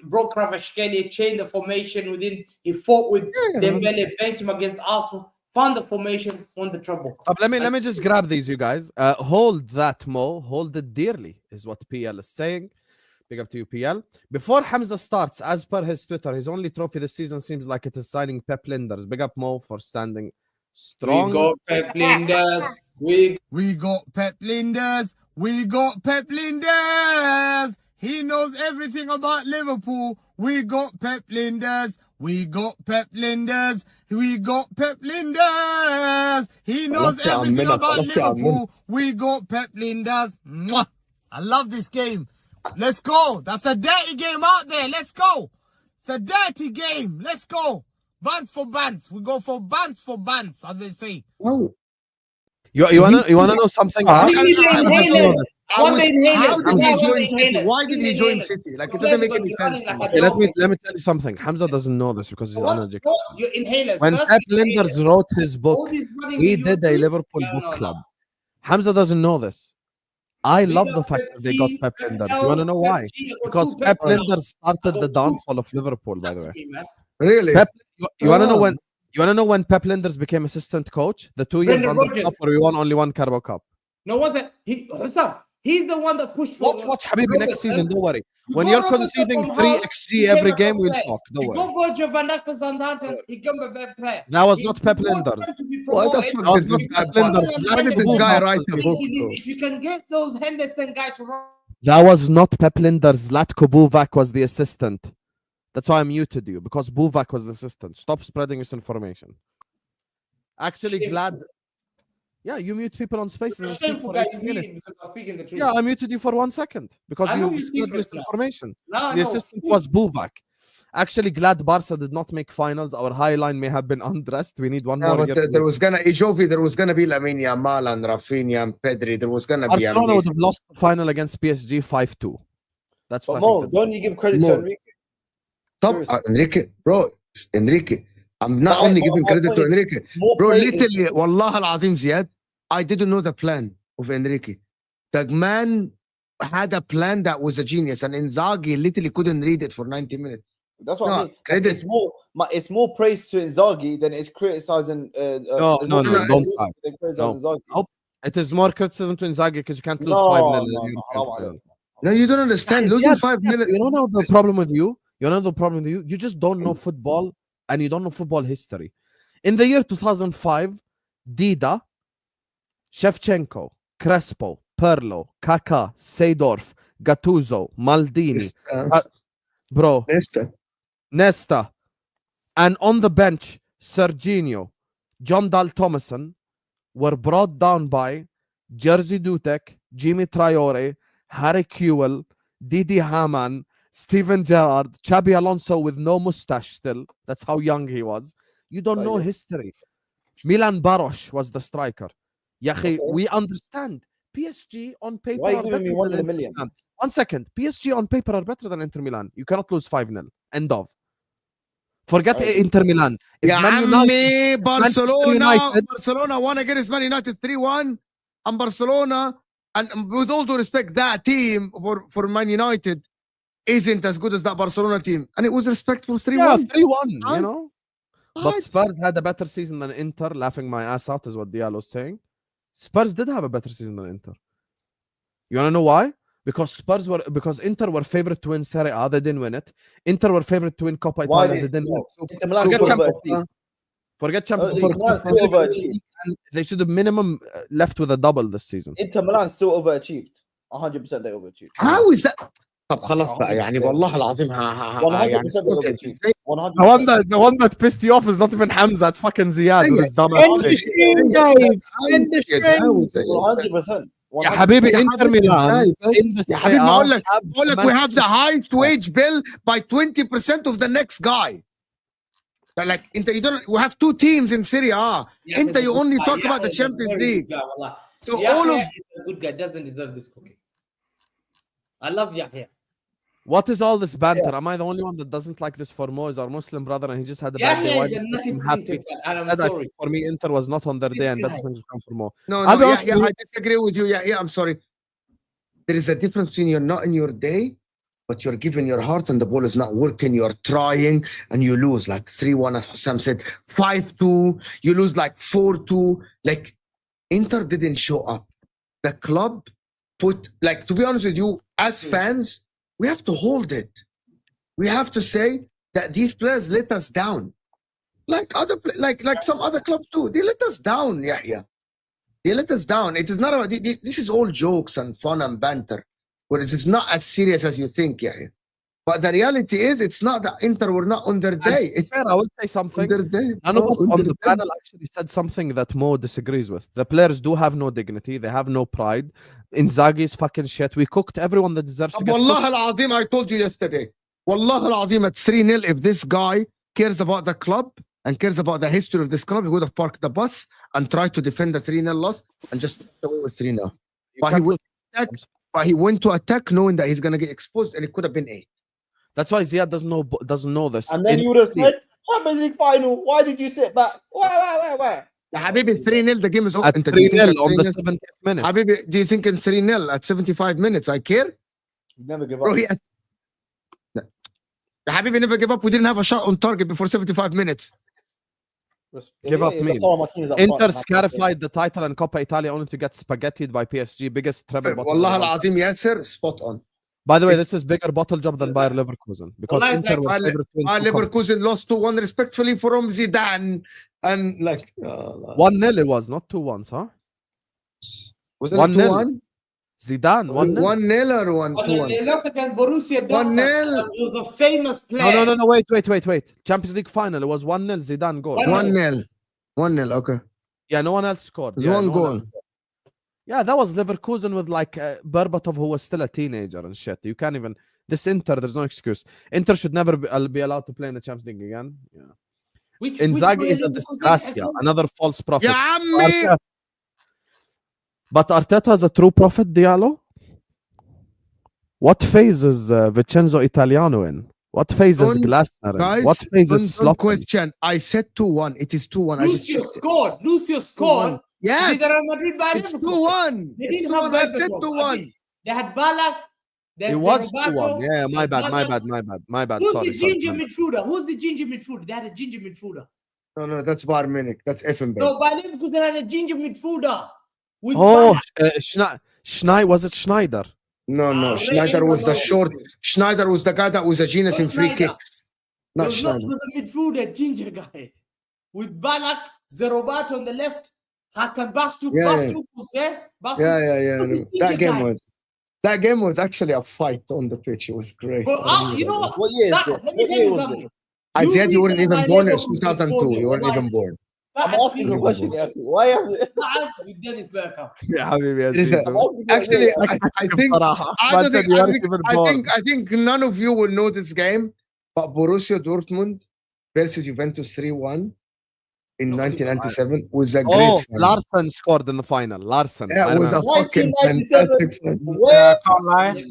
broke Kvaratskhelia, changed the formation within. He fought with Dembele, benched him against Arsenal, found the formation, won the trouble. Let me just grab these, you guys. Hold that, Mo. Hold it dearly, is what PL is saying. Big up to you, PL. Before Hamza starts, as per his Twitter, his only trophy this season seems like it is signing Pep Linders. Big up, Mo, for standing strong. We got Pep Linders. We got Pep Linders. We got Pep Linders. He knows everything about Liverpool. We got Pep Linders. We got Pep Linders. We got Pep Linders. He knows everything about Liverpool. We got Pep Linders. Mwah. I love this game. Let's go. That's a dirty game out there. Let's go. It's a dirty game. Let's go. Bands for bands. We go for bands, as they say. Oh. You wanna know something? How did he Why did he join City? Like, it doesn't make any sense. Okay, let me tell you something. Hamza doesn't know this because he's uneducated. Your inhalers. When First Pep inhalers. Linders wrote his book, All this money he you did a do- Liverpool No, book no, club. no. Hamza doesn't know this. I We love got the fact Pep that they got G, Pep Pep Linders. L, You want to know Pep why? G, I got Because two Pep Pep L. Linders started the downfall of Liverpool, by the way. Really? Pep, you want to know when? You want to know when Pep Linders became assistant coach? The 2 years Brendan under Rodgers. Klopp where we won only one Carabao Cup. No, what the he's the one that pushed for Watch Habibi next season. Don't worry. When got you're Robertson conceding from 3 Hull, XG he every came a game, top we'll player. talk. Don't You worry. go Virgil van Dijk for Southampton, he became a better player. That was He- not Pep he want Linders. him to be What the promoted. fuck That was is not this Pep guy? Linders. Why did this guy write a book, bro? If you can get those Henderson guys to run, That was not Pep Linders. Zlatko Buvac was the assistant. That's why I muted you, because Buvac was the assistant. Stop spreading misinformation. Actually, Shameful. glad. Yeah, you mute people on spaces and speak shameful for guy 8 you minutes. mean because I'm speaking the truth. Yeah, I muted you for 1 second because I know you your spread secrets now. misinformation. Now I The know. assistant was Buvac. Actually, glad Barca did not make finals. Our high line may have been undressed. We need one Yeah, more but year. there was gonna Jovi, there was gonna be Lamine Yamal and Rafinha and Pedri. There was gonna be Barcelona would amazing. have lost the final against PSG 5-2. That's But what I Mo, think. don't you give credit Mo. to Enrique? Top, Seriously. Enrique, bro, Enrique. I'm not But only I- giving I- credit to Enrique, More bro. praise- Literally, Wallah Al Azim, Ziad, I didn't know the plan of Enrique. The man had a plan that was a genius, and Inzaghi literally couldn't read it for 90 minutes. That's what No, I mean. Like, credit. it's more praise to Inzaghi than it's criticizing. No, than don't start. criticizing No. Inzaghi. Nope. It is more criticism to Inzaghi because you can't lose No, 5-0. no, in the no, European I don't final. No, you don't understand. Guys, Losing yeah, 5 yeah, minutes. You don't know the problem with you. You know the problem with you. You just don't know football, and you don't know football history. In the year 2005, Dida, Shevchenko, Crespo, Pirlo, Kaká, Seedorf, Gattuso, Maldini, bro, Nesta, and on the bench, Serginho, John Dal Thomason were brought down by Jerzy Dudek, Jimmy Traore, Harry Kewell, Didi Hamann, Steven Gerrard, Xabi Alonso with no mustache still. That's how young he was. You don't know history. Milan Baros was the striker. Yahi, we understand. PSG on paper Why are you are giving me better 1 than in a Inter million? Milan. 1 second. PSG on paper are better than Inter Milan. You cannot lose 5-0. End of. Forget Inter Milan. If Yeah, Man United, Barcelona. Barcelona won against Man United 3-1, and Barcelona, and with all due respect, that team for Man United isn't as good as that Barcelona team, and it was respectful 3-1. yeah, 3-1, Huh? you know. But What? Spurs had a better season than Inter. Laughing my ass out is what Diallo's saying. Spurs did have a better season than Inter. You wanna know why? Because Inter were favorite to win Serie A, they didn't win it. Inter were favorite to win Coppa Why Italia, they did didn't win. Inter Milan Forget still Champions overachieved? League. Forget Champions Inter League. Milan still overachieved. And they should have minimum left with a double this season. Inter Milan still overachieved. 100% they overachieved. How is that? طب خلاص بقى يعني والله العظيم يعني 100% they overachieved. 100%. The one that pissed you off is not even Hamza, it's fucking Ziad with his dumb ass End the face. stream, guys. End the stream. 100%. يا حبيبي انتر ميلان in the يا حبيبي Serie A بقول لك have we have the highest wage bill by 20% of the next guy. Like you don't. We have two teams in Serie A. Inter, you only talk about the Champions League. So all of a good guy doesn't deserve this cookie. I love Yahya. What is all this banter? Am I the only one that doesn't like this for Mo? Is our Muslim brother and he just had a bad day? Yahya Why is a do you think nothing I'm happy? Inter fan, and I'm Instead, I sorry. think for me, Inter was not on their day, and This better guy. things will come for Mo. no, I'll be no, honest yeah, with I disagree with you. Yeah, I'm sorry. There is a difference between you're not in your day, but you're giving your heart and the ball is not working. You're trying and you lose like 3-1, as Sam said, 5-2. You lose like 4-2. Like Inter didn't show up. The club put, like, to be honest with you, as fans, we have to hold it. We have to say that these players let us down. Like like some other clubs too. They let us down, Yahya. They let us down. It is not about this is all jokes and fun and banter. Whereas it's not as serious as you think, Yahya. But the reality is it's not that Inter were not on their day. It's Fair, I will say something. on their day. None of us on the panel actually said something that Mo disagrees with. The players do have no dignity. They have no pride. Inzaghi's fucking shit. We cooked everyone that deserves to get cooked. Wallah al-Azim, I told you yesterday. Wallah al-Azim, at 3-0, if this guy cares about the club and cares about the history of this club, he would have parked the bus and tried to defend the 3-0 loss and just walked away with 3-0. But he went to attack knowing that he's going to get exposed and it could have been 8. That's why Ziad doesn't know this. And then you would have said, Champions League final, why did you sit back? Why? Ya Habibi, 3-0, the game is over. At 3-0 on the 70th minute. Habibi, do you think in 3-0 at 75 minutes I care? You never give Bro, up. Ya Habibi, never give up. We didn't have a shot on target before 75 minutes. Give up me. That's all my teams up Inter front. scarified the title in Coppa Italia only to get spaghettied by PSG. Biggest treble bottle. Wallah al-Azim, Yasser, spot on. By the way, this is bigger bottle job than Bayer Leverkusen because Wallahi, Inter was like, favourite to win two Leverkusen lost 2-1 respectfully from Zidane. And like, 1-0 it was, not 2-1, huh? was it 1-0. 2-1? Zidane, 1-0. 1-0 or But when 1-2-1? they lost against Borussia 1-0. Dortmund, he was a famous player. No, wait. Champions League final, it was 1-0, Zidane goal. 1-0. 1-0, okay. Yeah, no one else scored. There's Yeah, one no goal. else. Yeah, that was Leverkusen with like Berbatov, who was still a teenager and shit. You can't even. This Inter, there's no excuse. Inter should never be allowed to play in the Champions League again. Yeah. Inzaghi is a disgracia, another false prophet. Ya Ammi! But Arteta is a true prophet, Diallo? What phase is Vincenzo Italiano in? What phase is Don't- Glasner in? Guys, What phase is don't Slot? question. I said 2-1. It is 2-1. I just Lucio checked it. scored. Lucio scored. 2-1. Yes, Did Real Madrid by it's Liverpool? 2-1. They It's didn't have 2-1. I said Berbatov. 2-1. They had Balak. It was 2-1. Yeah, my bad. Who's Sorry. the ginger midfielder? Who's the ginger midfielder? They had a ginger midfielder. No, that's Bayern Munich. That's Effenberg. No, by Leverkusen they had a ginger midfielder. With Oh, Balak. was it Schneider? No. Ray Schneider was the Ronaldo. short. Schneider was the guy that was a genius Not in free Schneider. kicks. There Not was Schneider. the midfielder, ginger guy. With Balak, Zerobat on the left. Hakan Bastuk. Yeah, Bastuk was there. Bastuk. Yeah. Who's the No. ginger That guy? game was actually a fight on the pitch. It was great. But you know what? What year is Saad, this? let me What tell year you was something. this? I said you weren't reason even why born. It's Leverkusen 2002. scored You weren't was even born. I'm asking you a question. Yafi. Why have Saad with Dennis Bergkamp. Yeah, Habibi, Listen, Aziz. I'm asking you Actually, I think بصراحة. I ما don't think- أنت I you think- weren't I born. think I think none of you will know this game, but Borussia Dortmund versus Juventus 3-1 in 1997 was a great Oh, final. Larson scored in the final. Larson. Yeah, I it was a remember. fucking 1997. fantastic final. Where? Can't lie.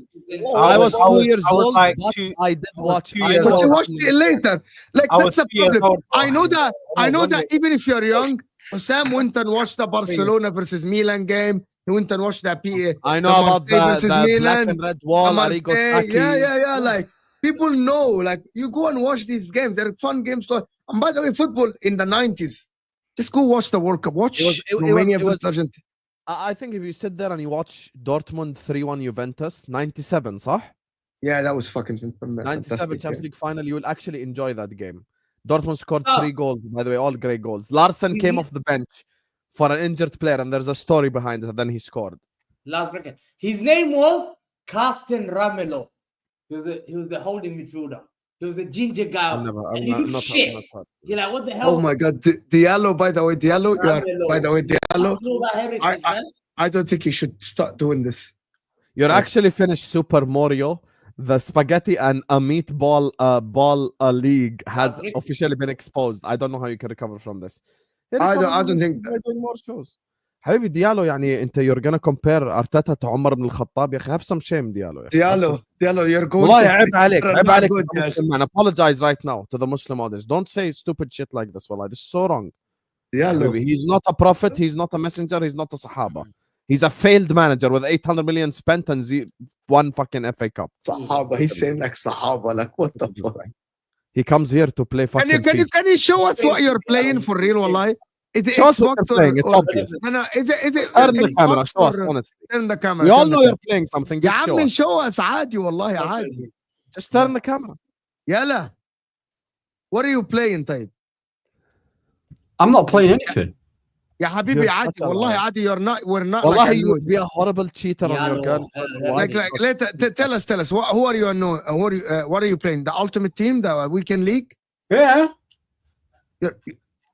I was 2 years I was old, like but two- I did watch. 2 I years But know you old. watched it later. Like I that's was the 2 years problem. old. I know that. I know one that even if you're young, Sam went and watched the Barcelona versus Milan game. He went and watched that PA. I know about Marseille the versus black Milan. and red wall, Arrigo Marseille. Sacchi. Yeah. Like people know. Like you go and watch these games. They're fun games to. And by the way, football in the 90s. Just go watch the World Cup. Watch Romania versus Argentina. I think if you sit there and you watch Dortmund 3-1 Juventus, 97, صح? Yeah, that was fucking 97 fantastic Champions game. League final, you will actually enjoy that game. Dortmund scored Oh. 3 goals, by the way, all great goals. Larson came off the bench for an injured player, and there's a story behind it, and then he scored. Last bracket. His name was Carsten Ramelow. He was the holding midfielder. He was a ginger guy. And he looked shit. You're like, what the hell? Oh my God, Diallo. By the way, Diallo. You are, Ramelow. by the way, Diallo. I know that heritage, I- man. I don't think you should start doing this. You're actually finished Super Mario. The spaghetti and a meatball ball league has officially been exposed. I don't know how you can recover from this. I don't think by doing more shows. حبيبي ديالو يعني انت you're gonna compare ارتيتا to عمر بن الخطاب يا اخي have some shame ديالو Diallo, you're going والله to عيب عليك you're عيب not عليك good, to the yeah. Muslim man. Apologize right now to the Muslim audience. Don't say stupid shit like this والله. This is so wrong. Diallo. He's not a prophet, he's not a messenger, he's not a sahaba. He's a failed manager with 800 million spent and one fucking FA Cup. Sahaba, he's saying like Sahaba, like what the fuck? He comes here to play fucking Can you show us what you're playing for real, wallahi? Show us what you're playing, it's obvious. No, is it Turn the camera, Xbox show us, or- honestly. Turn the camera. We all turn the know you're camera. playing something, يا just show عمي us. show us عادي والله عادي. Just turn the camera. يلا. What are you playing طيب؟ I'm not playing anything. يا حبيبي You're عادي such a والله liar. عادي we're not والله like you annoyed. would be a horrible cheater on your girlfriend. Tell us who are you annoying? What are you playing? The Ultimate Team, the Weekend League? Yeah.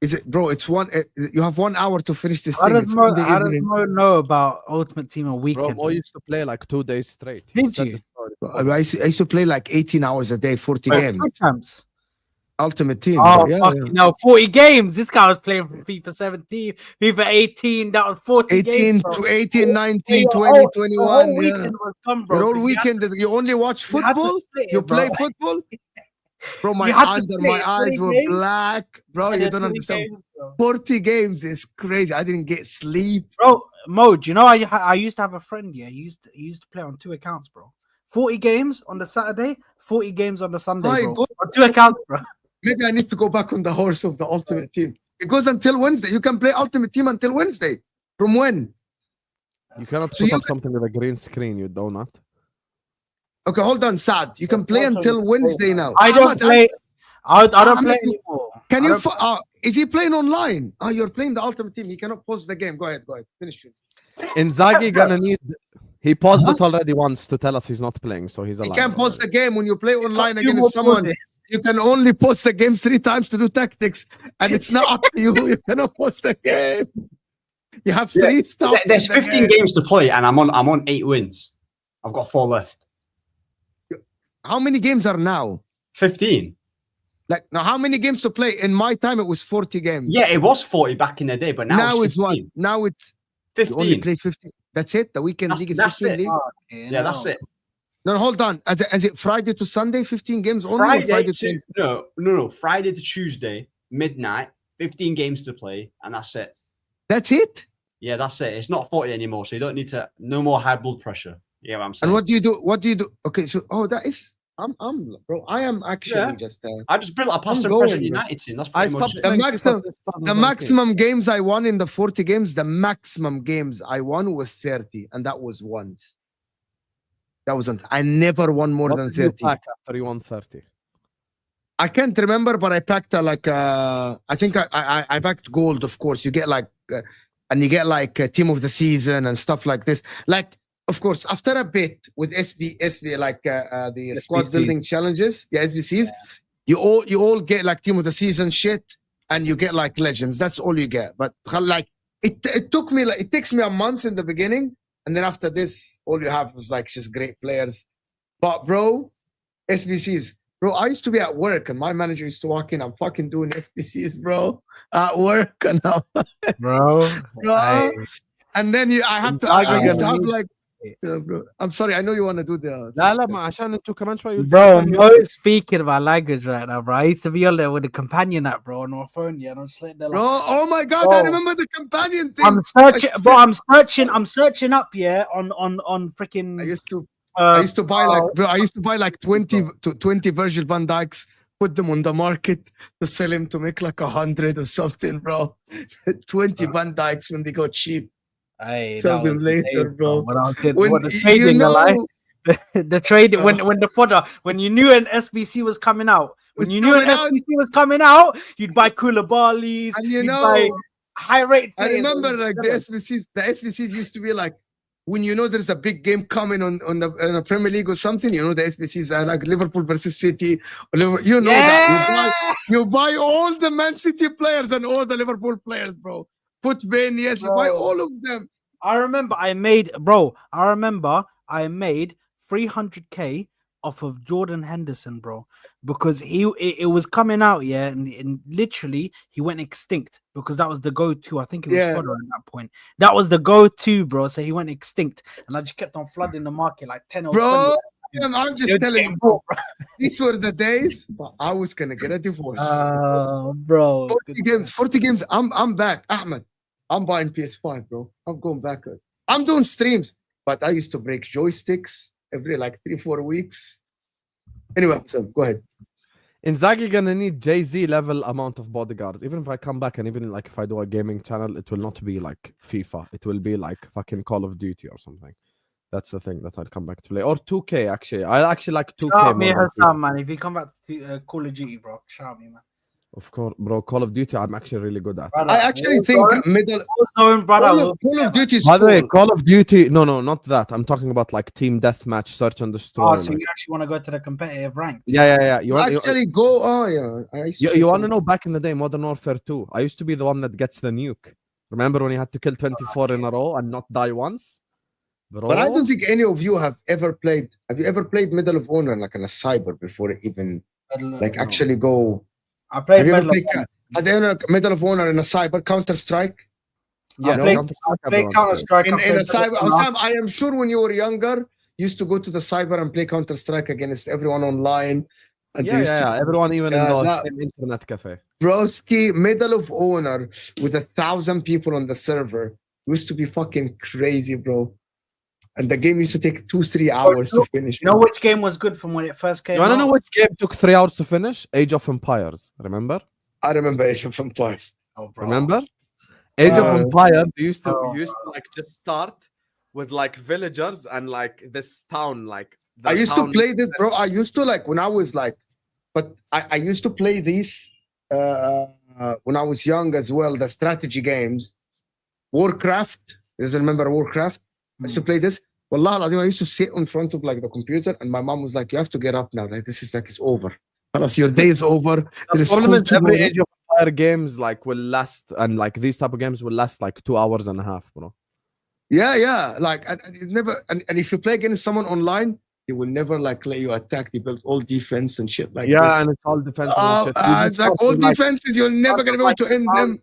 Is it, bro? It's you have 1 hour to finish this How thing. does It's Mo in the evening. know about Ultimate Team and Bro, Weekend? Mo used to play like 2 days straight. He Did said you? the story. I used to play like 18 hours a day, 40 games. Sometimes. Ultimate Team. Oh, yeah, fucking no, 40 games. This guy was playing for FIFA 17, FIFA 18. That was 40 18 games. bro. to 18, 19, Your 20, whole- 21. your whole Yeah. weekend was gone, bro. Your whole 'cause you had weekend, you only watch you had to football? split it, You bro. play football? Bro, You had to under split my it, eyes 20 were games, black. Bro, and you then don't 20 understand. games, bro. 40 games is crazy. I didn't get sleep. Bro, Mo, do you know I used to have a friend, yeah? He used to play on 2 accounts, bro. 40 games on the Saturday, 40 games on the Sunday, Hi, bro. go- On 2 accounts, bro. Maybe I need to go back on the horse of the Ultimate Team. It goes until Wednesday. You can play Ultimate Team until Wednesday. From when? You cannot So put you- up something with a green screen, you donut. Okay, hold on, Saad. You can play until Wednesday now. I don't Ahmed, play. I don't Ahmed, play anymore. Can I you? don't- Is he playing online? Oh, you're playing the Ultimate Team. He cannot pause the game. Go ahead. Finish it. Inzaghi gonna need. He paused it already once to tell us he's not playing, so he's You alive. can't pause the game when you play online few more against someone. pauses. You can only pause the game 3 times to do tactics, and it's not up to you. You cannot pause the game. You have 3 stops. There's in the 15 game. games to play, and I'm on 8 wins. I've got 4 left. How many games are now? 15. Like now, how many games to play? In my time, it was 40 games. Yeah, it was 40 back in the day, but now, Now it's what? 15. Now it's 15. you only play 50. That's it. The weekend That's- league is that's 15 it. league. Yeah, that's it. No, hold on. Is it Friday to Sunday? 15 games only. Friday to no. Friday to Tuesday, midnight, 15 games to play, and that's it. That's it. Yeah, that's it. It's not 40 anymore, so you don't need to. No more high blood pressure. Yeah, what I'm saying. And what do you do? What do you do? Okay, so that is. I'm bro. I am actually Yeah. just. I just built a passive going, pressure bro. United team. That's I pretty much stopped it. The playing maximum- FIFA since The 2017. maximum games I won in the 40 games, the maximum games I won was 30, and that was once. That was once. I never won more What than did you 30. pack after you won 30? I can't remember, but I packed I think I packed gold. Of course, you get and you get team of the season and stuff like this. Like, of course, after a bit with SB the squad SBC. building challenges, SBCs, you all get like team of the season shit, and you get like legends. That's all you get. But like it took me it takes me a month in the beginning, and then after this, all you have is like just great players. But bro, SBCs. Bro, I used to be at work and my manager used to walk in. I'm fucking doing SBCs, bro, at work, and bro. bro. And then I have to. Inzaghi I used to gonna have need- like, bro. I'm sorry. I know you want to do the. لا لا ما عشان انتوا كمان شوي Bro, Mo is speaking about language right now, bro. I used to be on there with the companion app, bro, on my phone, yeah, and I'm sitting there like, Bro, oh my god, I Bro. remember the companion thing. I'm searching, bro. I'm searching up, yeah, on freaking. I used to buy bro. I used to buy like 20 Virgil van Dijks, put them on the market to sell him to make like 100 or something, bro. 20 Van Dijks when they go cheap. Hey, Sell that them was the later, days, bro. When I was getting When what the you trading, know, the trading, when the fodder, when you knew an SBC was coming out, when Was you knew an coming out. SBC was coming out, you'd buy Koulibaly's, and you you'd know, buy high rate. I remember like the SBCs used to be like, when you know there's a big game coming on the Premier League or something, you know the SBCs are like Liverpool versus City, or you know that you buy all the Man City players and all the Liverpool players, bro. Put Ben, yes, you buy Bro. all of them. I remember I made 300k off of Jordan Henderson, bro, because it was coming out, yeah, and literally he went extinct because that was the go-to. I think it was Yeah. Fodder at that point. That was the go-to, bro. So he went extinct, and I just kept on flooding the market like 10 or Bro, 20. I'm just It was telling getting you, bro. bought, These were the days, but I was gonna get a divorce. bro. 40 games. I'm back, Ahmed. I'm buying PS5, bro. I'm going back. I'm doing streams, but I used to break joysticks every like 3-4 weeks. Anyway, so go ahead. Inzaghi gonna need Jay-Z level amount of bodyguards. Even if I come back and even like if I do a gaming channel, it will not be like FIFA. It will be like fucking Call of Duty or something. That's the thing that I'll come back to play. Or 2K actually. I actually like 2K Shout out me more than Hassan, FIFA. man. If you come back to Call of Duty, bro, shout out me, man. Of course, bro. Call of Duty, I'm actually really good at. Brother, I actually think middle brother. Call of Duty is By the way, cool. Call of Duty. No, not that. I'm talking about like team deathmatch, search and destroy. Oh, so like- you actually want to go to the competitive rank? Yeah. You want, Actually, go. Oh yeah, I used to play you want to some- know back in the day, Modern Warfare 2? I used to be the one that gets the nuke. Remember when you had to kill 24 in a row and not die once? Bro. But I don't think any of you have ever played. Have you ever played Medal of Honor like in a cyber before it even like No. actually go? I played Have you ever Medal of played Honor. have you ever Medal of Honor in a cyber Counter Strike? Yes, I played Counter-Strike, I played everyone Counter plays. Strike. In a cyber, Sam, I am sure when you were younger, you used to go to the cyber and play Counter Strike against everyone online. And they Yeah, used to- everyone even in Yeah, the that- same internet cafe. Broski, Medal of Honor with 1,000 people on the server used to be fucking crazy, bro. And the game used to take 2-3 hours to finish. You know which game was good from when it first came You want to out? know which game took 3 hours to finish? Age of Empires. Remember? I remember Age of Empires. Oh, bro. Remember? Age of Uh, Empires used to oh. like just start with like villagers and like this town like the I used to town- play this, bro. I used to like when I was like, but I used to play these when I was young as well. The strategy games, Warcraft. You guys remember Warcraft? I used to play this. Wallah al-Azim, I used to sit in front of like the computer, and my mom was like, "You have to get up now. Like this is like it's over. Plus your day is over. There The is problem school is every tomorrow." Age of Empire games like will last and like these type of games will last like 2 hours and a half, bro. Yeah. Like and it never and if you play against someone online, they will never like let you attack. They build all defense and shit like this. And it's all defensive. and shit. You It's just like start all with, like, defenses. You're never gonna be able to end them.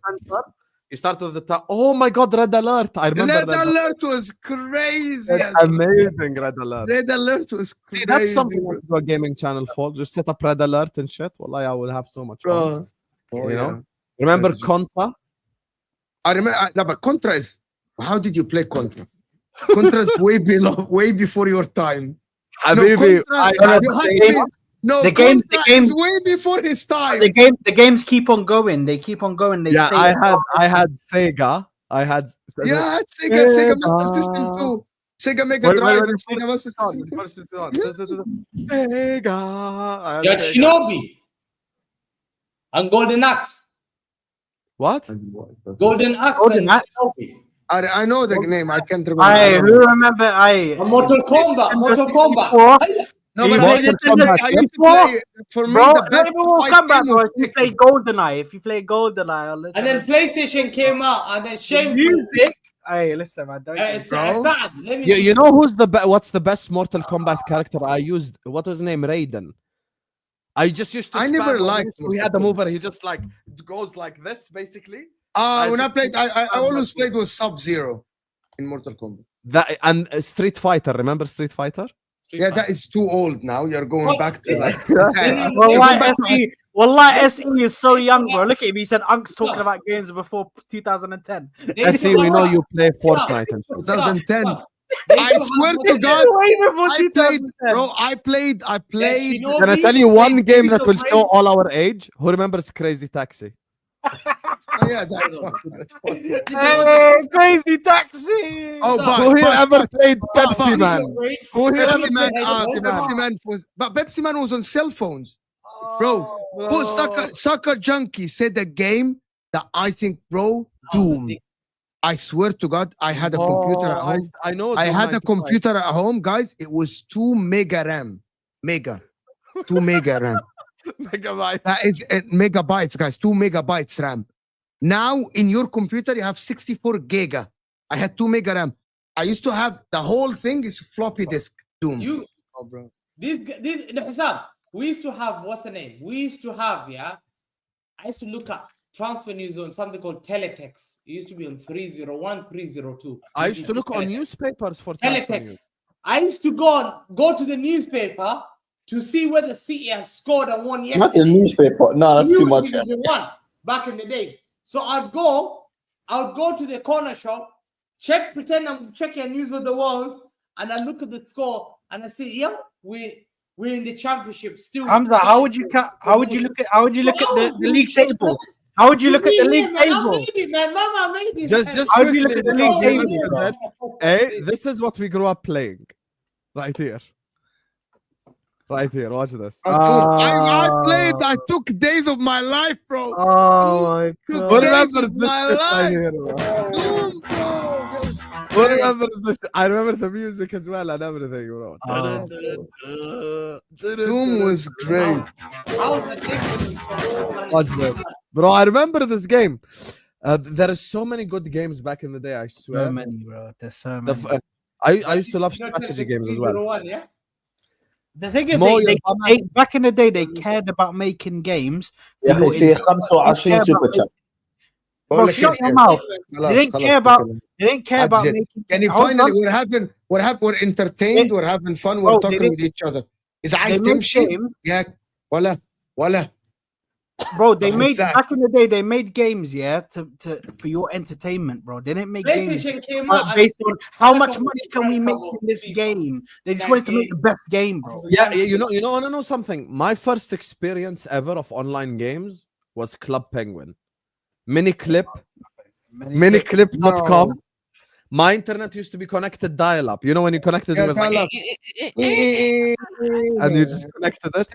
You start with the top. Oh my god, Red Alert! I remember Red that. Alert was crazy. That's amazing, Red Alert. Red Alert was crazy. See, that's something to do a gaming channel for. Just set up Red Alert and shit. Well, I will have so much fun. bro. You know? Remember That's- Contra? I remember. No, but Contra is. How did you play Contra? Contra is way before your time. Habibi, Contra- you had to be- no, the game is way before his time. The games keep on going. They keep on going. They Yeah, stay I had Sega. I had Yeah, Sega Master System too. Sega Mega Wait, Drive wait, and Sega Master System too. Sega. I had Yeah, Sega. Shinobi. And Golden Axe. What? Golden Axe. Golden and Axe? Shinobi. I know the name. I can't remember. Aye, who remember? Aye, And Mortal Kombat. Mortal Kombat. No, You but played I used to before? play. For me, Bro, the best maybe we'll fight come back, game bro. was If you Tekken. play GoldenEye, if you play GoldenEye, I'll let And you then PlayStation came out, and then shameful. music. Hey, listen, man. Don't It's bro. sad. Let me You know who's what's the best Mortal Kombat character I used? What was his name? Raiden. I just used to. I never spam on liked him. We Mortal had a Kombat. mover. He just like goes like this, basically. When I just- played, I always played with Sub-Zero in Mortal Kombat. That and Street Fighter. Remember Street Fighter? Yeah, that is too old now. You're going What? back to like. Wallahi, SE is so young, bro. Look at him. He said Unk's talking about games before 2010. I see. We know you play Fortnite and shit. 2010. I swear to God, Way before I played, 2010. bro. I played. Can I tell you one game that will show all our age? Who remembers Crazy Taxi? Oh, yeah, that's fine. That's fine. Hey, crazy taxi. Oh, Who here ever played Pepsi Man? Who here ever Pepsi Man, played Pepsi Man was, but Pepsi Man was on cell phones, bro. But Sucker Junkie said a game that I think, bro, Doom. I swear to God, I had a computer at home. I know. I Doom had a 95. computer at home, guys. It was 2 mega RAM, 2 mega RAM. Megabyte. That is megabytes, guys. 2 megabytes RAM. Now in your computer you have 64 giga. I had 2 mega RAM. I used to have the whole thing is floppy disk. Doom. You, Oh, bro. this, Husam, we used to have, what's the name? We used to have, yeah. I used to look at transfer news on something called Teletext. It used to be on 301, 302. I used to look on Teletext. newspapers for transfer news. Teletext. I used to go to the newspaper to see whether City have scored and won yesterday. That's a newspaper. No, that's too much. Division 1 back in the day. So I'd go to the corner shop, pretend I'm checking news of the world, and I look at the score and I say, yeah, we're in the championship still. Hamza, how would you look at the league table? How would you look at the league table? Just How do you look quickly, at the because league you table, mentioned bro? that, hey, this is what we grew up playing. Right here. Right here. Watch this. I played. I took days of my life, bro. Oh my Took Who days remembers of this my shit right life. here, bro? Doom, bro. Who remembers this? I remember the music as well and everything, bro. Doom was great. How's the difference from Watch that. Bro, I remember this game. There are so many good games back in the day, I swear. So many, bro. There's so The many. I used to love strategy games as well. 301, yeah? The thing is, Mo, they back in the day, they cared about making games. يا أخي في 25 سوبر شات. Bro, shut your mouth. They didn't care about. They didn't care about That's it. making. And Hold finally, on. we're entertained, we're having fun, we're Bro, talking they with each other. Is They عايز made تمشي؟ games, Yeah. ولا. bro. They made Exact. back in the day. They made games, yeah, to for your entertainment, bro. They didn't make games PlayStation came out based on how much Second money can we make World in this FIFA. game. They just That wanted to make game. the best game, bro. Yeah, you know, want to know something? My first experience ever of online games was Club Penguin. Miniclip.com. No. My internet used to be connected dial-up. You know, when you connected, Yeah, it was like, dial-up. and you just connected it.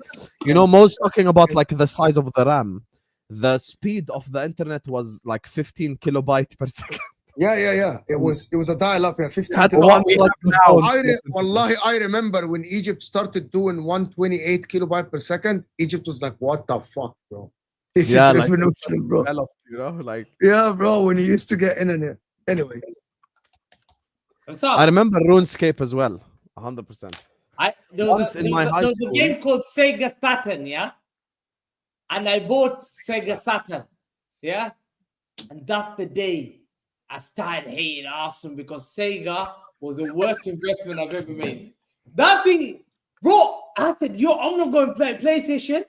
You know, most talking about like the size of the RAM. The speed of the internet was like 15 kilobyte per second. Yeah. It was a dial-up. Yeah, 15. Had kilobytes. one like the phone. Wallahi, I remember when Egypt started doing 128 kilobyte per second. Egypt was like, "What the fuck, bro? This Yeah, is like, revolution, bro." developed, you know, like Yeah, bro. When you used to get internet. Anyway, What's up? I remember RuneScape as well, 100%. There Once in my high was school- a game called Sega Saturn, yeah? And I bought Sega Saturn, yeah? And that's the day I started hating Arsenal because Sega was the worst investment I've ever made. That thing, bro, I said, yo, I'm not going to play PlayStation.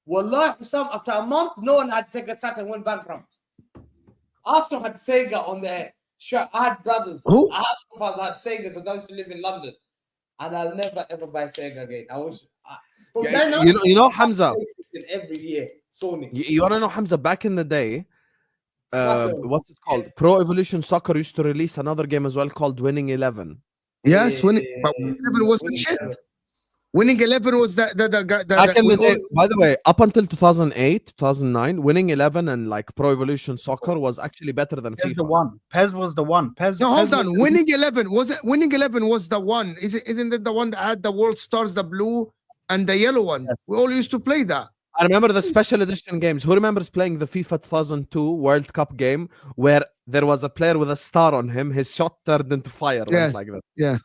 Wallahi, after a month, no one had Sega Saturn, went bankrupt. Arsenal had Sega on their shirt. I had brothers. Who? Arsenal fans had Sega because I used to live in London. And I'll never ever buy Sega again. I wish. But Yeah, then you know, Hamza. PlayStation every year, Sony. You want to know, Hamza, back in the day, Suckers. what's it called? Pro Evolution Soccer used to release another game as well called Winning 11. yes, Yeah, winning. But Winning 11 was the Winning shit. 11. Winning 11 was the Back in the day, by the way, up until 2008, 2009, Winning 11 and like Pro Evolution Soccer was actually better than Pez FIFA. the one. Pez was the one. Pez. No, hold Pez on. was- Winning 11 was it? Winning 11 was the one. Isn't it the one that had the world stars, the blue and the yellow one? We all used to play that. I remember the special edition games. Who remembers playing the FIFA 2002 World Cup game where there was a player with a star on him? His shot turned into fire. Yes. Like that. Yeah.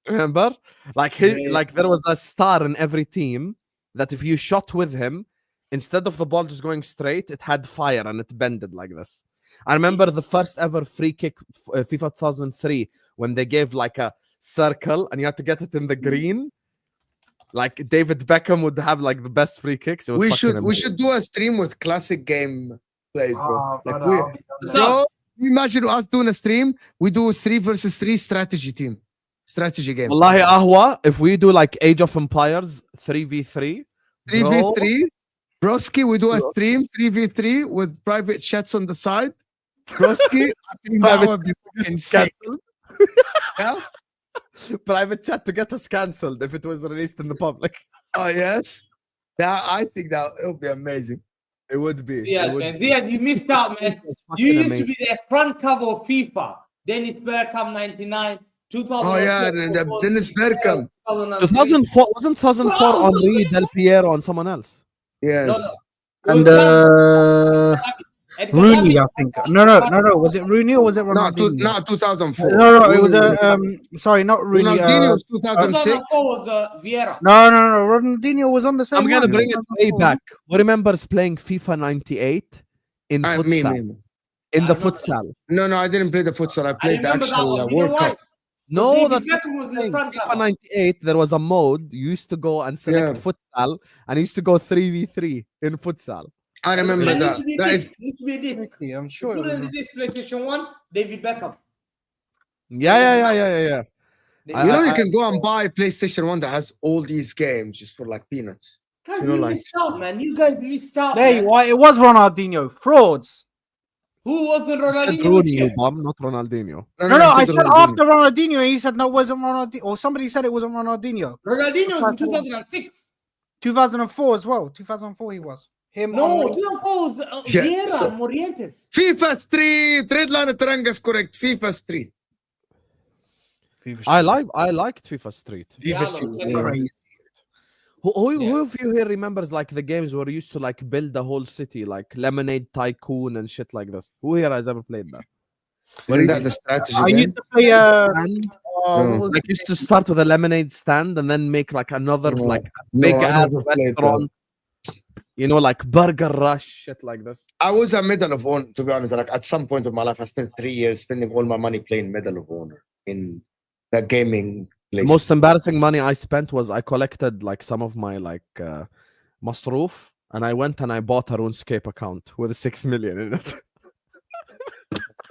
Remember? Like like there was a star in every team that if you shot with him, instead of the ball just going straight, it had fire and it bended like this. I remember the first ever free kick, FIFA 2003, when they gave like a circle and you had to get it in the green. Like David Beckham would have like the best free kicks. It was We fucking should do a stream with classic game plays, bro. Oh, Like brother, I'll be done. bro, imagine us doing a stream. We do 3 versus 3 strategy game. Wallahi Ahwa, if we do like Age of Empires 3v3, 3v3. Broski, we do a stream 3v3 with private chats on the side. Broski, I think that Private would be fucking sick. cancelled. Yeah? Private chat to get us cancelled if it was released in the public. Oh yes. That I think that it would be amazing. It would be. Yeah, it would man. be. Ziad, you missed out, man. It's You fucking used amazing. to be the front cover of FIFA. Dennis Bergkamp 99, 2000. Oh yeah, the Dennis Bergkamp. 2004 wasn't 2004 Bro, Henri, Del Piero, and someone else. Yes. And Rooney, I think. No. Was it Rooney or was it Ronaldinho? No, 2004. No, it was sorry, not Rooney. Ronaldinho was 2006. 2004 was Vieira. No. Ronaldinho was on the same. I'm gonna one. bring it way back. Who remembers playing FIFA 98 in futsal? Me. In the futsal. No, I didn't play the futsal. I played the remember that actual one. You know World why? Cup. No, David that's not Beckham was the in thing. front FIFA cover. 98, there was a mode. You used to go and select futsal, and you used to go 3v3 in futsal. I remember It that. used to be That this. is, It used to be this. I'm sure. Put in this PlayStation 1, David Beckham. Yeah. you can go and buy a PlayStation 1 that has all these games just for like peanuts. Guys, You know, you like- missed out, man. You guys missed out. There man. you are. It was Ronaldinho. Frauds. Who wasn't You said Ronaldinho? Rooney, you bum, not Ronaldinho. No, I it's said Ronaldinho. after Ronaldinho. And he said no, it wasn't Ronaldinho. Or somebody said it wasn't Ronaldinho. Ronaldinho was in 2006. 2004 as well. 2004 he was. Him. No, on- 2004 was Yeah, Vieira so- and Morientes. FIFA Street. Red line Tarangas correct. FIFA Street. I liked FIFA Street. Yeah, no, Crazy. Who of you here remembers like the games where you used to like build the whole city, like Lemonade Tycoon and shit like this? Who here has ever played that? Wasn't that the strategy I game? used to play. And what was like used to start with a lemonade stand and then make like another No. like No, big I ass never played that. restaurant. You know, like Burger Rush, shit like this. I was a Medal of Honor, to be honest. Like at some point of my life, I spent 3 years spending all my money playing Medal of Honor in the gaming place. Most embarrassing money I spent was I collected like some of my like masroof and I went and I bought a RuneScape account with 6 million in it.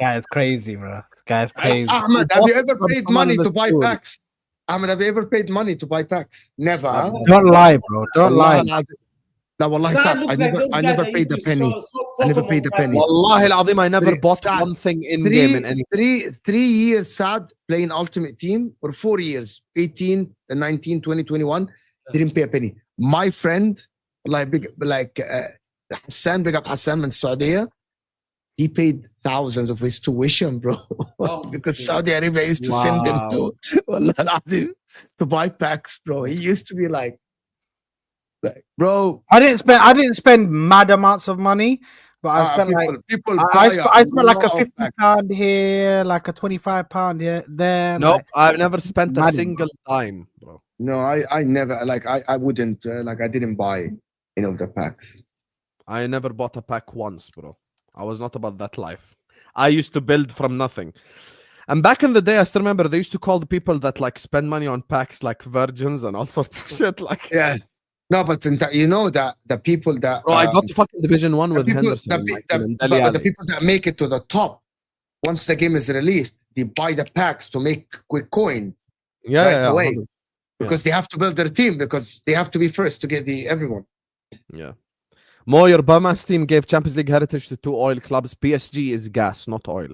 guy is crazy, bro. This guy's crazy. Ahmed, have you ever From paid someone money in the to buy school. packs? Ahmed, have you ever paid money to buy packs? Never. Huh? Don't lie, bro. Don't lie. No, wallahi, Saad Saad, looked I like never, those I guys never that paid a used to penny. swap I never Pokemon paid a cards. penny. Wallahi al-Azim, I never Three- bought Saad, one thing in game in any. 3 years, Saad, playing Ultimate Team, or 4 years, 18, 19, 20, 21, didn't pay a penny. My friend, Hassan, big up Hassan in Saudi, he paid thousands of his tuition, bro. Oh, because yeah. Saudi Arabia used to send him Wow. Wallah al-Azim, to buy packs, bro. He used to be like bro, I didn't spend mad amounts of money, but I spent like people I buy spent like a lot of £50 packs. here, like a £25 here, there. Nope, like- I've never spent a Madden. single dime, bro. No, I never like I wouldn't like I didn't buy any of the packs. I never bought a pack once, bro. I was not about that life. I used to build from nothing. And back in the day, I still remember they used to call the people that like spend money on packs like virgins and all sorts of shit. Like, Yeah. No, but you know that the people that bro, I got to fucking Division 1 the with people, Henderson. the, and, pe- like, the- in but Dele the Alli. people that make it to the top, once the game is released, they buy the packs to make quick coin yeah, right yeah, away 100. because they have to build their team because they have to be first to get everyone. Yeah. Mo, your Bamas team gave Champions League heritage to 2 oil clubs. PSG is gas, not oil.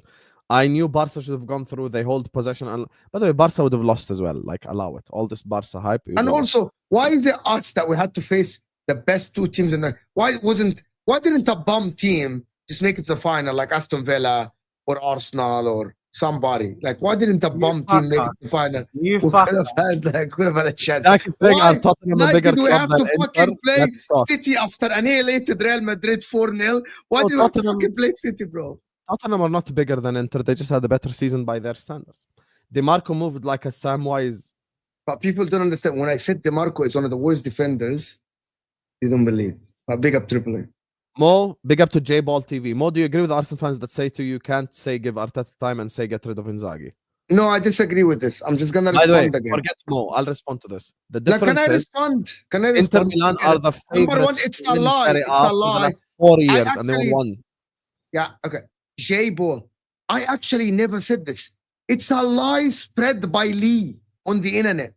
I knew Barca should have gone through. They hold possession. And by the way, Barca would have lost as well. Like, allow it. All this Barca hype. you And know. also, why is it us that we had to face the best 2 teams in there? Why didn't a bum team just make it to the final like Aston Villa or Arsenal or somebody? Like, why didn't a bum team make it to the final? You We fuck. could have had a chance. Jack is saying, Why- are Tottenham a Why bigger did we club have than to Inter? fucking play Let's talk. City after annihilated Real Madrid 4-0? Why No, did we have to Tottenham- fucking play City, bro? Tottenham are not bigger than Inter. They just had a better season by their standards. DeMarco moved like a Samwise. But people don't understand. When I said DeMarco is one of the worst defenders, they don't believe. But big up Triple A. Mo, big up to J Ball TV. Mo, do you agree with Arsenal fans that say to you can't say give Arteta time and say get rid of Inzaghi? No, I disagree with this. I'm just gonna By the way, respond again. forget Mo. I'll respond to this. The Like, difference can I is respond? Can I Inter respond? Milan are the Number one, favorites it's to a win lie. Serie It's A a for the lie. last 4 years, and they actually- won. Yeah, okay. J Ball. I actually never said this. It's a lie spread by Lee on the internet.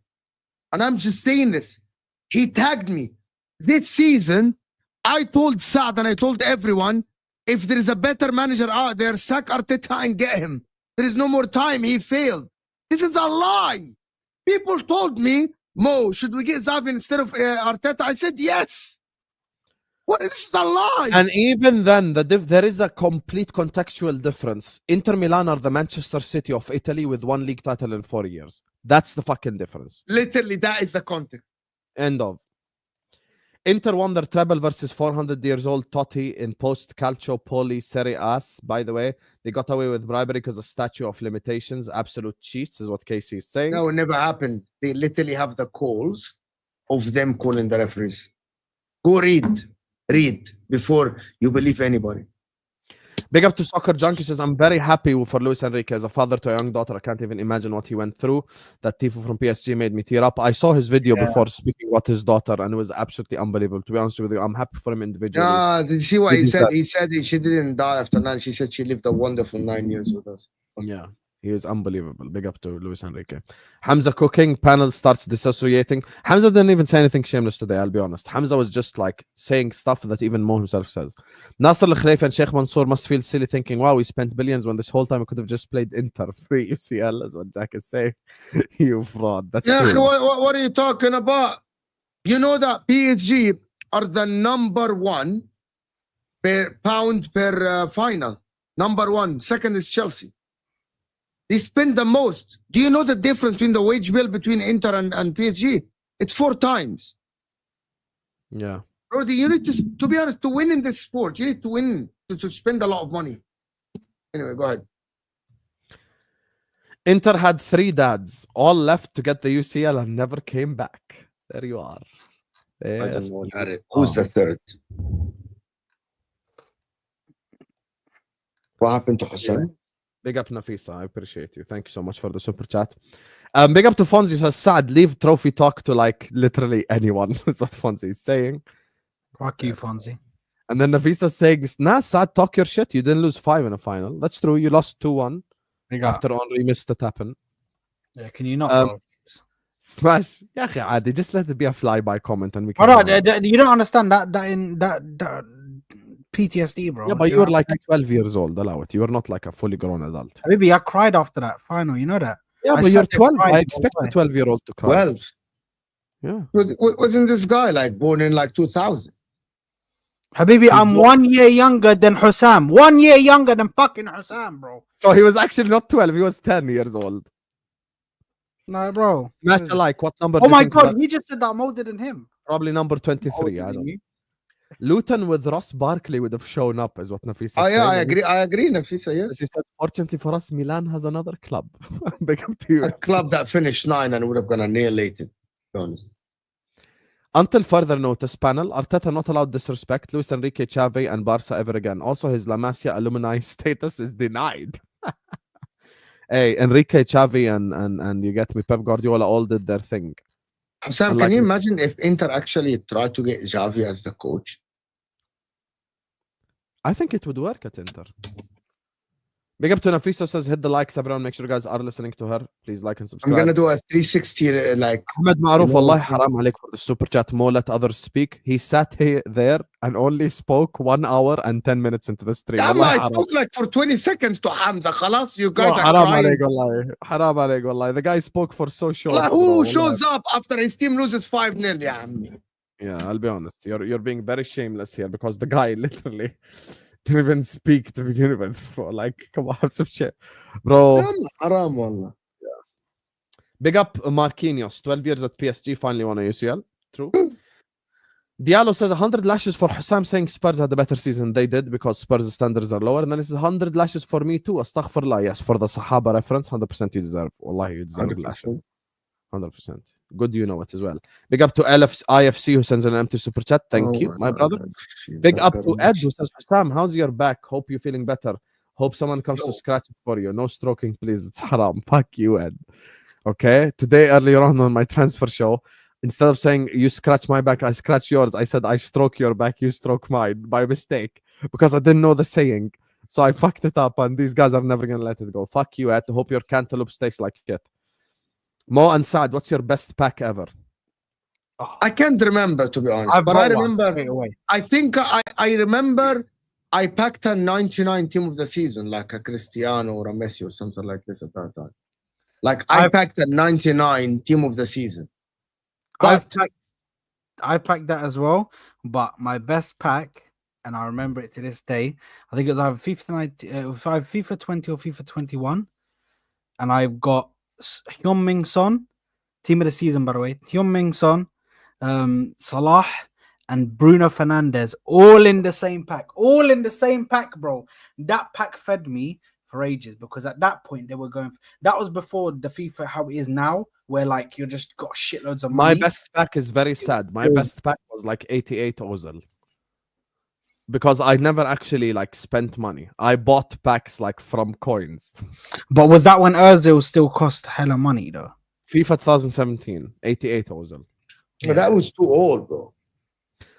And I'm just saying this. He tagged me. This season, I told Saad and I told everyone, if there is a better manager out there, sack Arteta and get him. There is no more time. He failed. This is a lie. People told me, Mo, should we get Xavi instead of Arteta? I said yes. What is a lie? And even then, there is a complete contextual difference. Inter Milan are the Manchester City of Italy with 1 league title in 4 years. That's the fucking difference. Literally, that is the context. End of. Inter won their treble versus 400 years old Totti in post Calcio Poli Serie A. By the way, they got away with bribery because of statute of limitations. Absolute cheats is what Casey is saying. No, it never happened. They literally have the calls of them calling the referees. Go read before you believe anybody. Big up to Soccer Junkie says, I'm very happy for Luis Enrique as a father to a young daughter. I can't even imagine what he went through. That Tifo from PSG made me tear up. I saw his video before speaking about his daughter, and it was absolutely unbelievable. To be honest with you, I'm happy for him individually. Did you see what he said? That. He said she didn't die after 9. She said she lived a wonderful 9 years with us. Yeah, he is unbelievable. Big up to Luis Enrique. Hamza cooking, panel starts dissociating. Hamza didn't even say anything shameless today, I'll be honest. Hamza was just like saying stuff that even Mo himself says. Nasser Al-Khalifa and Sheikh Mansour must feel silly thinking, wow, we spent billions when this whole time we could have just played Inter. Free UCL, is what Jack is saying. You fraud. That's Yeah, true. what are you talking about? You know that PSG are the number 1 per pound per final. Number 1. Second is Chelsea. They spend the most. Do you know the difference between the wage bill between Inter and PSG? It's 4 times. Yeah. Brody, you need to be honest, to win in this sport, you need to win, to spend a lot of money. Anyway, go ahead. Inter had 3 dads, all left to get the UCL and never came back. There you are. I don't know that. Who's the third? What happened to Hassan? Big up Nafisa, I appreciate you. Thank you so much for the super chat. Big up to Fonzie, says Saad, leave trophy talk to like literally anyone. That's what Fonzie is saying. Fuck you, Fonzie. And then Nafisa saying, nah, Saad, talk your shit. You didn't lose 5 in a final. That's true. You lost 2-1 after Henry missed it happen. Yeah, can you not? Smash. Yeah, عادي. Just let it be a flyby comment and we can. Hold on, you don't understand that PTSD, bro. Yeah, but you were like 12 years old. Allow it. You were not like a fully grown adult. Maybe I cried after that final. You know that. Yeah, but you're 12. I expect a 12-year-old to cry. 12. Yeah. Wasn't this guy like born in like 2000? Habibi, I'm 1 year younger than Hussam. 1 year younger than fucking Hussam, bro. So he was actually not 12. He was 10 years old. Nah, bro. Smash the like. What number? Oh my god, he just said that I'm older than him. Probably number 23. I don't know. Luton with Ross Barkley would have shown up, is what Nafisa Oh, yeah, saying. I agree, Nafisa, yes. She says, fortunately for us, Milan has another club. Big up to you. A club that finished 9 and would have gone annihilated, to be honest. Until further notice, panel, Arteta not allowed disrespect Luis Enrique, Xavi, and Barca ever again. Also, his La Masia alumni status is denied. Hey, Enrique, Xavi, and you get me, Pep Guardiola all did their thing. Sam, can you imagine if Inter actually tried to get Xavi as the coach? I think it would work at Inter. Big up to Nafisa, says hit the likes, everyone. Make sure you guys are listening to her. Please like and subscribe. I'm gonna do a 360 like. Ahmed Maruf, wallahi haram عليك for the super chat. Mo let others speak. He sat there and only spoke 1 hour and 10 minutes into the stream. I spoke like for 20 seconds to Hamza. Khalas, you guys are haram crying. عليك والله. Haram عليك والله. The guy spoke for so short. Like, who shows up after his team loses 5-0? يا عمي. Yeah, I'll be honest. You're being very shameless here because the guy literally didn't even speak to begin with. Bro. Like, come on, have some shit, bro. Haram wallah. Big up Marquinhos, 12 years at PSG, finally won a UCL. True. Diallo says 100 lashes for Hussam saying Spurs had a better season. They did because Spurs' standards are lower. And then it says 100 lashes for me too. Astaghfirullah. Yes, for the Sahaba reference, 100% you deserve. Wallahi, you deserve 100%. 100%. Good, you know it as well. Big up to IFC who sends an empty super chat. Thank you, my brother. Big up to Ed who says, Hussam, how's your back? Hope you're feeling better. Hope someone comes to scratch it for you. No stroking, please. It's haram. Fuck you, Ed. Okay. Today, earlier on my transfer show, instead of saying you scratch my back, I scratch yours, I said I stroke your back, you stroke mine by mistake because I didn't know the saying. So I fucked it up and these guys are never going to let it go. Fuck you, Ed. Hope your cantaloupe tastes like shit. Mo and Saad, what's your best pack ever? I can't remember, to be honest. But I remember, I think I remember I packed a 99 team of the season, like a Cristiano or a Messi or something like this at that time. Like I packed a 99 team of the season. I packed that as well, but my best pack, and I remember it to this day, I think it was either FIFA 20 or FIFA 21, and I've got Heung-min Son, team of the season by the way, Heung-min Son, Salah, and Bruno Fernandes all in the same pack. All in the same pack, bro. That pack fed me for ages because at that point they were going. That was before the FIFA how it is now, where like you just got shitloads of My money. best pack is very sad. My still- best pack was like 88 Ozil. Because I never actually like spent money. I bought packs like from coins. But was that when Ozil still cost hella money though? FIFA 2017, 88 Ozil. But that was too old, bro.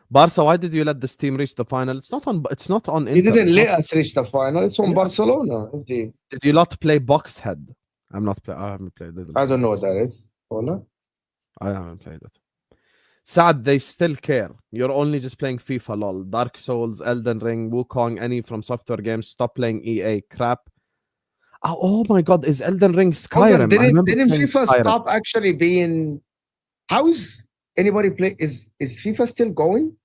Barca, why did you let this team reach the final? It's not on. It's not on. You Inter. didn't It's let not- us reach the final. It's on Barcelona. Did you not play box head? I'm not play. I haven't played it. I don't know what that is. Ola? I haven't played it. Saad, they still care. You're only just playing FIFA, lol. Dark Souls, Elden Ring, Wukong, any from software games. Stop playing EA crap. Oh my God, is Elden Ring Hold Skyrim? on, I Didn't remember didn't playing FIFA Skyrim. stop actually being? How is anybody play? Is FIFA still going?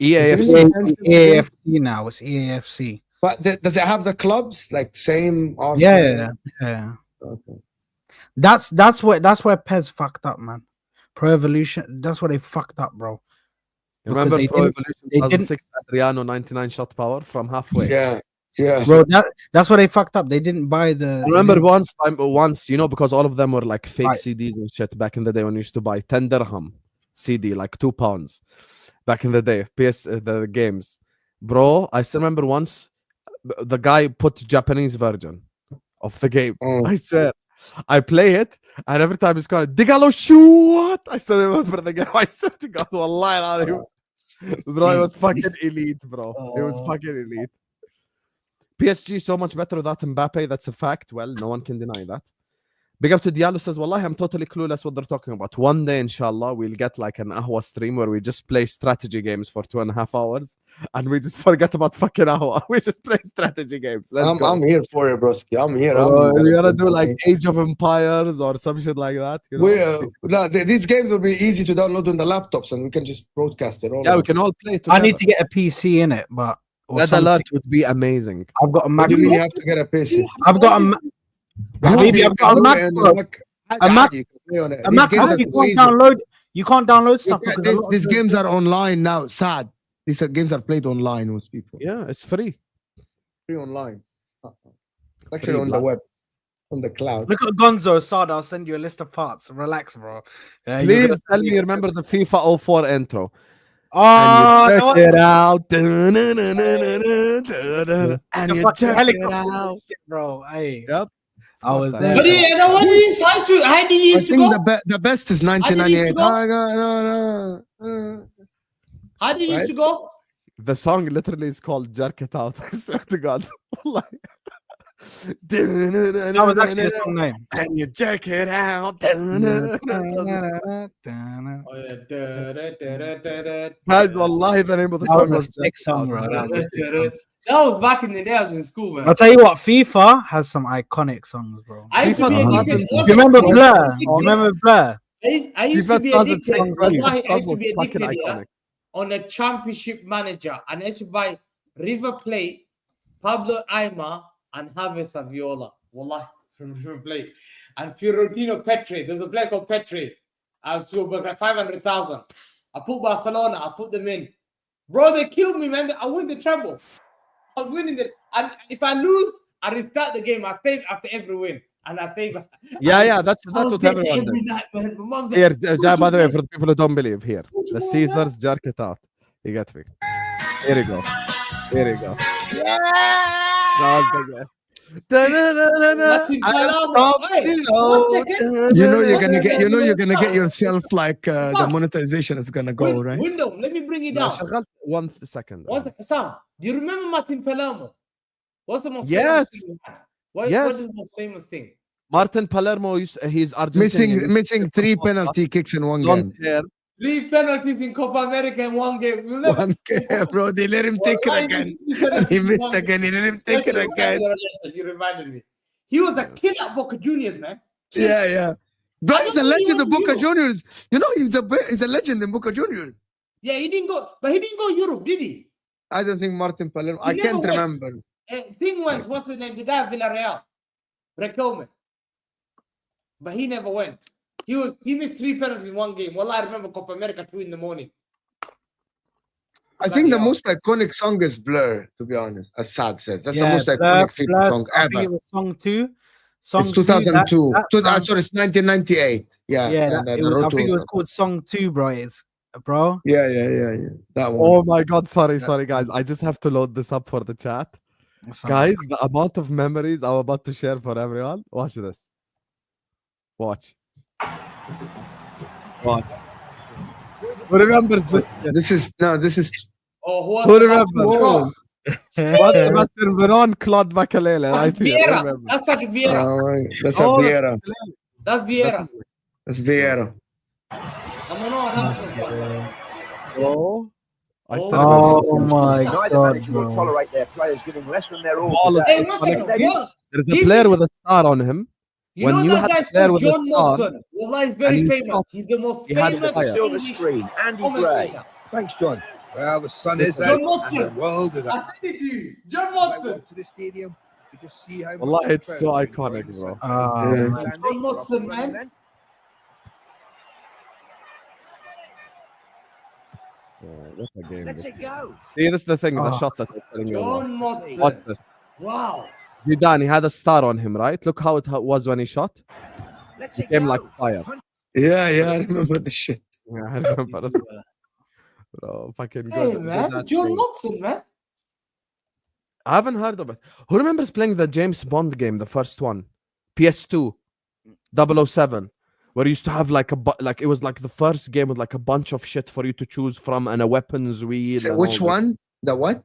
EAFC. EAFC now. It's EAFC. But does it have the clubs like same? Arsenal? Yeah. Okay. That's where Pez fucked up, man. Pro Evolution. That's where they fucked up, bro. Remember they Pro didn't- Evolution they didn't- 2006 Adriano 99 shot power from halfway? Yeah. Yeah. Bro, that's where they fucked up. They didn't buy the. I remember once, you know, because all of them were like fake Right. CDs and shit back in the day when you used to buy 10 dirham CD, like £2 back in the day, the games. Bro, I still remember once the guy put Japanese version of the game. Oh. I swear. I play it, and every time it's called Digalo shoot. I still remember the game. I swear to God, wallahi alayhi. Bro, it was fucking elite, bro. It was fucking elite. PSG so much better without Mbappe. That's a fact. Well, no one can deny that. Big up to Diallo says, Wallahi, I'm totally clueless what they're talking about. One day, inshallah, we'll get like an Ahwa stream where we just play strategy games for 2.5 hours and we just forget about fucking Ahwa. We just play strategy games. Let's go. I'm here for it, broski. I'm here. We gotta do like Age of Empires or some shit like that. You know? These games will be easy to download on the laptops and we can just broadcast it all. Yeah, we can all play together. I need to get a PC in it, but or Red something. Alert would be amazing. I've got a What Mac. do you mean you have to get a PC? I've got a. Maybe I've got a Mac. Bro. A Mac. You can play on it. A These Mac. games are You too can't easy. download. You can't download stuff. Yeah, because a lot of these the- games are online now. Sad. These games are played online with people. Yeah, it's free. Free online. Actually, Free on the black. web, on the cloud. Look at Gonzo Saad. I'll send you a list of parts. Relax, bro. You're Please gonna- tell me you remember the FIFA 04 intro. Oh, And you no, check it out. And the you fucking check it helicopter out. bro. Hey, Yep. I was course, there. But you know what it is? How did you I used to think go? the best is How did you 1998. go? How did you used to Right? go? The song literally is called Jerk It Out. I swear to God. Wallahi. That was actually a song name. And you jerk it out. Oh, yeah. That Guys, wallahi, the name of the That song was was a sick Jerk It song, Out. bro. That was a sick song. was back in the day. I was in school, man. I'll tell you what, FIFA has some iconic songs, bro. I used to FIFA be addicted. 2000. You remember Blur? You remember Blur? I used FIFA to be addicted. 2006 Wallahi, I song used to was be fucking addicted yeah, iconic. on a championship manager, and I used to buy River Plate, Pablo Aimar, and Javier Saviola. Wallahi, from River Plate. And Fiorentino Petri. There's a player called Petri. I was like 500,000. I put Barcelona. I put them in. Bro, they killed me, man. I win the treble. I was winning it. And if I lose, I restart the game. I save after every win. And I save. Yeah, that's I was what there everyone every did. night, man. My mom's Here, like, by the way, for the people who don't believe, here. Which The one, Caesars Jerk It Out. You get me. Here you go. Here you go. That was the guy. Latin Palermo. Hey, one second. You're gonna get yourself like the Stop. monetization is gonna go, right? Window, let me bring it No, down. شغلت 1 second. What's Sam? Do you remember Martin Palermo? What's the most Yes. famous thing? he had? What Yes. is the most famous thing? Martin Palermo he's Argentinian. Missing 3 penalty kicks in one game. Don't care. 3 penalties in Copa America in one game. You'll never. One game, bro. They let him take it Wallahi, again. these 3 And he penalties in missed one game. again. He let him take it again. You reminded me. He was a killer at Boca Juniors, man. Yeah. Bro, I he's don't a know he legend of went to Boca Europe. Juniors. You know, he's a legend in Boca Juniors. Yeah, he didn't go, but he didn't go Europe, did he? I don't think Martin Palermo. He I can't never went. remember. Thing went, what's his name? The guy at Villarreal. Recome. But he never went. He missed 3 penalties in one game. Well, I remember Copa America 2 in the morning. I think the most iconic song is Blur, to be honest, as Saad says. That's the Yeah, most Blur, iconic FIFA Blur, song I think ever. it was song 2. Song It's 2, 2002. that Sorry, it's 1998. Yeah, Yeah, the it was, Road I to think it was Order. called Song 2, bro. Bro. Yeah. That one. Oh my god, sorry guys. I just have to load this up for the chat. Guys, the amount of memories I'm about to share for everyone. Watch this. Watch. Who remembers this shit? This is Oh, Who remembers? Whoa. Juan Sebastian Veron, Claude Makelele, right here. Who Vieira. remembers? That's Patrick Vieira. That's Oh, a Vieira. That's Vieira. That's That's Vieira. Oh, I still Oh remember. my Neither god, manager will bro. tolerate their players giving less than their all. Ball is today. Hey, one second. iconic. What? There's a player with a star on him. You When know you that had a guy's player called with a John star, Motson. Wallah, he's and very he famous. shot, He's the most he had famous fire. Silver English screen, Andy Gray. commentator. Thanks, John. Well, the sun is John out. Motson. And the world is I out. said it to you. John I Motson. walk to the stadium to just see how Wallah, much it's so crowd iconic, is bro. Man. John Motson, man. Yeah, what a game. Let this it is. go. See, this is the thing, the Ah. shot that I was telling you about. John Motson. Watch this. Wow. Zidane, he had a star on him, right? Look how it was when he shot. Let He it came go. like fire. Yeah, I remember the shit. Yeah, I remember it. Bro, fucking Hey, good. man. That John game. Motson, man. I haven't heard of it. Who remembers playing the James Bond game, the first one? PS2, 007, where you used to have like like it was like the first game with like a bunch of shit for you to choose from and a weapons wheel. and Which all that. one? The what?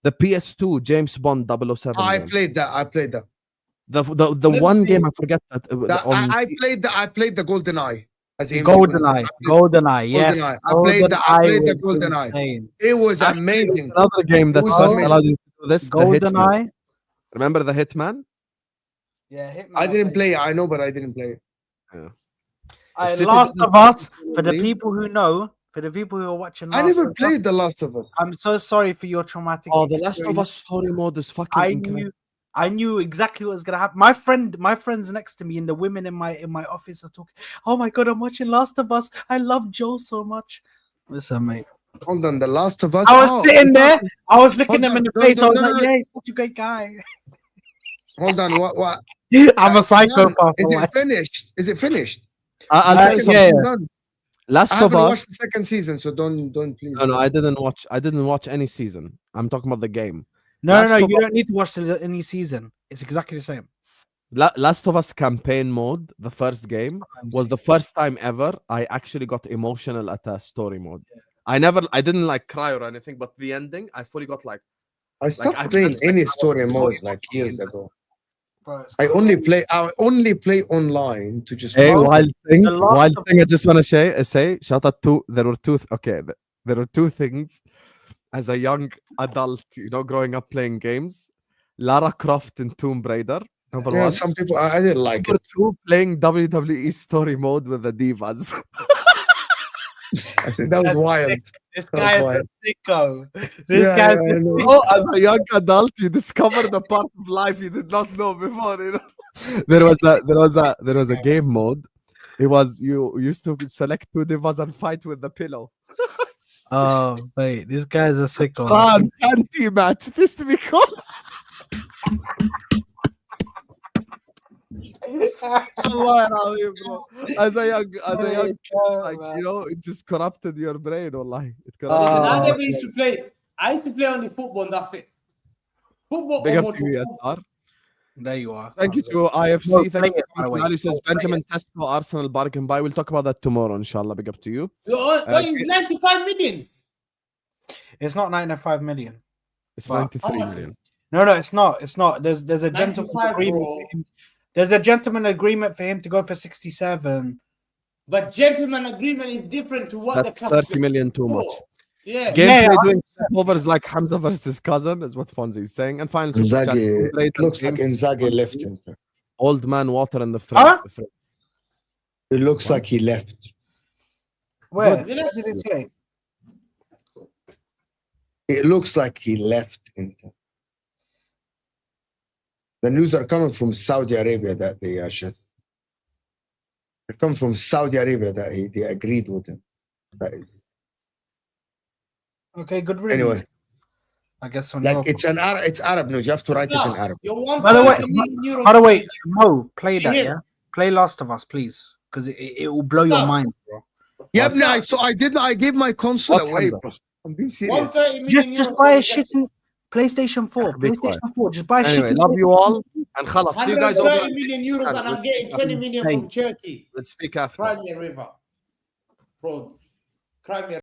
The PS2 James Bond 007. I game. played that. The Never one played game I forget that. I played the GoldenEye. As in GoldenEye. GoldenEye. Yes. GoldenEye. I played the was GoldenEye. insane. It was Actually, amazing. another game that was first amazing. allowed you to do this. The Hitman. GoldenEye. Remember the Hitman? Yeah, Hitman. I didn't play it. I know, but I didn't play it. City Last didn't of Us. play For the it, people who know, for the people who are watching, I Last never of played Us, The Last of Us. I'm so sorry for your traumatic. Oh, the Last of experience. Us story mode is fucking incredible. I knew exactly what was gonna happen. My friends next to me and the women in my office are talking. Oh my god, I'm watching Last of Us. I love Joel so much. Listen, mate. Hold on, The Last of Us. I was Oh, sitting there. I was looking Hold them on, in the no, face. no, I was no, like, no. yeah, he's such a great guy. Hold on. What? I'm a psychopath. Is I'm it finished? Is it finished? I'll The tell you second yeah, season yeah. done. I Last of haven't Us. watched the second season, so don't please. No, I didn't watch. I didn't watch any season. I'm talking about the game. No, Last of you Us- don't need to watch any season. It's exactly the same. Last of Us campaign mode, the first game, was the first time ever I actually got emotional at a story mode. I didn't like cry or anything, but the ending, I fully got like. I stopped I playing felt like any I was story really modes like emotionally years invested. ago. Bro, it's I crazy. only play online to just. Hey, Bro, wild thing, the Last of I just want to say, shout out to there were two things as a young adult, growing up playing games. Lara Croft in Tomb Raider, number Yeah, one. some people I didn't like Number it. two, playing WWE story mode with the divas. I think that was wild. This That's guy is why. a sicko. This Yeah, guy yeah, I know. Oh, as a young adult, you discover the part of life you did not know before. There was a game mode. It was you used to select two divas and fight with the pillow. Oh, wait, this guy's a sicko. Panty match. This to be called. Allah Alazim, bro. As a young kid, like it just corrupted your brain. Wallahi, it Listen, corrupted. I never used to play. I used to play only football and that's it. Football Big or up motor. to you, SR. There you are. Thank you to IFC. Well, Thank play you. it, by the way. Ali says Well, play Benjamin Tesco, Arsenal bargain buy. We'll talk about that tomorrow, inshallah. Big up to you. It's 95 million. It's not 95 million. It's Wow. 93 million. No, it's not. It's not. There's a gentleman 95, agreement. bro. For him. There's a gentleman agreement for him to go for 67. But gentleman agreement is different to what That's the club 30 million too much. Yeah. Gameplay Yeah, doing overs like Hamza versus cousin is what Fonzie is saying. And final super chat. Inzaghi, Great it looks like games. Inzaghi left Inter. Old man water in the Huh? fridge. It looks like he left. Where? What What did it say? It looks like he left Inter. The news are coming from Saudi Arabia that they are just. They come from Saudi Arabia that they agreed with him. That is. Okay, good riddance. Anyway, I guess on like your it's Arab news. You have to write it in Arab. You're one By the way, €1 by the way, Mo, play that, Him. yeah? Play Last of Us, please. Because it will blow your Stop. mind, bro. Yeah, no, so I did. I gave my console What, away, Hamza? bro. I'm being serious. 130 million Just euros buy a for the shitting PlayStation 4. Be quiet. PlayStation 4. Just buy a Anyway, shitting. love you all. And khalas, see you guys 130 over. million euros and I'm getting 20 million from Turkey. Let's speak after. Crimea River. Prawns. Crimea